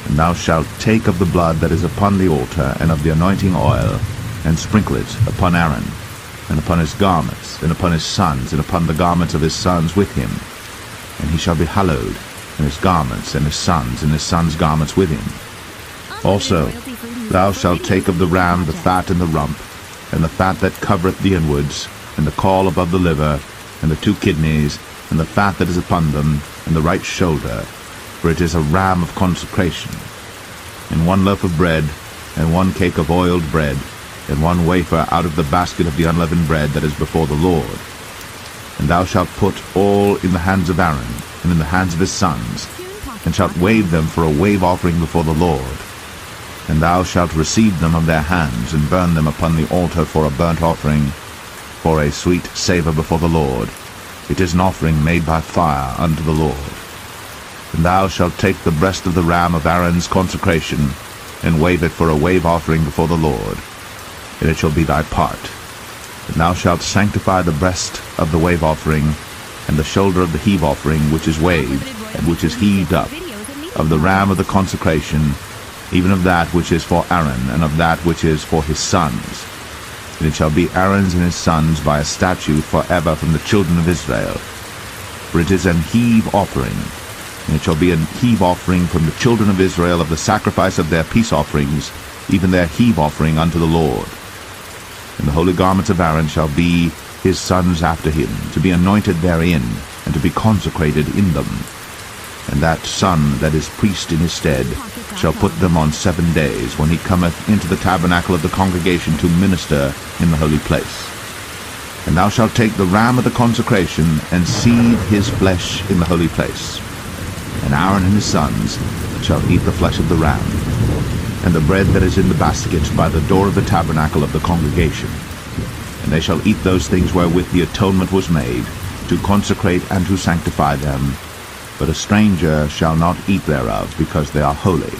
And thou shalt take of the blood that is upon the altar, and of the anointing oil, and sprinkle it upon Aaron, and upon his garments, and upon his sons, and upon the garments of his sons with him. And he shall be hallowed, and his garments, and his sons' garments with him. Also thou shalt take of the ram the fat and the rump, and the fat that covereth the inwards, and the caul above the liver, and the 2 kidneys, and the fat that is upon them, and the right shoulder, for it is a ram of consecration. And 1 loaf of bread, and 1 cake of oiled bread, and 1 wafer out of the basket of the unleavened bread that is before the Lord. And thou shalt put all in the hands of Aaron, and in the hands of his sons, and shalt wave them for a wave offering before the Lord. And thou shalt receive them of their hands, and burn them upon the altar for a burnt offering, for a sweet savour before the Lord. It is an offering made by fire unto the Lord. And thou shalt take the breast of the ram of Aaron's consecration, and wave it for a wave offering before the Lord, and it shall be thy part. And thou shalt sanctify the breast of the wave offering, and the shoulder of the heave offering, which is waved, and which is heaved up, of the ram of the consecration, even of that which is for Aaron, and of that which is for his sons. And it shall be Aaron's and his sons by a statute forever from the children of Israel. For it is an heave offering, and it shall be an heave offering from the children of Israel of the sacrifice of their peace offerings, even their heave offering unto the Lord. And the holy garments of Aaron shall be his sons after him, to be anointed therein, and to be consecrated in them. And that son that is priest in his stead shall put them on 7 days, when he cometh into the tabernacle of the congregation to minister in the holy place. And thou shalt take the ram of the consecration, and seethe his flesh in the holy place. And Aaron and his sons shall eat the flesh of the ram, and the bread that is in the basket by the door of the tabernacle of the congregation. And they shall eat those things wherewith the atonement was made, to consecrate and to sanctify them. But a stranger shall not eat thereof, because they are holy.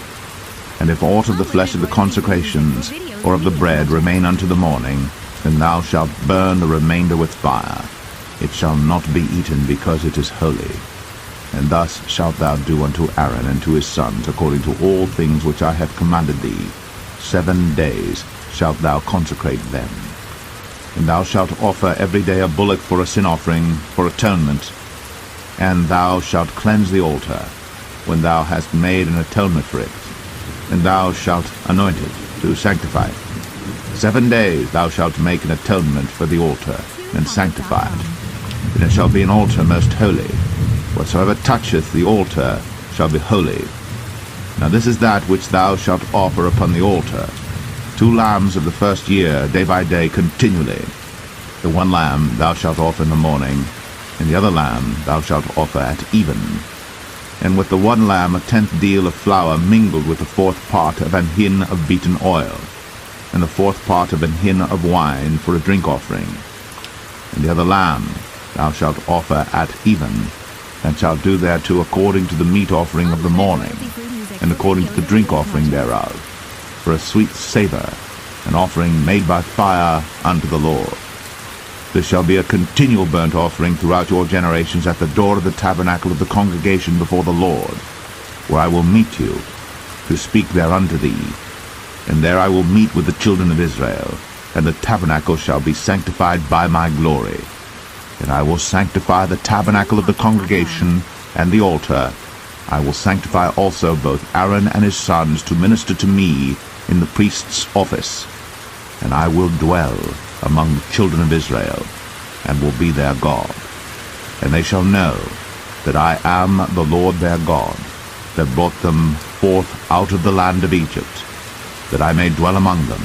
And if aught of the flesh of the consecrations, or of the bread, remain unto the morning, then thou shalt burn the remainder with fire. It shall not be eaten, because it is holy. And thus shalt thou do unto Aaron and to his sons, according to all things which I have commanded thee. 7 days shalt thou consecrate them. And thou shalt offer every day a bullock for a sin offering, for atonement. And thou shalt cleanse the altar, when thou hast made an atonement for it. And thou shalt anoint it, to sanctify it. 7 days thou shalt make an atonement for the altar, and sanctify it. And it shall be an altar most holy. Whatsoever toucheth the altar shall be holy. Now this is that which thou shalt offer upon the altar: 2 lambs of the first year, day by day, continually. The 1 lamb thou shalt offer in the morning, And the other lamb thou shalt offer at even. And with the one lamb 1/10 deal of flour mingled with the 4th part of an hin of beaten oil, and the 4th part of an hin of wine for a drink offering. And the other lamb thou shalt offer at even, and shalt do thereto according to the meat offering of the morning, and according to the drink offering thereof, for a sweet savour, an offering made by fire unto the Lord. This shall be a continual burnt offering throughout your generations at the door of the tabernacle of the congregation before the Lord, where I will meet you, to speak there unto thee. And there I will meet with the children of Israel, and the tabernacle shall be sanctified by my glory. And I will sanctify the tabernacle of the congregation and the altar. I will sanctify also both Aaron and his sons to minister to me in the priest's office. And I will dwell among the children of Israel, and will be their God. And they shall know that I am the Lord their God, that brought them forth out of the land of Egypt, that I may dwell among them.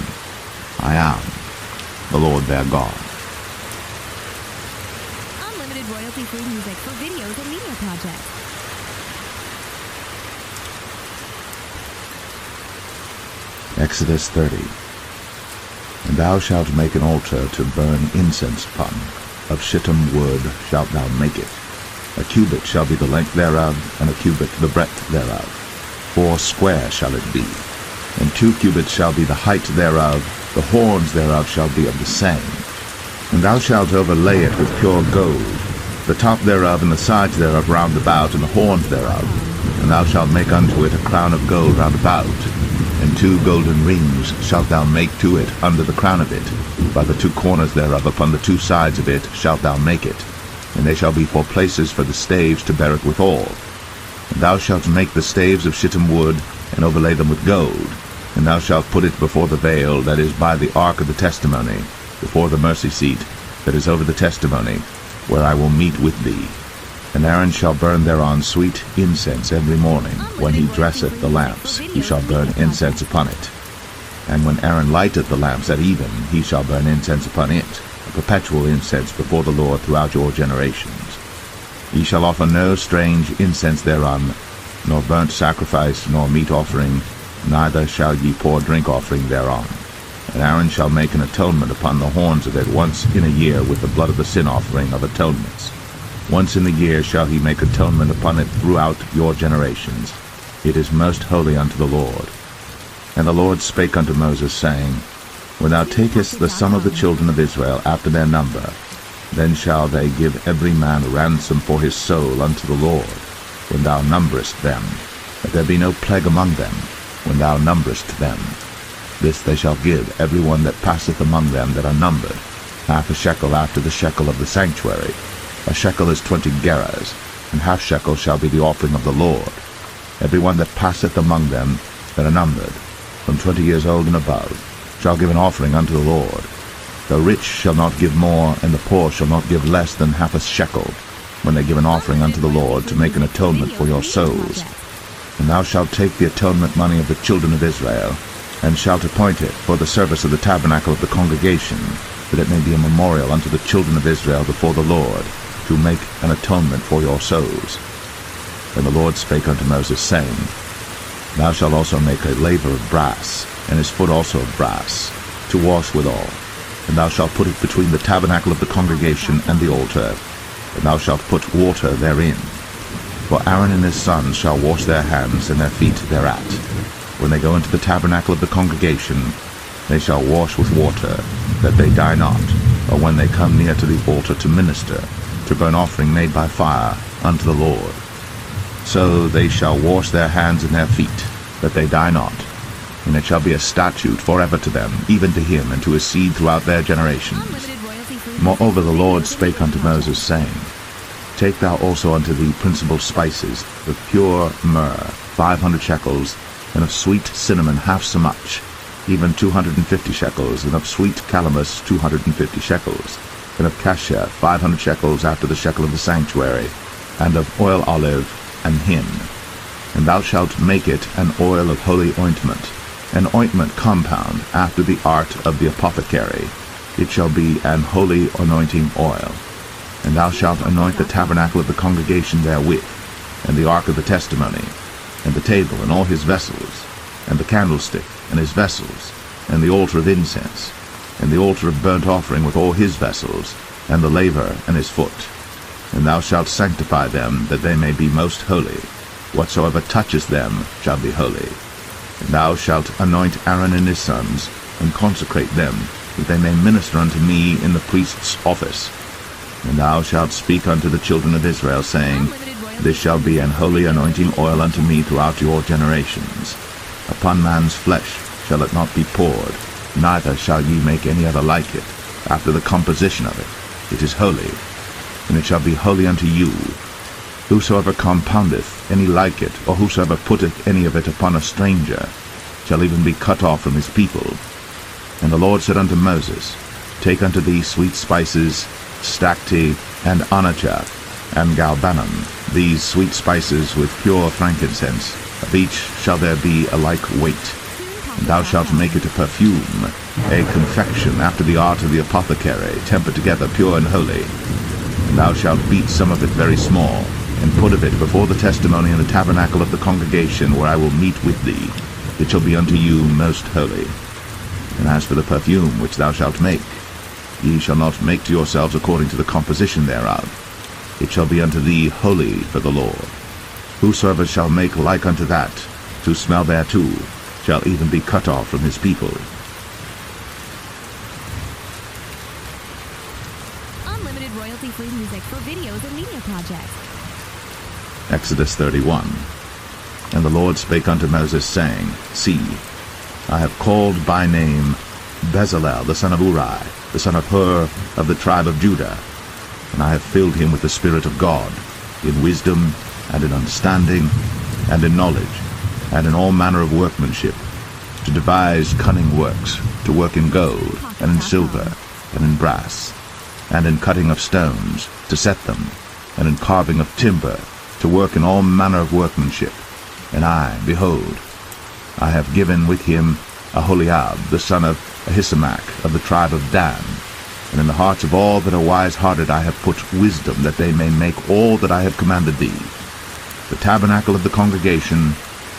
I am the Lord their God. Unlimited royalty-free music for videos and media projects. Exodus 30. And thou shalt make an altar to burn incense upon. Of shittim wood shalt thou make it. A cubit shall be the length thereof, and a cubit the breadth thereof. 4 square shall it be. And 2 cubits shall be the height thereof. The horns thereof shall be of the same. And thou shalt overlay it with pure gold, the top thereof and the sides thereof round about, and the horns thereof. And thou shalt make unto it a crown of gold round about. And 2 golden rings shalt thou make to it under the crown of it. By the 2 corners thereof upon the 2 sides of it shalt thou make it. And they shall be for places for the staves to bear it withal. And thou shalt make the staves of shittim wood, and overlay them with gold. And thou shalt put it before the veil that is by the ark of the testimony, before the mercy seat that is over the testimony, where I will meet with thee. And Aaron shall burn thereon sweet incense every morning. When he dresseth the lamps, he shall burn incense upon it. And when Aaron lighteth the lamps at even, he shall burn incense upon it, a perpetual incense before the Lord throughout your generations. Ye shall offer no strange incense thereon, nor burnt sacrifice, nor meat offering, neither shall ye pour drink offering thereon. And Aaron shall make an atonement upon the horns of it once in a year with the blood of the sin offering of atonements. Once in the year shall he make atonement upon it throughout your generations. It is most holy unto the Lord. And the Lord spake unto Moses, saying, When thou takest the sum of the children of Israel after their number, then shall they give every man a ransom for his soul unto the Lord, when thou numberest them, that there be no plague among them, when thou numberest them. This they shall give every one that passeth among them that are numbered, 1/2 shekel after the shekel of the sanctuary. A shekel is 20 gerahs, and 1/2 shekel shall be the offering of the Lord. Every one that passeth among them that are numbered, from 20 years old and above, shall give an offering unto the Lord. The rich shall not give more, and the poor shall not give less than 1/2 shekel, when they give an offering unto the Lord to make an atonement for your souls. And thou shalt take the atonement money of the children of Israel, and shalt appoint it for the service of the tabernacle of the congregation, that it may be a memorial unto the children of Israel before the Lord, to make an atonement for your souls. And the Lord spake unto Moses, saying, Thou shalt also make a laver of brass, and his foot also of brass, to wash withal. And thou shalt put it between the tabernacle of the congregation and the altar, and thou shalt put water therein. For Aaron and his sons shall wash their hands and their feet thereat. When they go into the tabernacle of the congregation, they shall wash with water, that they die not, or when they come near to the altar to minister, to burn offering made by fire unto the Lord. So they shall wash their hands and their feet, that they die not. And it shall be a statute forever to them, even to him and to his seed throughout their generations. Moreover the Lord spake unto Moses, saying, Take thou also unto thee principal spices, of pure myrrh, 500 shekels, and of sweet cinnamon 1/2 so much, even 250 shekels, and of sweet calamus 250 shekels, and of cassia 500 shekels after the shekel of the sanctuary, and of oil olive and hin. And thou shalt make it an oil of holy ointment, an ointment compound after the art of the apothecary. It shall be an holy anointing oil. And thou shalt anoint the tabernacle of the congregation therewith, and the ark of the testimony, and the table and all his vessels, and the candlestick and his vessels, and the altar of incense, and the altar of burnt offering with all his vessels, and the laver and his foot. And thou shalt sanctify them, that they may be most holy. Whatsoever toucheth them shall be holy. And thou shalt anoint Aaron and his sons, and consecrate them, that they may minister unto me in the priest's office. And thou shalt speak unto the children of Israel, saying, This shall be an holy anointing oil unto me throughout your generations. Upon man's flesh shall it not be poured, neither shall ye make any other like it, after the composition of it. It is holy, and it shall be holy unto you. Whosoever compoundeth any like it, or whosoever putteth any of it upon a stranger, shall even be cut off from his people. And the Lord said unto Moses, Take unto thee sweet spices, stacte, and onycha, and galbanum, these sweet spices with pure frankincense. Of each shall there be a like weight. And thou shalt make it a perfume, a confection after the art of the apothecary, tempered together pure and holy. And thou shalt beat some of it very small, and put of it before the testimony in the tabernacle of the congregation, where I will meet with thee. It shall be unto you most holy. And as for the perfume which thou shalt make, ye shall not make to yourselves according to the composition thereof. It shall be unto thee holy for the Lord. Whosoever shall make like unto that, to smell thereto, shall even be cut off from his people. Unlimited royalty-free music for videos and media projects. Exodus 31. And the Lord spake unto Moses, saying, See, I have called by name Bezalel the son of Uri, the son of Hur, of the tribe of Judah, and I have filled him with the Spirit of God, in wisdom, and in understanding, and in knowledge, and in all manner of workmanship, to devise cunning works, to work in gold, and in silver, and in brass, and in cutting of stones, to set them, and in carving of timber, to work in all manner of workmanship. And I, behold, I have given with him Aholiab, the son of Ahisamach, of the tribe of Dan. And in the hearts of all that are wise-hearted I have put wisdom, that they may make all that I have commanded thee: the tabernacle of the congregation,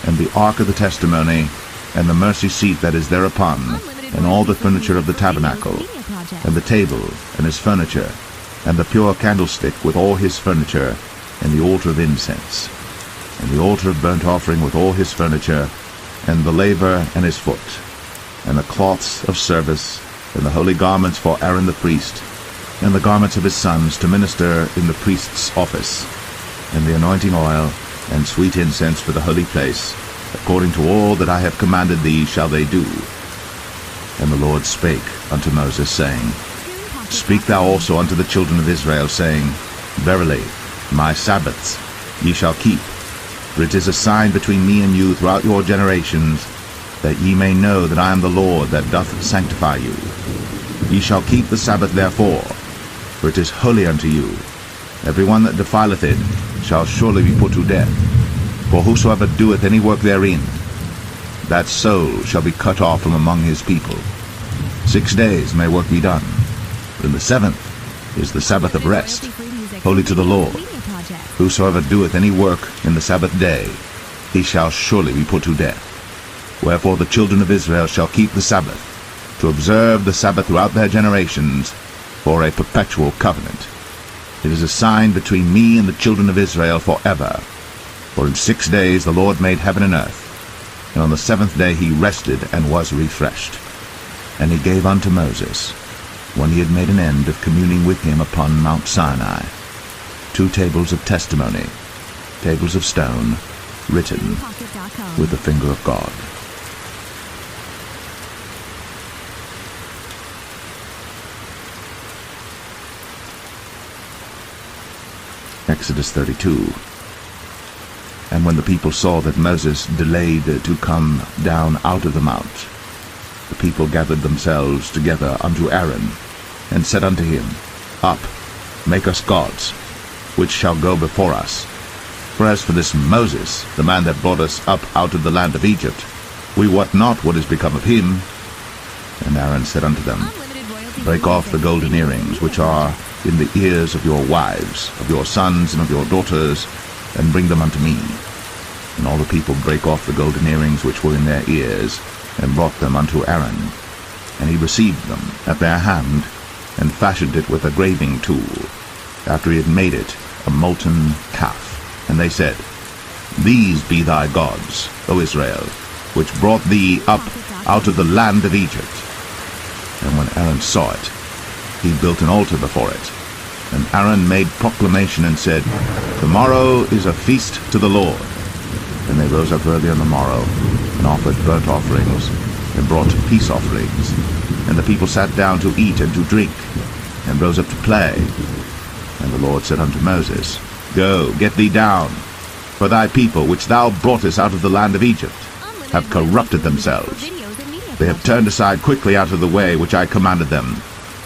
and the ark of the testimony, and the mercy seat that is thereupon, and all the furniture of the tabernacle, and the table, and his furniture, and the pure candlestick with all his furniture, and the altar of incense, and the altar of burnt offering with all his furniture, and the laver and his foot, and the cloths of service, and the holy garments for Aaron the priest, and the garments of his sons to minister in the priest's office, and the anointing oil, and sweet incense for the holy place, according to all that I have commanded thee shall they do. And the Lord spake unto Moses, saying, Speak thou also unto the children of Israel, saying, Verily, my Sabbaths ye shall keep, for it is a sign between me and you throughout your generations, that ye may know that I am the Lord that doth sanctify you. Ye shall keep the Sabbath therefore, for it is holy unto you. Every one that defileth it shall surely be put to death. For whosoever doeth any work therein, that soul shall be cut off from among his people. 6 days may work be done, but in the 7th is the Sabbath of rest, holy to the Lord. Whosoever doeth any work in the Sabbath day, he shall surely be put to death. Wherefore the children of Israel shall keep the Sabbath, to observe the Sabbath throughout their generations, for a perpetual covenant. It is a sign between me and the children of Israel forever. For in 6 days the Lord made heaven and earth, and on the 7th day he rested and was refreshed. And he gave unto Moses, when he had made an end of communing with him upon Mount Sinai, 2 tables of testimony, tables of stone, written with the finger of God. Exodus 32. And when the people saw that Moses delayed to come down out of the mount, the people gathered themselves together unto Aaron, and said unto him, Up, make us gods, which shall go before us. For as for this Moses, the man that brought us up out of the land of Egypt, we wot not what is become of him. And Aaron said unto them, Break off the golden earrings which are in the ears of your wives, of your sons, and of your daughters, and bring them unto me. And all the people brake off the golden earrings which were in their ears, and brought them unto Aaron. And he received them at their hand, and fashioned it with a graving tool, after he had made it a molten calf. And they said, These be thy gods, O Israel, which brought thee up out of the land of Egypt. And when Aaron saw it, he built an altar before it. And Aaron made proclamation and said, Tomorrow is a feast to the Lord. And they rose up early on the morrow, and offered burnt offerings, and brought peace offerings. And the people sat down to eat and to drink, and rose up to play. And the Lord said unto Moses, Go, get thee down, for thy people, which thou broughtest out of the land of Egypt, have corrupted themselves. They have turned aside quickly out of the way which I commanded them.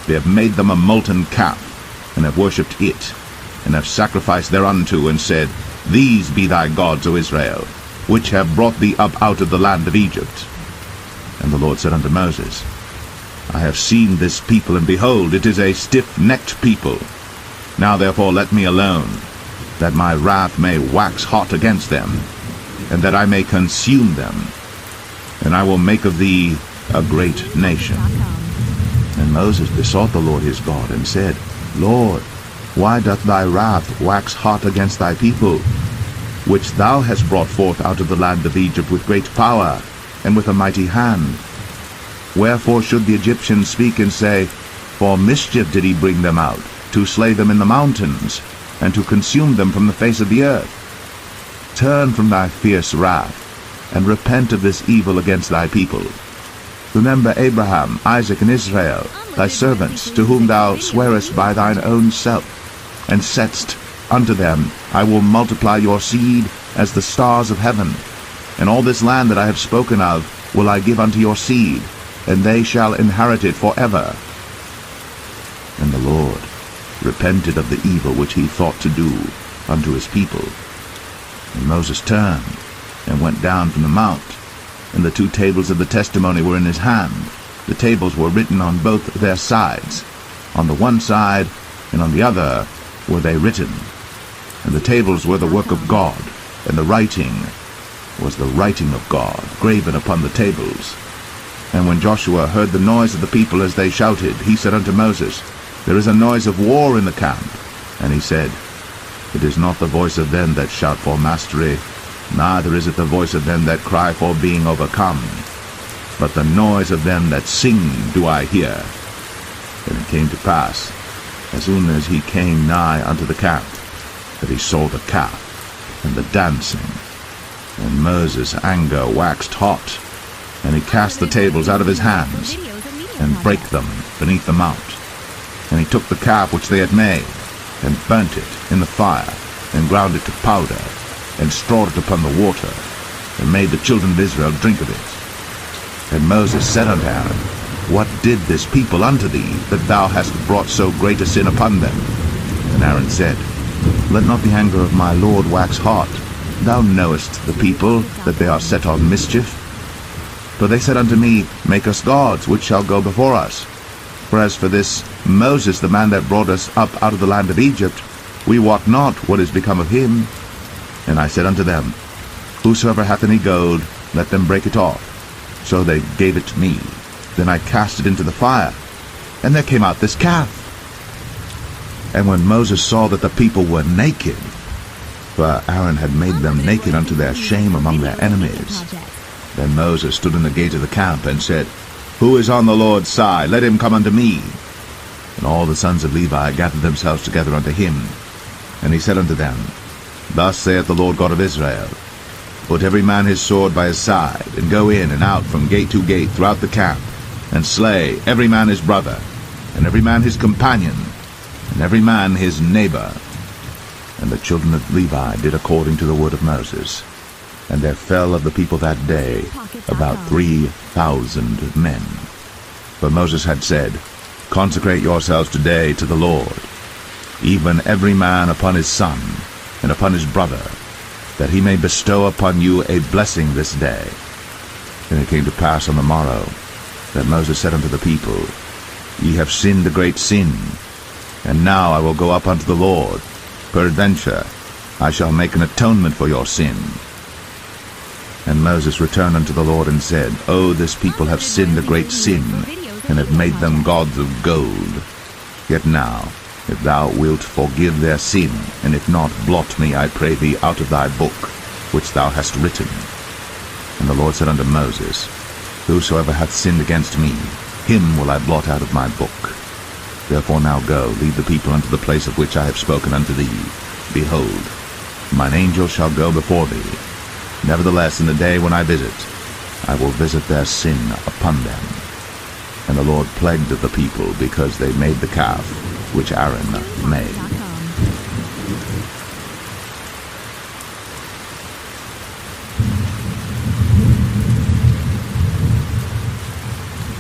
They have made them a molten calf, and have worshipped it, and have sacrificed thereunto, and said, These be thy gods, O Israel, which have brought thee up out of the land of Egypt. And the Lord said unto Moses, I have seen this people, and behold, it is a stiff-necked people. Now therefore let me alone, that my wrath may wax hot against them, and that I may consume them. And I will make of thee a great nation. And Moses besought the Lord his God, and said, Lord, why doth thy wrath wax hot against thy people, which thou hast brought forth out of the land of Egypt with great power, and with a mighty hand? Wherefore should the Egyptians speak and say, For mischief did he bring them out, to slay them in the mountains, and to consume them from the face of the earth? Turn from thy fierce wrath, and repent of this evil against thy people. Remember Abraham, Isaac, and Israel, thy servants, to whom thou swarest by thine own self, and saidst unto them, I will multiply your seed as the stars of heaven, and all this land that I have spoken of will I give unto your seed, and they shall inherit it forever. And the Lord repented of the evil which he thought to do unto his people. And Moses turned, and went down from the mount, and the 2 tables of the testimony were in his hand. The tables were written on both their sides. On the one side and on the other were they written. And the tables were the work of God, and the writing was the writing of God, graven upon the tables. And when Joshua heard the noise of the people as they shouted, he said unto Moses, There is a noise of war in the camp. And he said, It is not the voice of them that shout for mastery, neither is it the voice of them that cry for being overcome, but the noise of them that sing do I hear. And it came to pass, as soon as he came nigh unto the camp, that he saw the calf and the dancing. And Moses' anger waxed hot, and he cast the tables out of his hands, and brake them beneath the mount. And he took the calf which they had made, and burnt it in the fire, and ground it to powder, and strawed it upon the water, and made the children of Israel drink of it. And Moses said unto Aaron, What did this people unto thee, that thou hast brought so great a sin upon them? And Aaron said, Let not the anger of my Lord wax hot. Thou knowest the people, that they are set on mischief. For they said unto me, Make us gods, which shall go before us. For as for this Moses, the man that brought us up out of the land of Egypt, we wot not what is become of him. And I said unto them, Whosoever hath any gold, let them break it off. So they gave it to me. Then I cast it into the fire, and there came out this calf. And when Moses saw that the people were naked, for Aaron had made them naked unto their shame among their enemies, then Moses stood in the gate of the camp, and said, Who is on the Lord's side? Let him come unto me. And all the sons of Levi gathered themselves together unto him. And he said unto them, Thus saith the Lord God of Israel, Put every man his sword by his side, and go in and out from gate to gate throughout the camp, and slay every man his brother, and every man his companion, and every man his neighbor. And the children of Levi did according to the word of Moses. And there fell of the people that day about 3,000 men. For Moses had said, Consecrate yourselves today to the Lord, even every man upon his son, and upon his brother, that he may bestow upon you a blessing this day. And it came to pass on the morrow, that Moses said unto the people, Ye have sinned a great sin. And now I will go up unto the Lord. Peradventure I shall make an atonement for your sin. And Moses returned unto the Lord and said, O this people have sinned a great sin, and have made them gods of gold. Yet now, if thou wilt forgive their sin, and if not, blot me, I pray thee, out of thy book, which thou hast written. And the Lord said unto Moses, Whosoever hath sinned against me, him will I blot out of my book. Therefore now go, lead the people unto the place of which I have spoken unto thee. Behold, mine angel shall go before thee. Nevertheless, in the day when I visit, I will visit their sin upon them. And the Lord plagued the people, because they made the calf, which Aaron made.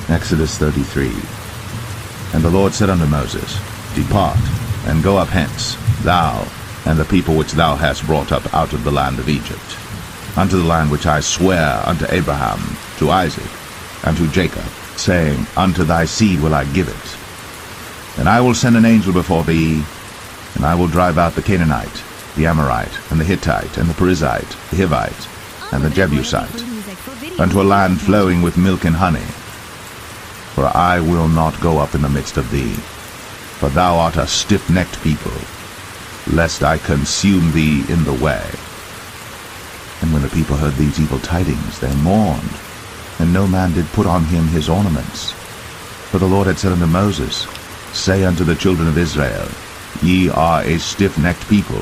Exodus 33. And the Lord said unto Moses, Depart, and go up hence, thou and the people which thou hast brought up out of the land of Egypt, unto the land which I swear unto Abraham, to Isaac, and to Jacob, saying, Unto thy seed will I give it. And I will send an angel before thee, and I will drive out the Canaanite, the Amorite, and the Hittite, and the Perizzite, the Hivite, and the Jebusite, unto a land flowing with milk and honey. For I will not go up in the midst of thee, for thou art a stiff-necked people, lest I consume thee in the way. And when the people heard these evil tidings, they mourned, and no man did put on him his ornaments. For the Lord had said unto Moses, Say unto the children of Israel, Ye are a stiff-necked people.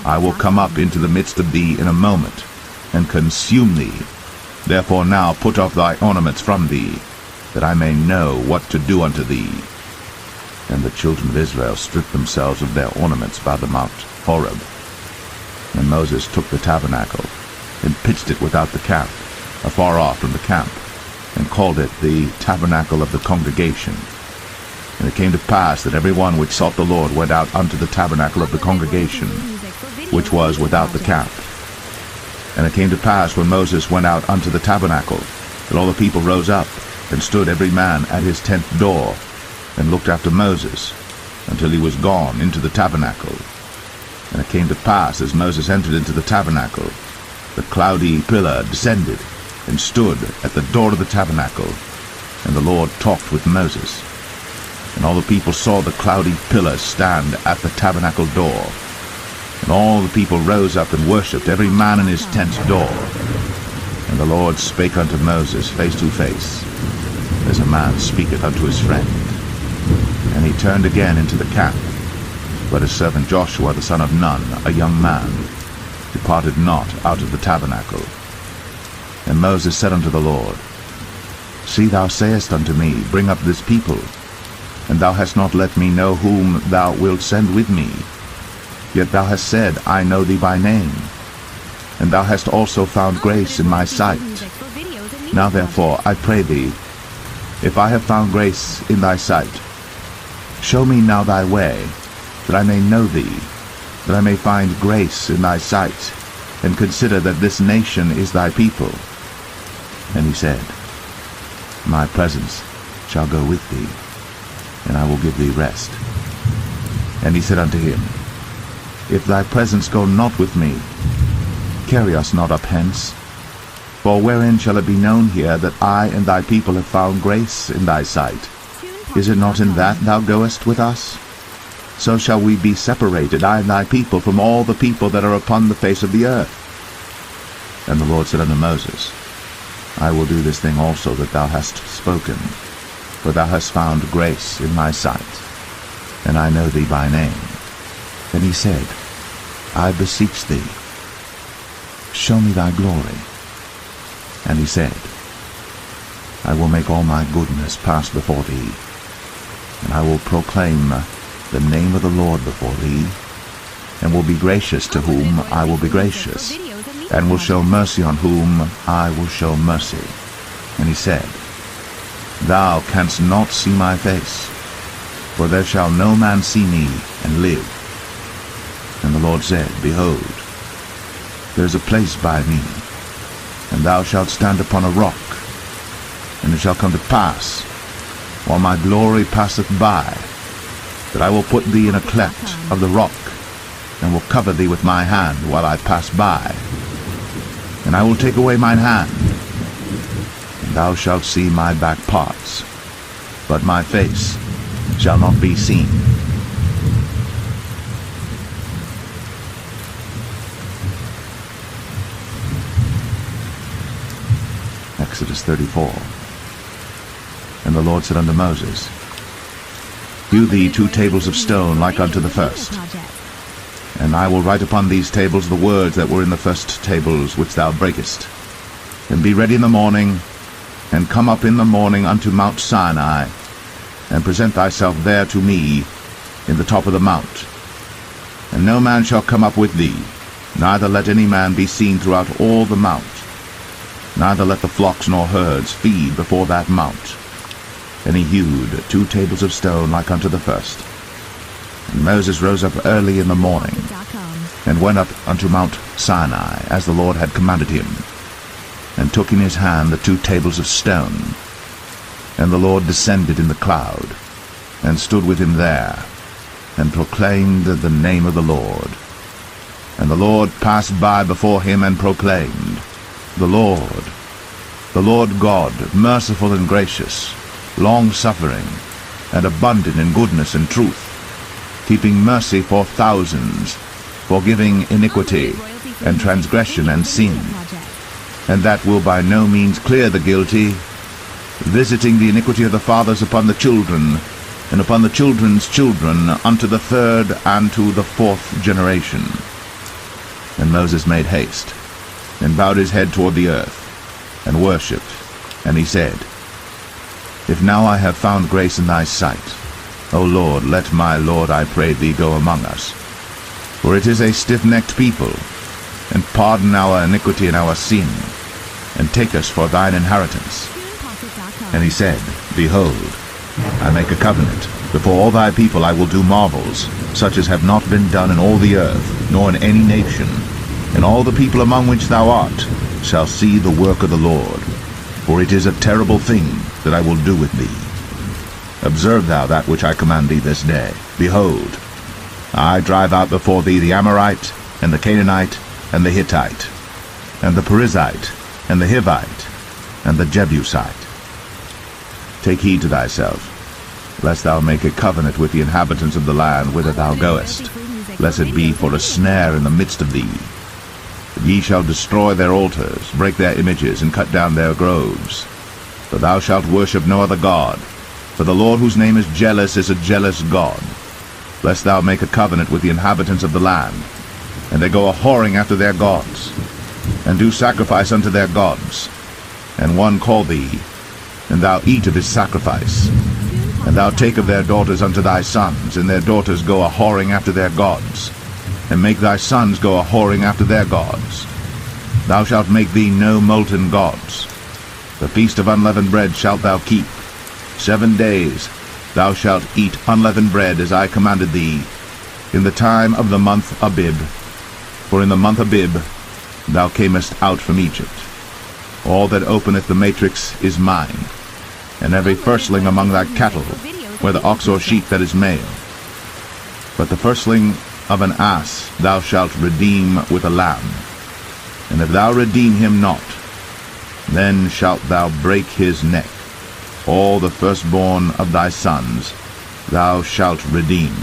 I will come up into the midst of thee in a moment, and consume thee. Therefore now put off thy ornaments from thee, that I may know what to do unto thee. And the children of Israel stripped themselves of their ornaments by the Mount Horeb. And Moses took the tabernacle, and pitched it without the camp, afar off from the camp, and called it the tabernacle of the congregation. And it came to pass that every one which sought the Lord went out unto the tabernacle of the congregation, which was without the camp. And it came to pass, when Moses went out unto the tabernacle, that all the people rose up, and stood every man at his tent door, and looked after Moses, until he was gone into the tabernacle. And it came to pass, as Moses entered into the tabernacle, the cloudy pillar descended, and stood at the door of the tabernacle, and the Lord talked with Moses. And all the people saw the cloudy pillar stand at the tabernacle door. And all the people rose up and worshipped, every man in his tent door. And the Lord spake unto Moses face to face, as a man speaketh unto his friend. And he turned again into the camp. But his servant Joshua the son of Nun, a young man, departed not out of the tabernacle. And Moses said unto the Lord, See, thou sayest unto me, Bring up this people, and thou hast not let me know whom thou wilt send with me. Yet thou hast said, I know thee by name, and thou hast also found grace in my sight. Now therefore, I pray thee, if I have found grace in thy sight, show me now thy way, that I may know thee, that I may find grace in thy sight, and consider that this nation is thy people. And he said, My presence shall go with thee, and I will give thee rest. And he said unto him, If thy presence go not with me, carry us not up hence. For wherein shall it be known here that I and thy people have found grace in thy sight? Is it not in that thou goest with us? So shall we be separated, I and thy people, from all the people that are upon the face of the earth. And the Lord said unto Moses, I will do this thing also that thou hast spoken, for thou hast found grace in my sight, and I know thee by name. And he said, I beseech thee, show me thy glory. And he said, I will make all my goodness pass before thee, and I will proclaim the name of the Lord before thee, and will be gracious to whom I will be gracious, and will show mercy on whom I will show mercy. And he said, Thou canst not see my face, for there shall no man see me and live. And the Lord said, Behold, there is a place by me, and thou shalt stand upon a rock. And it shall come to pass, while my glory passeth by, that I will put thee in a cleft of the rock, and will cover thee with my hand while I pass by. And I will take away mine hand, and thou shalt see my back parts, but my face shall not be seen. Exodus 34. And the Lord said unto Moses, Hew thee 2 tables of stone like unto the first. And I will write upon these tables the words that were in the first tables which thou breakest. And be ready in the morning, and come up in the morning unto Mount Sinai, and present thyself there to me in the top of the mount. And no man shall come up with thee, neither let any man be seen throughout all the mount. Neither let the flocks nor herds feed before that mount. And he hewed 2 tables of stone like unto the first. And Moses rose up early in the morning, and went up unto Mount Sinai, as the Lord had commanded him, and took in his hand the 2 tables of stone. And the Lord descended in the cloud, and stood with him there, and proclaimed the name of the Lord. And the Lord passed by before him, and proclaimed, The Lord God, merciful and gracious, long-suffering, and abundant in goodness and truth, keeping mercy for thousands, forgiving iniquity and transgression and sin, and that will by no means clear the guilty, visiting the iniquity of the fathers upon the children, and upon the children's children, unto the 3rd and to the 4th generation. And Moses made haste, and bowed his head toward the earth, and worshipped. And he said, If now I have found grace in thy sight, O Lord, let my Lord, I pray thee, go among us. For it is a stiff-necked people, and pardon our iniquity and our sin, and take us for thine inheritance. And he said, Behold, I make a covenant. Before all thy people I will do marvels, such as have not been done in all the earth, nor in any nation. And all the people among which thou art shall see the work of the Lord. For it is a terrible thing that I will do with thee. Observe thou that which I command thee this day. Behold, I drive out before thee the Amorite, and the Canaanite, and the Hittite, and the Perizzite, and the Hivite, and the Jebusite. Take heed to thyself, lest thou make a covenant with the inhabitants of the land whither thou goest, lest it be for a snare in the midst of thee. But ye shall destroy their altars, break their images, and cut down their groves. For thou shalt worship no other god, for the Lord whose name is a jealous God. Lest thou make a covenant with the inhabitants of the land, and they go a-whoring after their gods, and do sacrifice unto their gods. And one call thee, and thou eat of his sacrifice. And thou take of their daughters unto thy sons, and their daughters go a-whoring after their gods, and make thy sons go a-whoring after their gods. Thou shalt make thee no molten gods. The feast of unleavened bread shalt thou keep. 7 days thou shalt eat unleavened bread, as I commanded thee, in the time of the month Abib. For in the month Abib thou camest out from Egypt. All that openeth the matrix is mine, and every firstling among thy cattle, whether ox or sheep, that is male. But the firstling of an ass thou shalt redeem with a lamb. And if thou redeem him not, then shalt thou break his neck. All the firstborn of thy sons thou shalt redeem,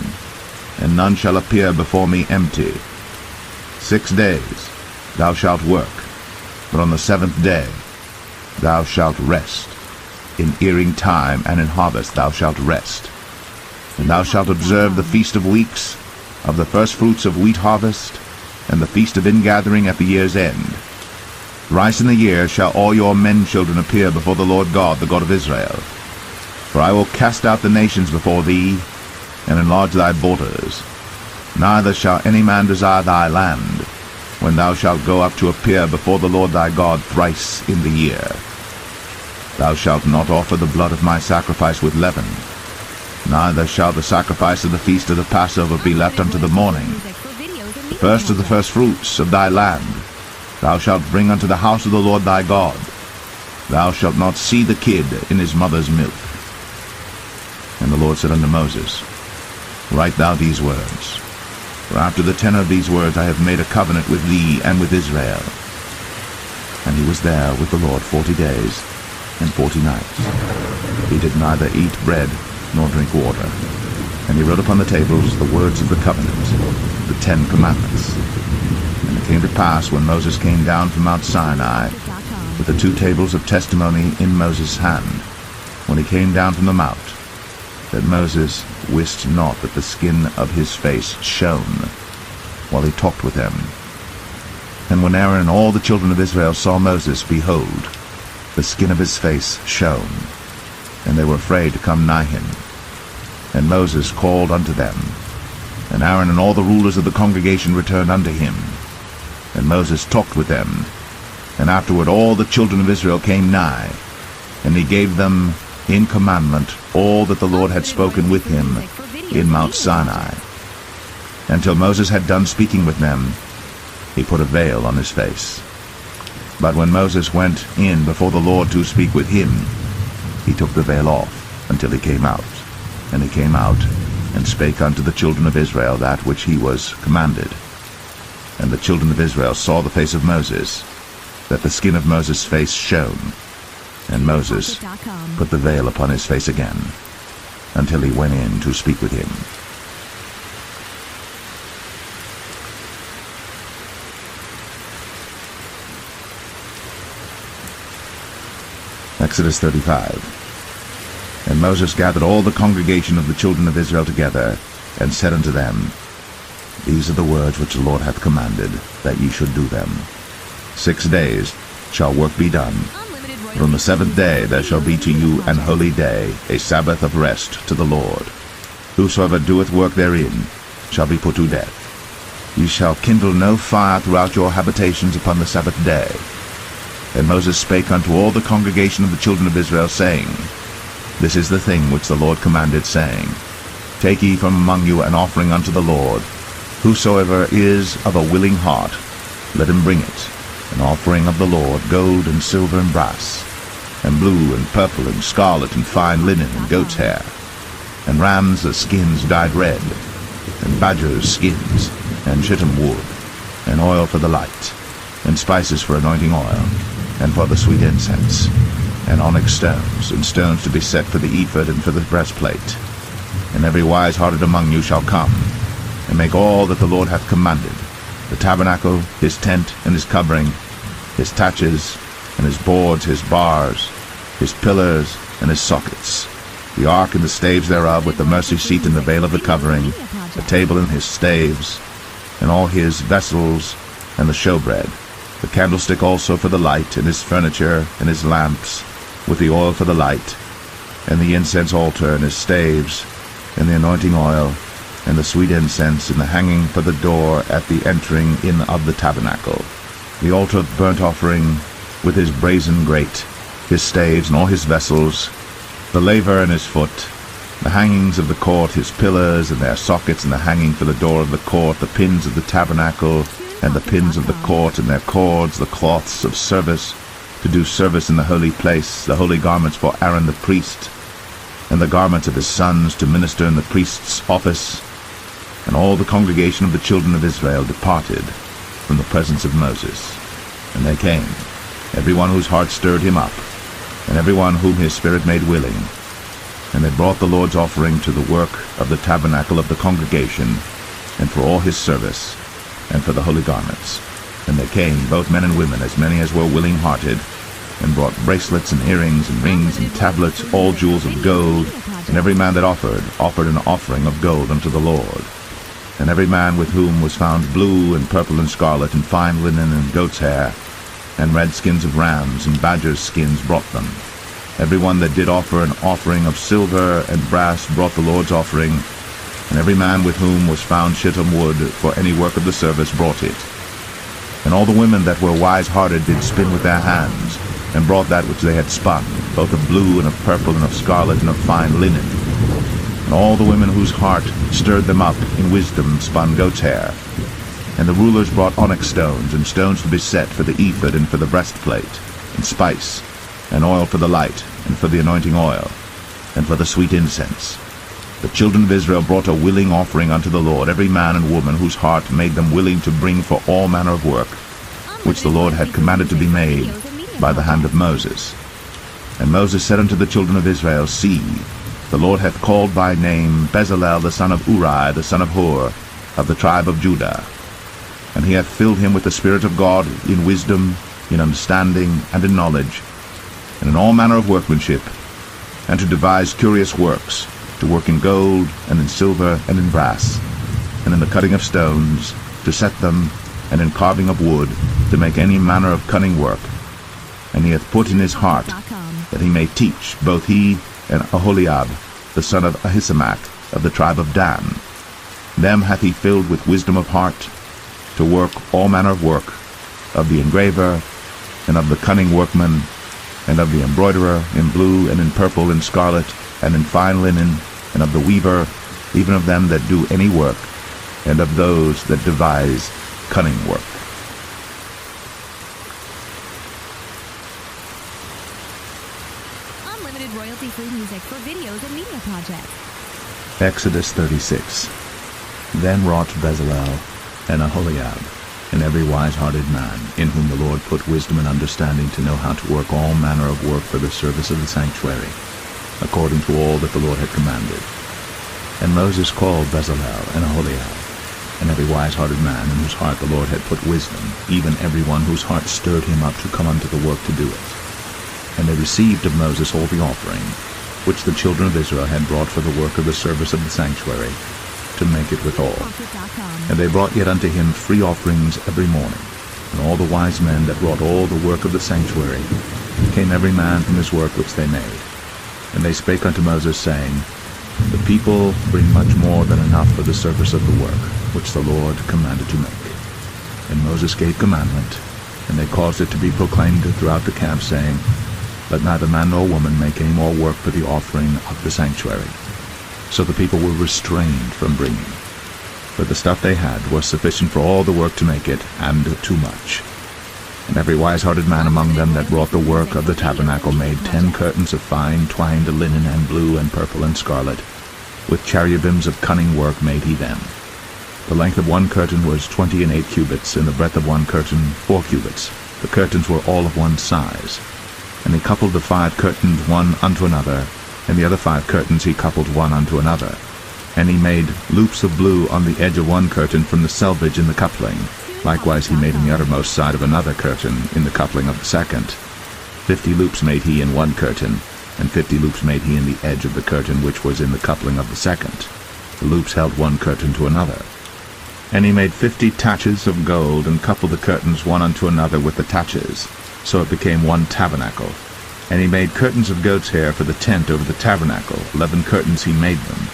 and none shall appear before me empty. 6 days thou shalt work, but on the 7th day thou shalt rest. In earing time and in harvest thou shalt rest. And thou shalt observe the feast of weeks, of the firstfruits of wheat harvest, and the feast of ingathering at the year's end. Thrice in the year shall all your men children appear before the Lord God, the God of Israel. For I will cast out the nations before thee, and enlarge thy borders. Neither shall any man desire thy land, when thou shalt go up to appear before the Lord thy God thrice in the year. Thou shalt not offer the blood of my sacrifice with leaven, neither shall the sacrifice of the feast of the Passover be left unto the morning. The first of the firstfruits of thy land thou shalt bring unto the house of the Lord thy God. Thou shalt not see the kid in his mother's milk. And the Lord said unto Moses, Write thou these words. For after the tenor of these words I have made a covenant with thee and with Israel. And he was there with the Lord 40 days and 40 nights. He did neither eat bread nor drink water. And he wrote upon the tables the words of the covenant, the 10 commandments. And it came to pass, when Moses came down from Mount Sinai, with the 2 tables of testimony in Moses' hand, when he came down from the mount, that Moses wist not that the skin of his face shone, while he talked with them. And when Aaron and all the children of Israel saw Moses, behold, the skin of his face shone, and they were afraid to come nigh him. And Moses called unto them, and Aaron and all the rulers of the congregation returned unto him. And Moses talked with them, and afterward all the children of Israel came nigh, and he gave them in commandment all that the Lord had spoken with him in Mount Sinai. Until Moses had done speaking with them, he put a veil on his face. But when Moses went in before the Lord to speak with him, he took the veil off until he came out. And he came out, and spake unto the children of Israel that which he was commanded. And the children of Israel saw the face of Moses, that the skin of Moses' face shone. And Moses put the veil upon his face again, until he went in to speak with him. Exodus 35. And Moses gathered all the congregation of the children of Israel together, and said unto them, These are the words which the Lord hath commanded, that ye should do them. 6 days shall work be done. But on the 7th day there shall be to you an holy day, a Sabbath of rest to the Lord. Whosoever doeth work therein shall be put to death. Ye shall kindle no fire throughout your habitations upon the Sabbath day. And Moses spake unto all the congregation of the children of Israel, saying, This is the thing which the Lord commanded, saying, Take ye from among you an offering unto the Lord. Whosoever is of a willing heart, let him bring it, an offering of the Lord, gold and silver and brass, and blue and purple and scarlet and fine linen and goat's hair, and rams' skins dyed red, and badgers' skins, and shittim wood, and oil for the light, and spices for anointing oil, and for the sweet incense, and onyx stones, and stones to be set for the ephod and for the breastplate. And every wise-hearted among you shall come, and make all that the Lord hath commanded, the tabernacle, his tent, and his covering, his taches, and his boards, his bars, his pillars, and his sockets, the ark and the staves thereof, with the mercy seat and the veil of the covering, the table and his staves, and all his vessels, and the showbread, the candlestick also for the light, and his furniture, and his lamps, with the oil for the light, and the incense altar, and his staves, and the anointing oil, and the sweet incense, and the hanging for the door at the entering in of the tabernacle, the altar of burnt offering, with his brazen grate, his staves, and all his vessels, the laver and his foot, the hangings of the court, his pillars, and their sockets, and the hanging for the door of the court, the pins of the tabernacle, and the pins of the court, and their cords, the cloths of service, to do service in the holy place, the holy garments for Aaron the priest, and the garments of his sons to minister in the priest's office. And all the congregation of the children of Israel departed from the presence of Moses. And they came, every one whose heart stirred him up, and every one whom his spirit made willing. And they brought the Lord's offering to the work of the tabernacle of the congregation, and for all his service, and for the holy garments. And they came, both men and women, as many as were willing-hearted, and brought bracelets and earrings and rings and tablets, all jewels of gold. And every man that offered an offering of gold unto the Lord. And every man with whom was found blue and purple and scarlet and fine linen and goat's hair, and red skins of rams and badgers' skins brought them. Every one that did offer an offering of silver and brass brought the Lord's offering, and every man with whom was found shittim wood for any work of the service brought it. And all the women that were wise-hearted did spin with their hands, and brought that which they had spun, both of blue and of purple and of scarlet and of fine linen. And all the women whose heart stirred them up in wisdom spun goat's hair. And the rulers brought onyx stones, and stones to be set for the ephod and for the breastplate, and spice, and oil for the light, and for the anointing oil, and for the sweet incense. The children of Israel brought a willing offering unto the Lord, every man and woman whose heart made them willing to bring for all manner of work, which the Lord had commanded to be made by the hand of Moses. And Moses said unto the children of Israel, See, the Lord hath called by name Bezalel the son of Uri, the son of Hur, of the tribe of Judah. And he hath filled him with the Spirit of God in wisdom, in understanding, and in knowledge, and in all manner of workmanship, and to devise curious works, to work in gold, and in silver, and in brass, and in the cutting of stones, to set them, and in carving of wood, to make any manner of cunning work. And he hath put in his heart that he may teach, both he and Aholiab, the son of Ahisamach, of the tribe of Dan. Them hath he filled with wisdom of heart, to work all manner of work, of the engraver, and of the cunning workman, and of the embroiderer, in blue, and in purple, and scarlet, and in fine linen, and of the weaver, even of them that do any work, and of those that devise cunning work. Unlimited royalty-free music for videos and media projects. Exodus 36. Then wrought Bezalel and Aholiab, and every wise-hearted man, in whom the Lord put wisdom and understanding to know how to work all manner of work for the service of the sanctuary, according to all that the Lord had commanded. And Moses called Bezalel and Aholiab, and every wise-hearted man in whose heart the Lord had put wisdom, even every one whose heart stirred him up to come unto the work to do it. And they received of Moses all the offering, which the children of Israel had brought for the work of the service of the sanctuary, to make it withal. And they brought yet unto him free offerings every morning. And all the wise men that wrought all the work of the sanctuary came every man from his work which they made. And they spake unto Moses, saying, The people bring much more than enough for the service of the work, which the Lord commanded to make. And Moses gave commandment, and they caused it to be proclaimed throughout the camp, saying, Let neither man nor woman make any more work for the offering of the sanctuary. So the people were restrained from bringing. For the stuff they had was sufficient for all the work to make it, and too much. And every wise-hearted man among them that wrought the work of the tabernacle made 10 curtains of fine twined linen and blue and purple and scarlet. With cherubims of cunning work made he them. The length of one curtain was 20 and 8 cubits, and the breadth of one curtain 4 cubits. The curtains were all of one size. And he coupled the 5 curtains one unto another, and the other 5 curtains he coupled one unto another. And he made loops of blue on the edge of one curtain from the selvage in the coupling. Likewise he made in the uttermost side of another curtain in the coupling of the second. 50 loops made he in one curtain, and 50 loops made he in the edge of the curtain which was in the coupling of the second. The loops held one curtain to another. And he made 50 taches of gold, and coupled the curtains one unto another with the taches. So it became one tabernacle. And he made curtains of goat's hair for the tent over the tabernacle. 11 curtains he made them.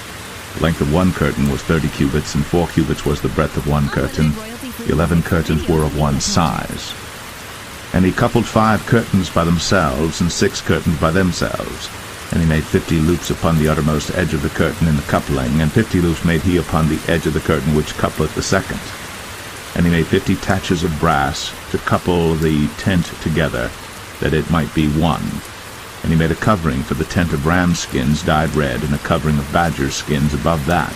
The length of one curtain was 30 cubits, and 4 cubits was the breadth of one curtain. The 11 curtains were of one size. And he coupled 5 curtains by themselves, and 6 curtains by themselves. And he made 50 loops upon the uttermost edge of the curtain in the coupling, and 50 loops made he upon the edge of the curtain which coupleth the second. And he made 50 taches of brass to couple the tent together, that it might be one. And he made a covering for the tent of ram skins dyed red, and a covering of badger skins above that.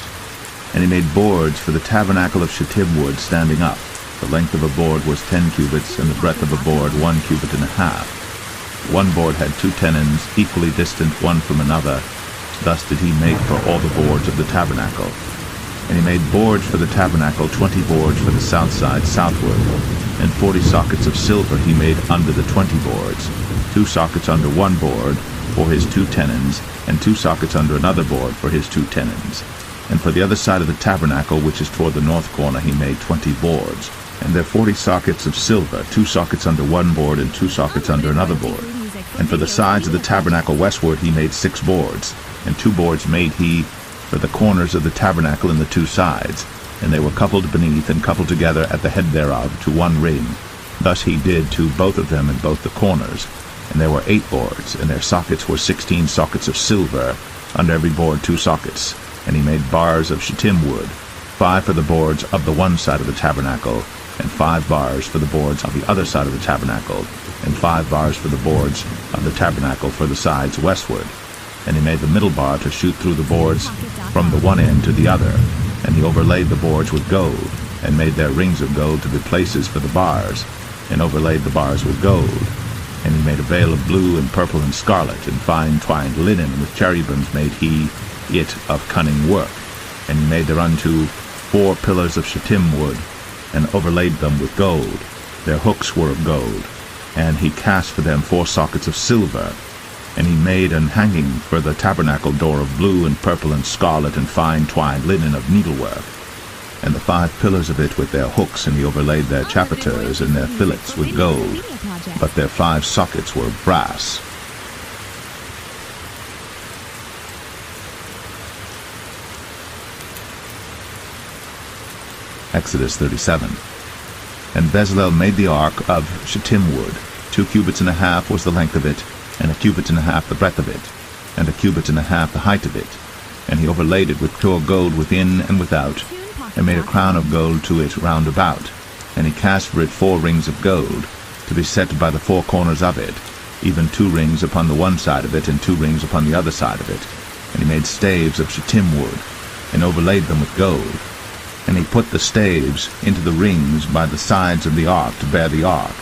And he made boards for the tabernacle of shittim wood standing up. The length of a board was 10 cubits, and the breadth of a board 1 cubit and a half. One board had 2 tenons, equally distant one from another. Thus did he make for all the boards of the tabernacle. And he made boards for the tabernacle, 20 boards for the south side southward. And 40 sockets of silver he made under the 20 boards, 2 sockets under one board for his 2 tenons, and 2 sockets under another board for his 2 tenons. And for the other side of the tabernacle, which is toward the north corner, he made 20 boards. And there 40 sockets of silver, 2 sockets under one board, and 2 sockets under another board. And for the sides of the tabernacle westward he made 6 boards, and 2 boards made he for the corners of the tabernacle in the 2 sides, and they were coupled beneath and coupled together at the head thereof to one ring. Thus he did to both of them in both the corners. And there were 8 boards, and their sockets were 16 sockets of silver, under every board 2 sockets. And he made bars of shittim wood, 5 for the boards of the one side of the tabernacle, and 5 bars for the boards of the other side of the tabernacle, and 5 bars for the boards of the tabernacle for the sides westward. And he made the middle bar to shoot through the boards from the one end to the other, and he overlaid the boards with gold, and made their rings of gold to be places for the bars, and overlaid the bars with gold. And he made a veil of blue and purple and scarlet, and fine twined linen, and with cherubims made he it of cunning work. And he made thereunto 4 pillars of shittim wood, and overlaid them with gold. Their hooks were of gold, and he cast for them 4 sockets of silver. And he made an hanging for the tabernacle door of blue and purple and scarlet and fine twined linen of needlework, and the 5 pillars of it with their hooks, and he overlaid their chapiters and their fillets with gold, but their 5 sockets were of brass. Exodus 37. And Bezalel made the ark of shittim wood. 2 cubits and a half was the length of it, and 1 cubit and a half the breadth of it, and 1 cubit and a half the height of it. And he overlaid it with pure gold within and without, and made a crown of gold to it round about. And he cast for it 4 rings of gold, to be set by the 4 corners of it, even 2 rings upon the one side of it, and 2 rings upon the other side of it. And he made staves of shittim wood, and overlaid them with gold. And he put the staves into the rings by the sides of the ark to bear the ark.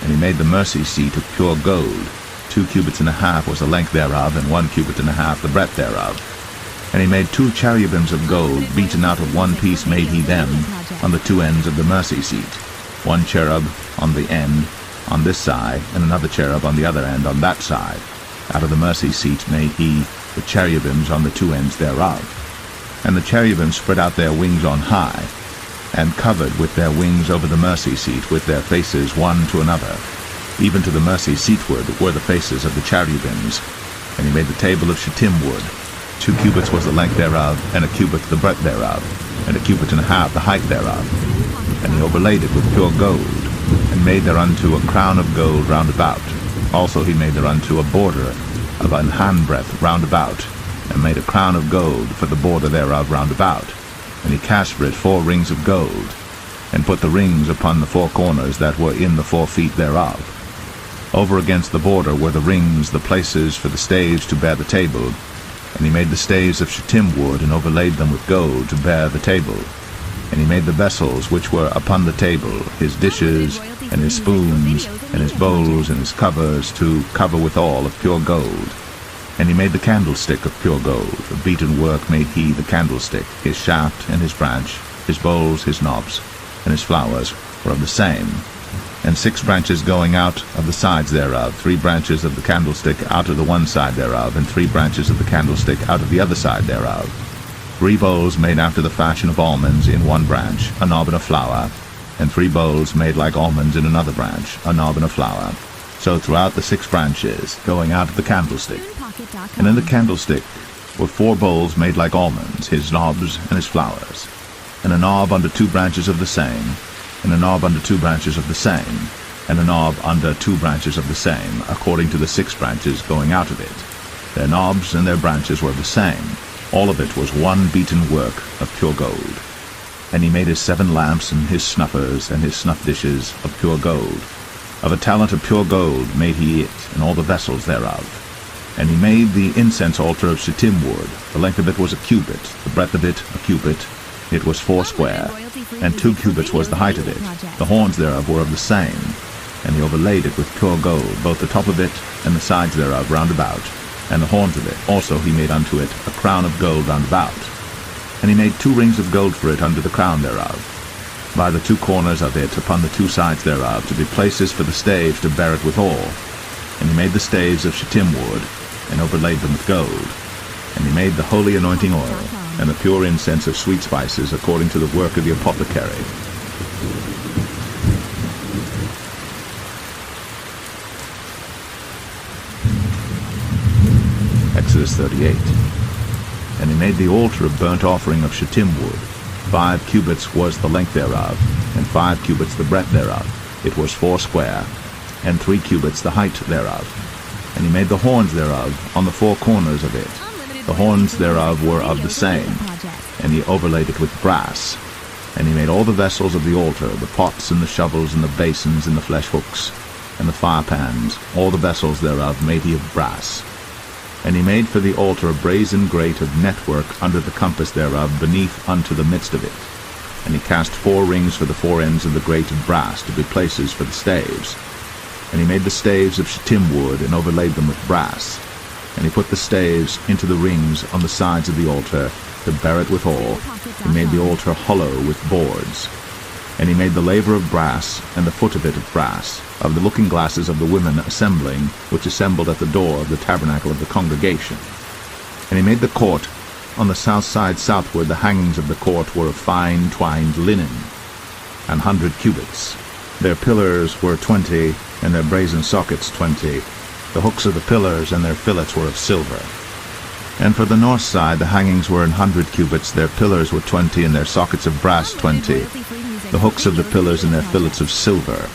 And he made the mercy seat of pure gold. 2 cubits and a half was the length thereof, and 1 cubit and a half the breadth thereof. And he made 2 cherubims of gold, beaten out of one piece made he them, on the 2 ends of the mercy seat. 1 cherub on the end on this side, and another cherub on the other end on that side. Out of the mercy seat made he the cherubims on the 2 ends thereof. And the cherubims spread out their wings on high, and covered with their wings over the mercy seat, with their faces one to another. Even to the mercy seatward were the faces of the cherubims. And he made the table of shittim wood. 2 cubits was the length thereof, and 1 cubit the breadth thereof, and 1 cubit and a half the height thereof. And he overlaid it with pure gold, and made thereunto a crown of gold round about. Also he made thereunto a border of an handbreadth round about, and made a crown of gold for the border thereof round about. And he cast for it 4 rings of gold, and put the rings upon the 4 corners that were in the 4 feet thereof. Over against the border were the rings, the places for the staves to bear the table. And he made the staves of shittim wood, and overlaid them with gold to bear the table. And he made the vessels which were upon the table, his dishes, and his spoons, and his bowls, and his covers, to cover withal of pure gold. And he made the candlestick of pure gold. Of beaten work made he the candlestick. His shaft and his branch, his bowls, his knobs, and his flowers were of the same. And 6 branches going out of the sides thereof, 3 branches of the candlestick out of the one side thereof, and 3 branches of the candlestick out of the other side thereof. 3 bowls made after the fashion of almonds in one branch, a knob and a flower, and 3 bowls made like almonds in another branch, a knob and a flower. So throughout the 6 branches going out of the candlestick. And in the candlestick were 4 bowls made like almonds, his knobs and his flowers, and a knob under 2 branches of the same, and a knob under 2 branches of the same, and a knob under 2 branches of the same, according to the 6 branches going out of it. Their knobs and their branches were the same. All of it was one beaten work of pure gold. And he made his 7 lamps, and his snuffers, and his snuff dishes of pure gold. Of a talent of pure gold made he it, and all the vessels thereof. And he made the incense altar of shittim wood. The length of it was 1 cubit, the breadth of it 1 cubit. It was 4 square, and 2 cubits was the height of it. The horns thereof were of the same. And he overlaid it with pure gold, both the top of it and the sides thereof round about, and the horns of it. Also he made unto it a crown of gold round about. And he made 2 rings of gold for it under the crown thereof, by the 2 corners of it upon the 2 sides thereof, to be places for the staves to bear it withal. And he made the staves of shittim wood, and overlaid them with gold. And he made the holy anointing oil, and the pure incense of sweet spices, according to the work of the apothecary. Exodus 38. And he made the altar of burnt offering of shittim wood. 5 cubits was the length thereof, and 5 cubits the breadth thereof. It was 4 square, and 3 cubits the height thereof. And he made the horns thereof on the 4 corners of it. The horns thereof were of the same, and he overlaid it with brass. And he made all the vessels of the altar, the pots and the shovels and the basins and the flesh hooks, and the fire pans. All the vessels thereof made he of brass. And he made for the altar a brazen grate of network under the compass thereof, beneath unto the midst of it. And he cast 4 rings for the 4 ends of the grate of brass, to be places for the staves. And he made the staves of shittim wood, and overlaid them with brass. And he put the staves into the rings on the sides of the altar, to bear it withal. He made the altar hollow with boards. And he made the laver of brass, and the foot of it of brass, of the looking glasses of the women assembling, which assembled at the door of the tabernacle of the congregation. And he made the court. On the south side southward the hangings of the court were of fine twined linen, 100 cubits. Their pillars were 20, and their brazen sockets 20. The hooks of the pillars and their fillets were of silver. And for the north side the hangings were 100 cubits, their pillars were 20, and their sockets of brass 20. The hooks of the pillars and their fillets of silver.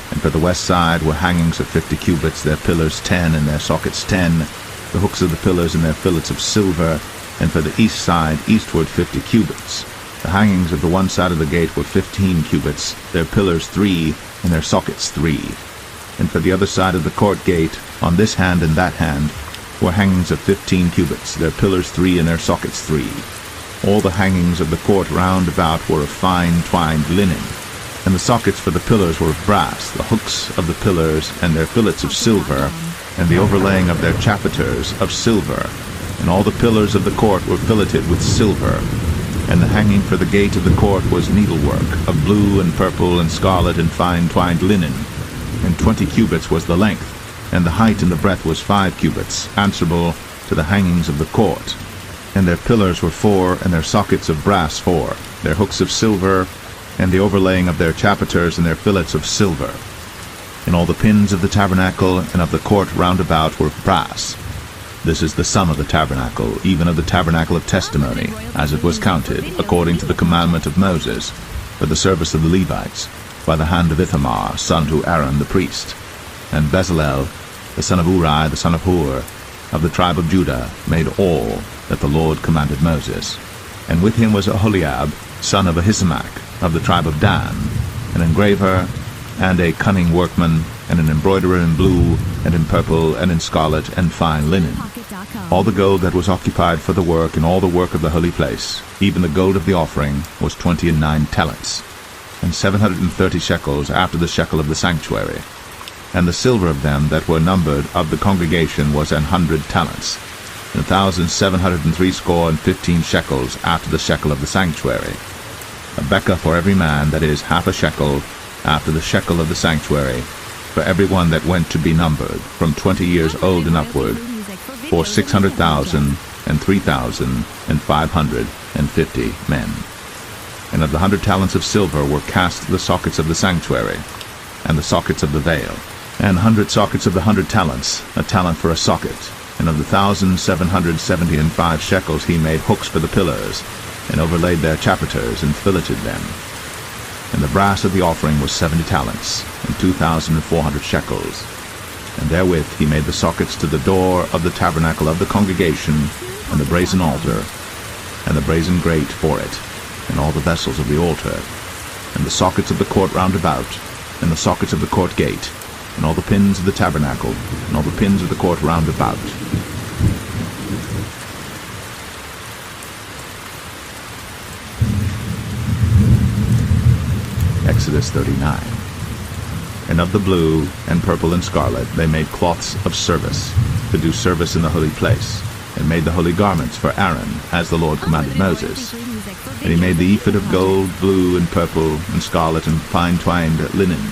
And for the west side were hangings of 50 cubits, their pillars 10, and their sockets 10. The hooks of the pillars and their fillets of silver. And for the east side eastward 50 cubits. The hangings of the one side of the gate were 15 cubits, their pillars 3, and their sockets 3. And for the other side of the court gate, on this hand and that hand, were hangings of 15 cubits, their pillars 3, and their sockets 3. All the hangings of the court round about were of fine twined linen. And the sockets for the pillars were of brass, the hooks of the pillars and their fillets of silver, and the overlaying of their chapiters of silver. And all the pillars of the court were filleted with silver. And the hanging for the gate of the court was needlework, of blue and purple and scarlet and fine twined linen. And 20 cubits was the length, and the height and the breadth was 5 cubits, answerable to the hangings of the court. And their pillars were 4, and their sockets of brass 4, their hooks of silver, and the overlaying of their chapiters and their fillets of silver. And all the pins of the tabernacle and of the court round about were of brass. This is the sum of the tabernacle, even of the tabernacle of testimony, as it was counted, according to the commandment of Moses, for the service of the Levites, by the hand of Ithamar, son to Aaron the priest. And Bezalel, the son of Uri, the son of Hur, of the tribe of Judah, made all that the Lord commanded Moses. And with him was Aholiab, son of Ahisamach, of the tribe of Dan, an engraver, and a cunning workman, and an embroiderer in blue, and in purple, and in scarlet, and fine linen. All the gold that was occupied for the work, and all the work of the holy place, even the gold of the offering, was 29 talents, and 730 shekels after the shekel of the sanctuary. And the silver of them that were numbered of the congregation was 100 talents, and 1,760 shekels after the shekel of the sanctuary. A bekah for every man, that is, half a shekel, after the shekel of the sanctuary, for every one that went to be numbered, from 20 years old and upward, for 600,000 and 3,550 men. And of the 100 talents of silver were cast the sockets of the sanctuary, and the sockets of the veil, and 100 sockets of the 100 talents, a talent for a socket. And of the 1,775 shekels he made hooks for the pillars, and overlaid their chapiters, and filleted them. And the brass of the offering was 70 talents, and 2,400 shekels. And therewith he made the sockets to the door of the tabernacle of the congregation, and the brazen altar, and the brazen grate for it, and all the vessels of the altar, and the sockets of the court round about, and the sockets of the court gate, and all the pins of the tabernacle, and all the pins of the court round about. Exodus 39. And of the blue, and purple, and scarlet they made cloths of service, to do service in the holy place, and made the holy garments for Aaron, as the Lord commanded Moses. And he made the ephod of gold, blue, and purple, and scarlet, and fine twined linen.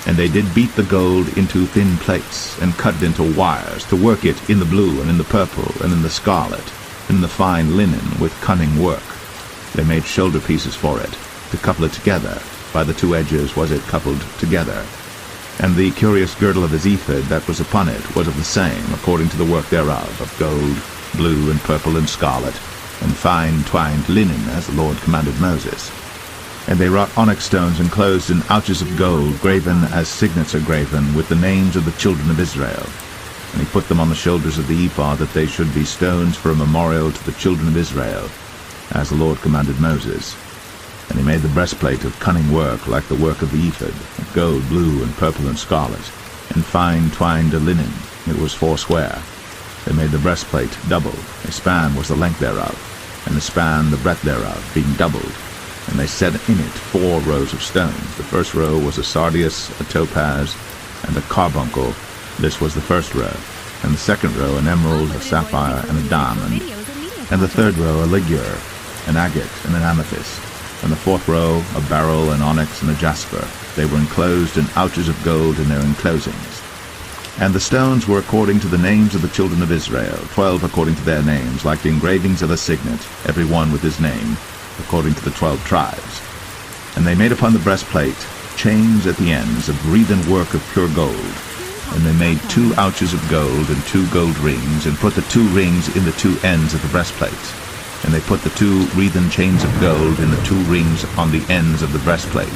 And they did beat the gold into thin plates, and cut it into wires, to work it in the blue, and in the purple, and in the scarlet, and in the fine linen, with cunning work. They made shoulder pieces for it, to couple it together. By the 2 edges was it coupled together. And the curious girdle of his ephod that was upon it was of the same, according to the work thereof, of gold, blue, and purple, and scarlet, and fine twined linen, as the Lord commanded Moses. And they wrought onyx stones enclosed in ouches of gold, graven as signets are graven, with the names of the children of Israel. And he put them on the shoulders of the ephod, that they should be stones for a memorial to the children of Israel, as the Lord commanded Moses. And he made the breastplate of cunning work, like the work of the ephod, of gold, blue, and purple, and scarlet, and fine twined linen. It was 4 square. They made the breastplate double. A span was the length thereof, and a span the breadth thereof, being doubled. And they set in it 4 rows of stones. The first row was a sardius, a topaz, and a carbuncle. This was the first row. And the second row an emerald, a sapphire, and a diamond. And the third row a ligure, an agate, and an amethyst. And the fourth row a beryl, an onyx, and a jasper. They were enclosed in ouches of gold in their enclosings. And the stones were according to the names of the children of Israel, 12 according to their names, like the engravings of a signet, every one with his name, according to the 12 tribes. And they made upon the breastplate chains at the ends of wreathen work of pure gold. And they made 2 ouches of gold and 2 gold rings, and put the 2 rings in the 2 ends of the breastplate. And they put the 2 wreathen chains of gold in the 2 rings on the ends of the breastplate.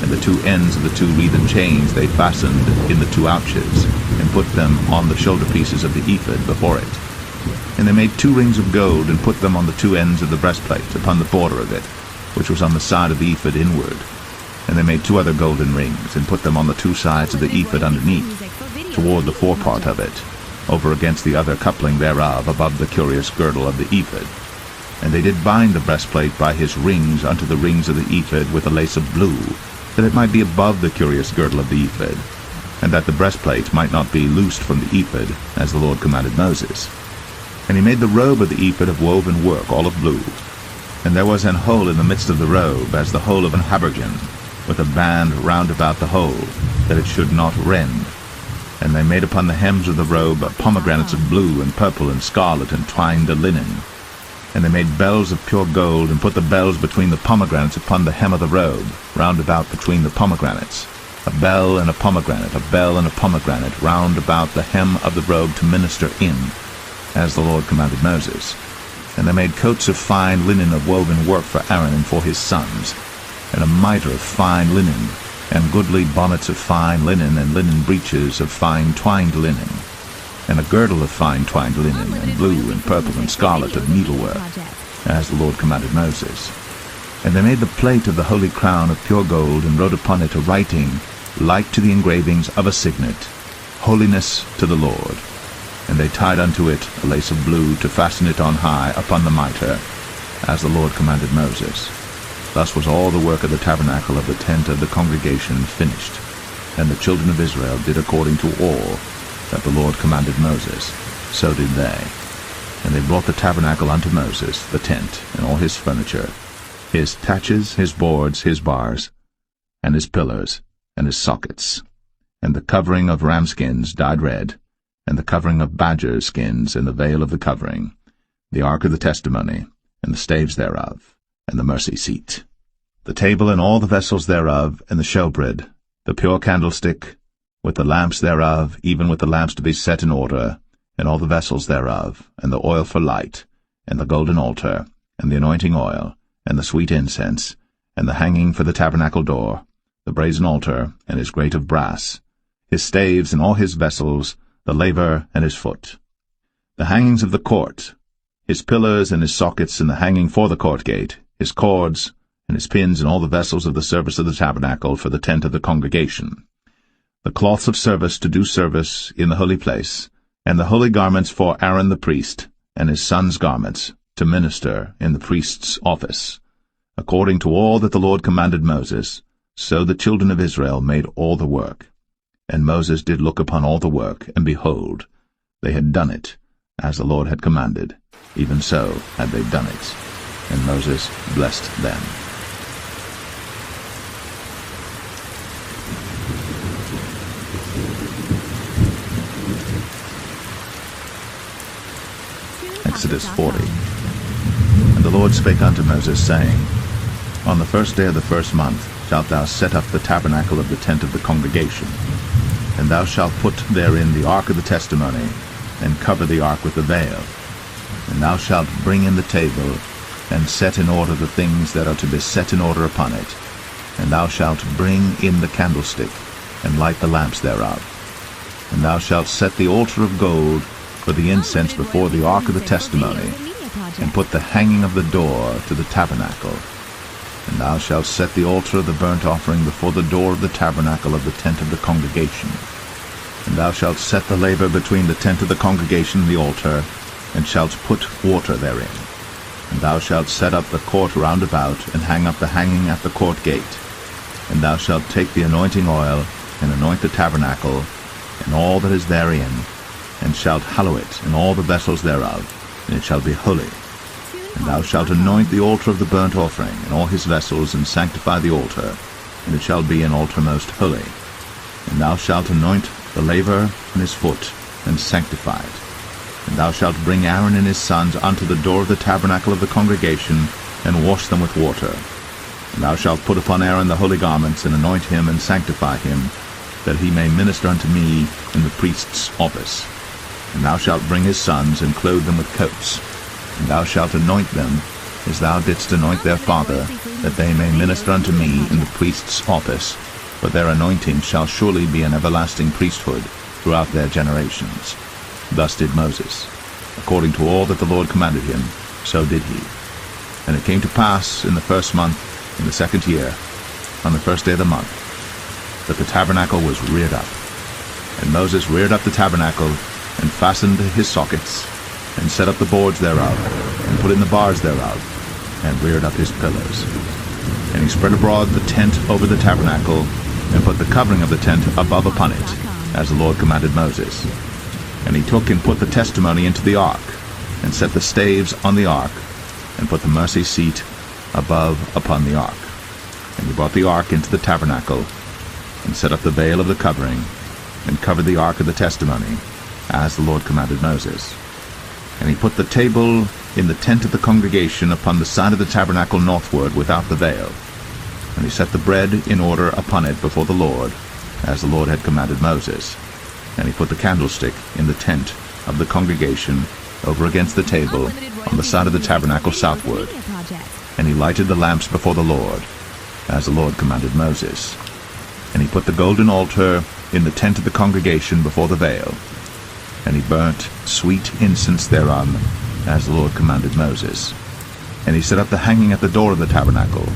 And the 2 ends of the 2 wreathen chains they fastened in the 2 ouches, and put them on the shoulder pieces of the ephod before it. And they made 2 rings of gold, and put them on the 2 ends of the breastplate, upon the border of it, which was on the side of the ephod inward. And they made 2 other golden rings, and put them on the 2 sides of the ephod underneath, toward the forepart of it, over against the other coupling thereof, above the curious girdle of the ephod. And they did bind the breastplate by his rings unto the rings of the ephod with a lace of blue, that it might be above the curious girdle of the ephod, and that the breastplate might not be loosed from the ephod, as the Lord commanded Moses. And he made the robe of the ephod of woven work, all of blue. And there was an hole in the midst of the robe, as the hole of an habergeon, with a band round about the hole, that it should not rend. And they made upon the hems of the robe pomegranates of blue and purple and scarlet, and twined a linen. And they made bells of pure gold, and put the bells between the pomegranates upon the hem of the robe, round about between the pomegranates. A bell and a pomegranate, a bell and a pomegranate, round about the hem of the robe to minister in, as the Lord commanded Moses. And they made coats of fine linen of woven work for Aaron and for his sons, and a mitre of fine linen, and goodly bonnets of fine linen, and linen breeches of fine twined linen, and a girdle of fine twined linen, and blue and purple and scarlet of needlework, as the Lord commanded Moses. And they made the plate of the holy crown of pure gold, and wrote upon it a writing like to the engravings of a signet, Holiness to the Lord. And they tied unto it a lace of blue, to fasten it on high upon the mitre, as the Lord commanded Moses. Thus was all the work of the tabernacle of the tent of the congregation finished. And the children of Israel did according to all that the Lord commanded Moses, so did they. And they brought the tabernacle unto Moses, the tent, and all his furniture, his taches, his boards, his bars, and his pillars, and his sockets, and the covering of ram skins dyed red, and the covering of badger skins, and the veil of the covering, the ark of the testimony, and the staves thereof, and the mercy seat, the table and all the vessels thereof, and the showbread, the pure candlestick, with the lamps thereof, even with the lamps to be set in order, and all the vessels thereof, and the oil for light, and the golden altar, and the anointing oil, and the sweet incense, and the hanging for the tabernacle door, the brazen altar, and his grate of brass, his staves and all his vessels, the laver and his foot, the hangings of the court, his pillars and his sockets, and the hanging for the court gate, his cords, and his pins, and all the vessels of the service of the tabernacle for the tent of the congregation, the cloths of service to do service in the holy place, and the holy garments for Aaron the priest, and his sons' garments, to minister in the priest's office. According to all that the Lord commanded Moses, so the children of Israel made all the work. And Moses did look upon all the work, and behold, they had done it, as the Lord had commanded, even so had they done it. And Moses blessed them. Exodus 40. And the Lord spake unto Moses, saying, On the first day of the first month shalt thou set up the tabernacle of the tent of the congregation, and thou shalt put therein the ark of the testimony, and cover the ark with the veil. And thou shalt bring in the table, and set in order the things that are to be set in order upon it. And thou shalt bring in the candlestick, and light the lamps thereof. And thou shalt set the altar of gold for the incense before the ark of the testimony, and put the hanging of the door to the tabernacle. And thou shalt set the altar of the burnt offering before the door of the tabernacle of the tent of the congregation. And thou shalt set the laver between the tent of the congregation and the altar, and shalt put water therein. And thou shalt set up the court round about, and hang up the hanging at the court gate. And thou shalt take the anointing oil, and anoint the tabernacle, and all that is therein, and shalt hallow it, and all the vessels thereof, and it shall be holy. And thou shalt anoint the altar of the burnt offering, and all his vessels, and sanctify the altar, and it shall be an altar most holy. And thou shalt anoint the laver and his foot, and sanctify it. And thou shalt bring Aaron and his sons unto the door of the tabernacle of the congregation, and wash them with water. And thou shalt put upon Aaron the holy garments, and anoint him, and sanctify him, that he may minister unto me in the priest's office. And thou shalt bring his sons, and clothe them with coats. And thou shalt anoint them, as thou didst anoint their father, that they may minister unto me in the priest's office. For their anointing shall surely be an everlasting priesthood throughout their generations. Thus did Moses. According to all that the Lord commanded him, so did he. And it came to pass in the first month, in the second year, on the first day of the month, that the tabernacle was reared up. And Moses reared up the tabernacle, and fastened his sockets, and set up the boards thereof, and put in the bars thereof, and reared up his pillars. And he spread abroad the tent over the tabernacle, and put the covering of the tent above upon it, as the Lord commanded Moses. And he took and put the testimony into the ark, and set the staves on the ark, and put the mercy seat above upon the ark. And he brought the ark into the tabernacle, and set up the veil of the covering, and covered the ark of the testimony, as the Lord commanded Moses. And he put the table in the tent of the congregation upon the side of the tabernacle northward without the veil. And he set the bread in order upon it before the Lord, as the Lord had commanded Moses. And he put the candlestick in the tent of the congregation over against the table on the side of the tabernacle southward. And he lighted the lamps before the Lord, as the Lord commanded Moses. And he put the golden altar in the tent of the congregation before the veil. And he burnt sweet incense thereon, as the Lord commanded Moses. And he set up the hanging at the door of the tabernacle.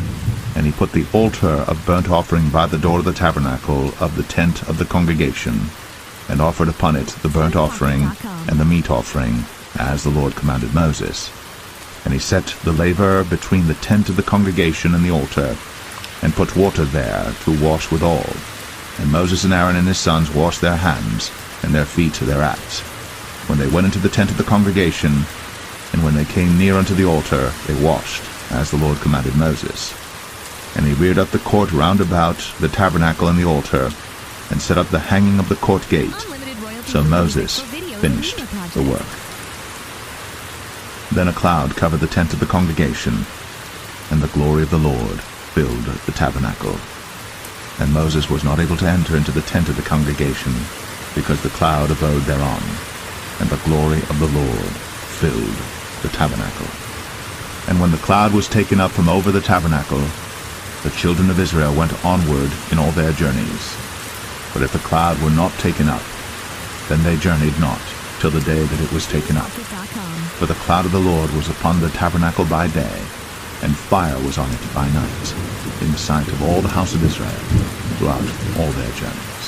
And he put the altar of burnt offering by the door of the tabernacle of the tent of the congregation, and offered upon it the burnt offering and the meat offering, as the Lord commanded Moses. And he set the laver between the tent of the congregation and the altar, and put water there to wash withal. And Moses and Aaron and his sons washed their hands and their feet thereat, when they went into the tent of the congregation, and when they came near unto the altar, they washed, as the Lord commanded Moses. And he reared up the court round about the tabernacle and the altar, and set up the hanging of the court gate. So Moses finished the work. Then a cloud covered the tent of the congregation, and the glory of the Lord filled the tabernacle. And Moses was not able to enter into the tent of the congregation, because the cloud abode thereon, and the glory of the Lord filled the tabernacle. And when the cloud was taken up from over the tabernacle, the children of Israel went onward in all their journeys. But if the cloud were not taken up, then they journeyed not till the day that it was taken up. For the cloud of the Lord was upon the tabernacle by day, and fire was on it by night, in the sight of all the house of Israel, throughout all their journeys.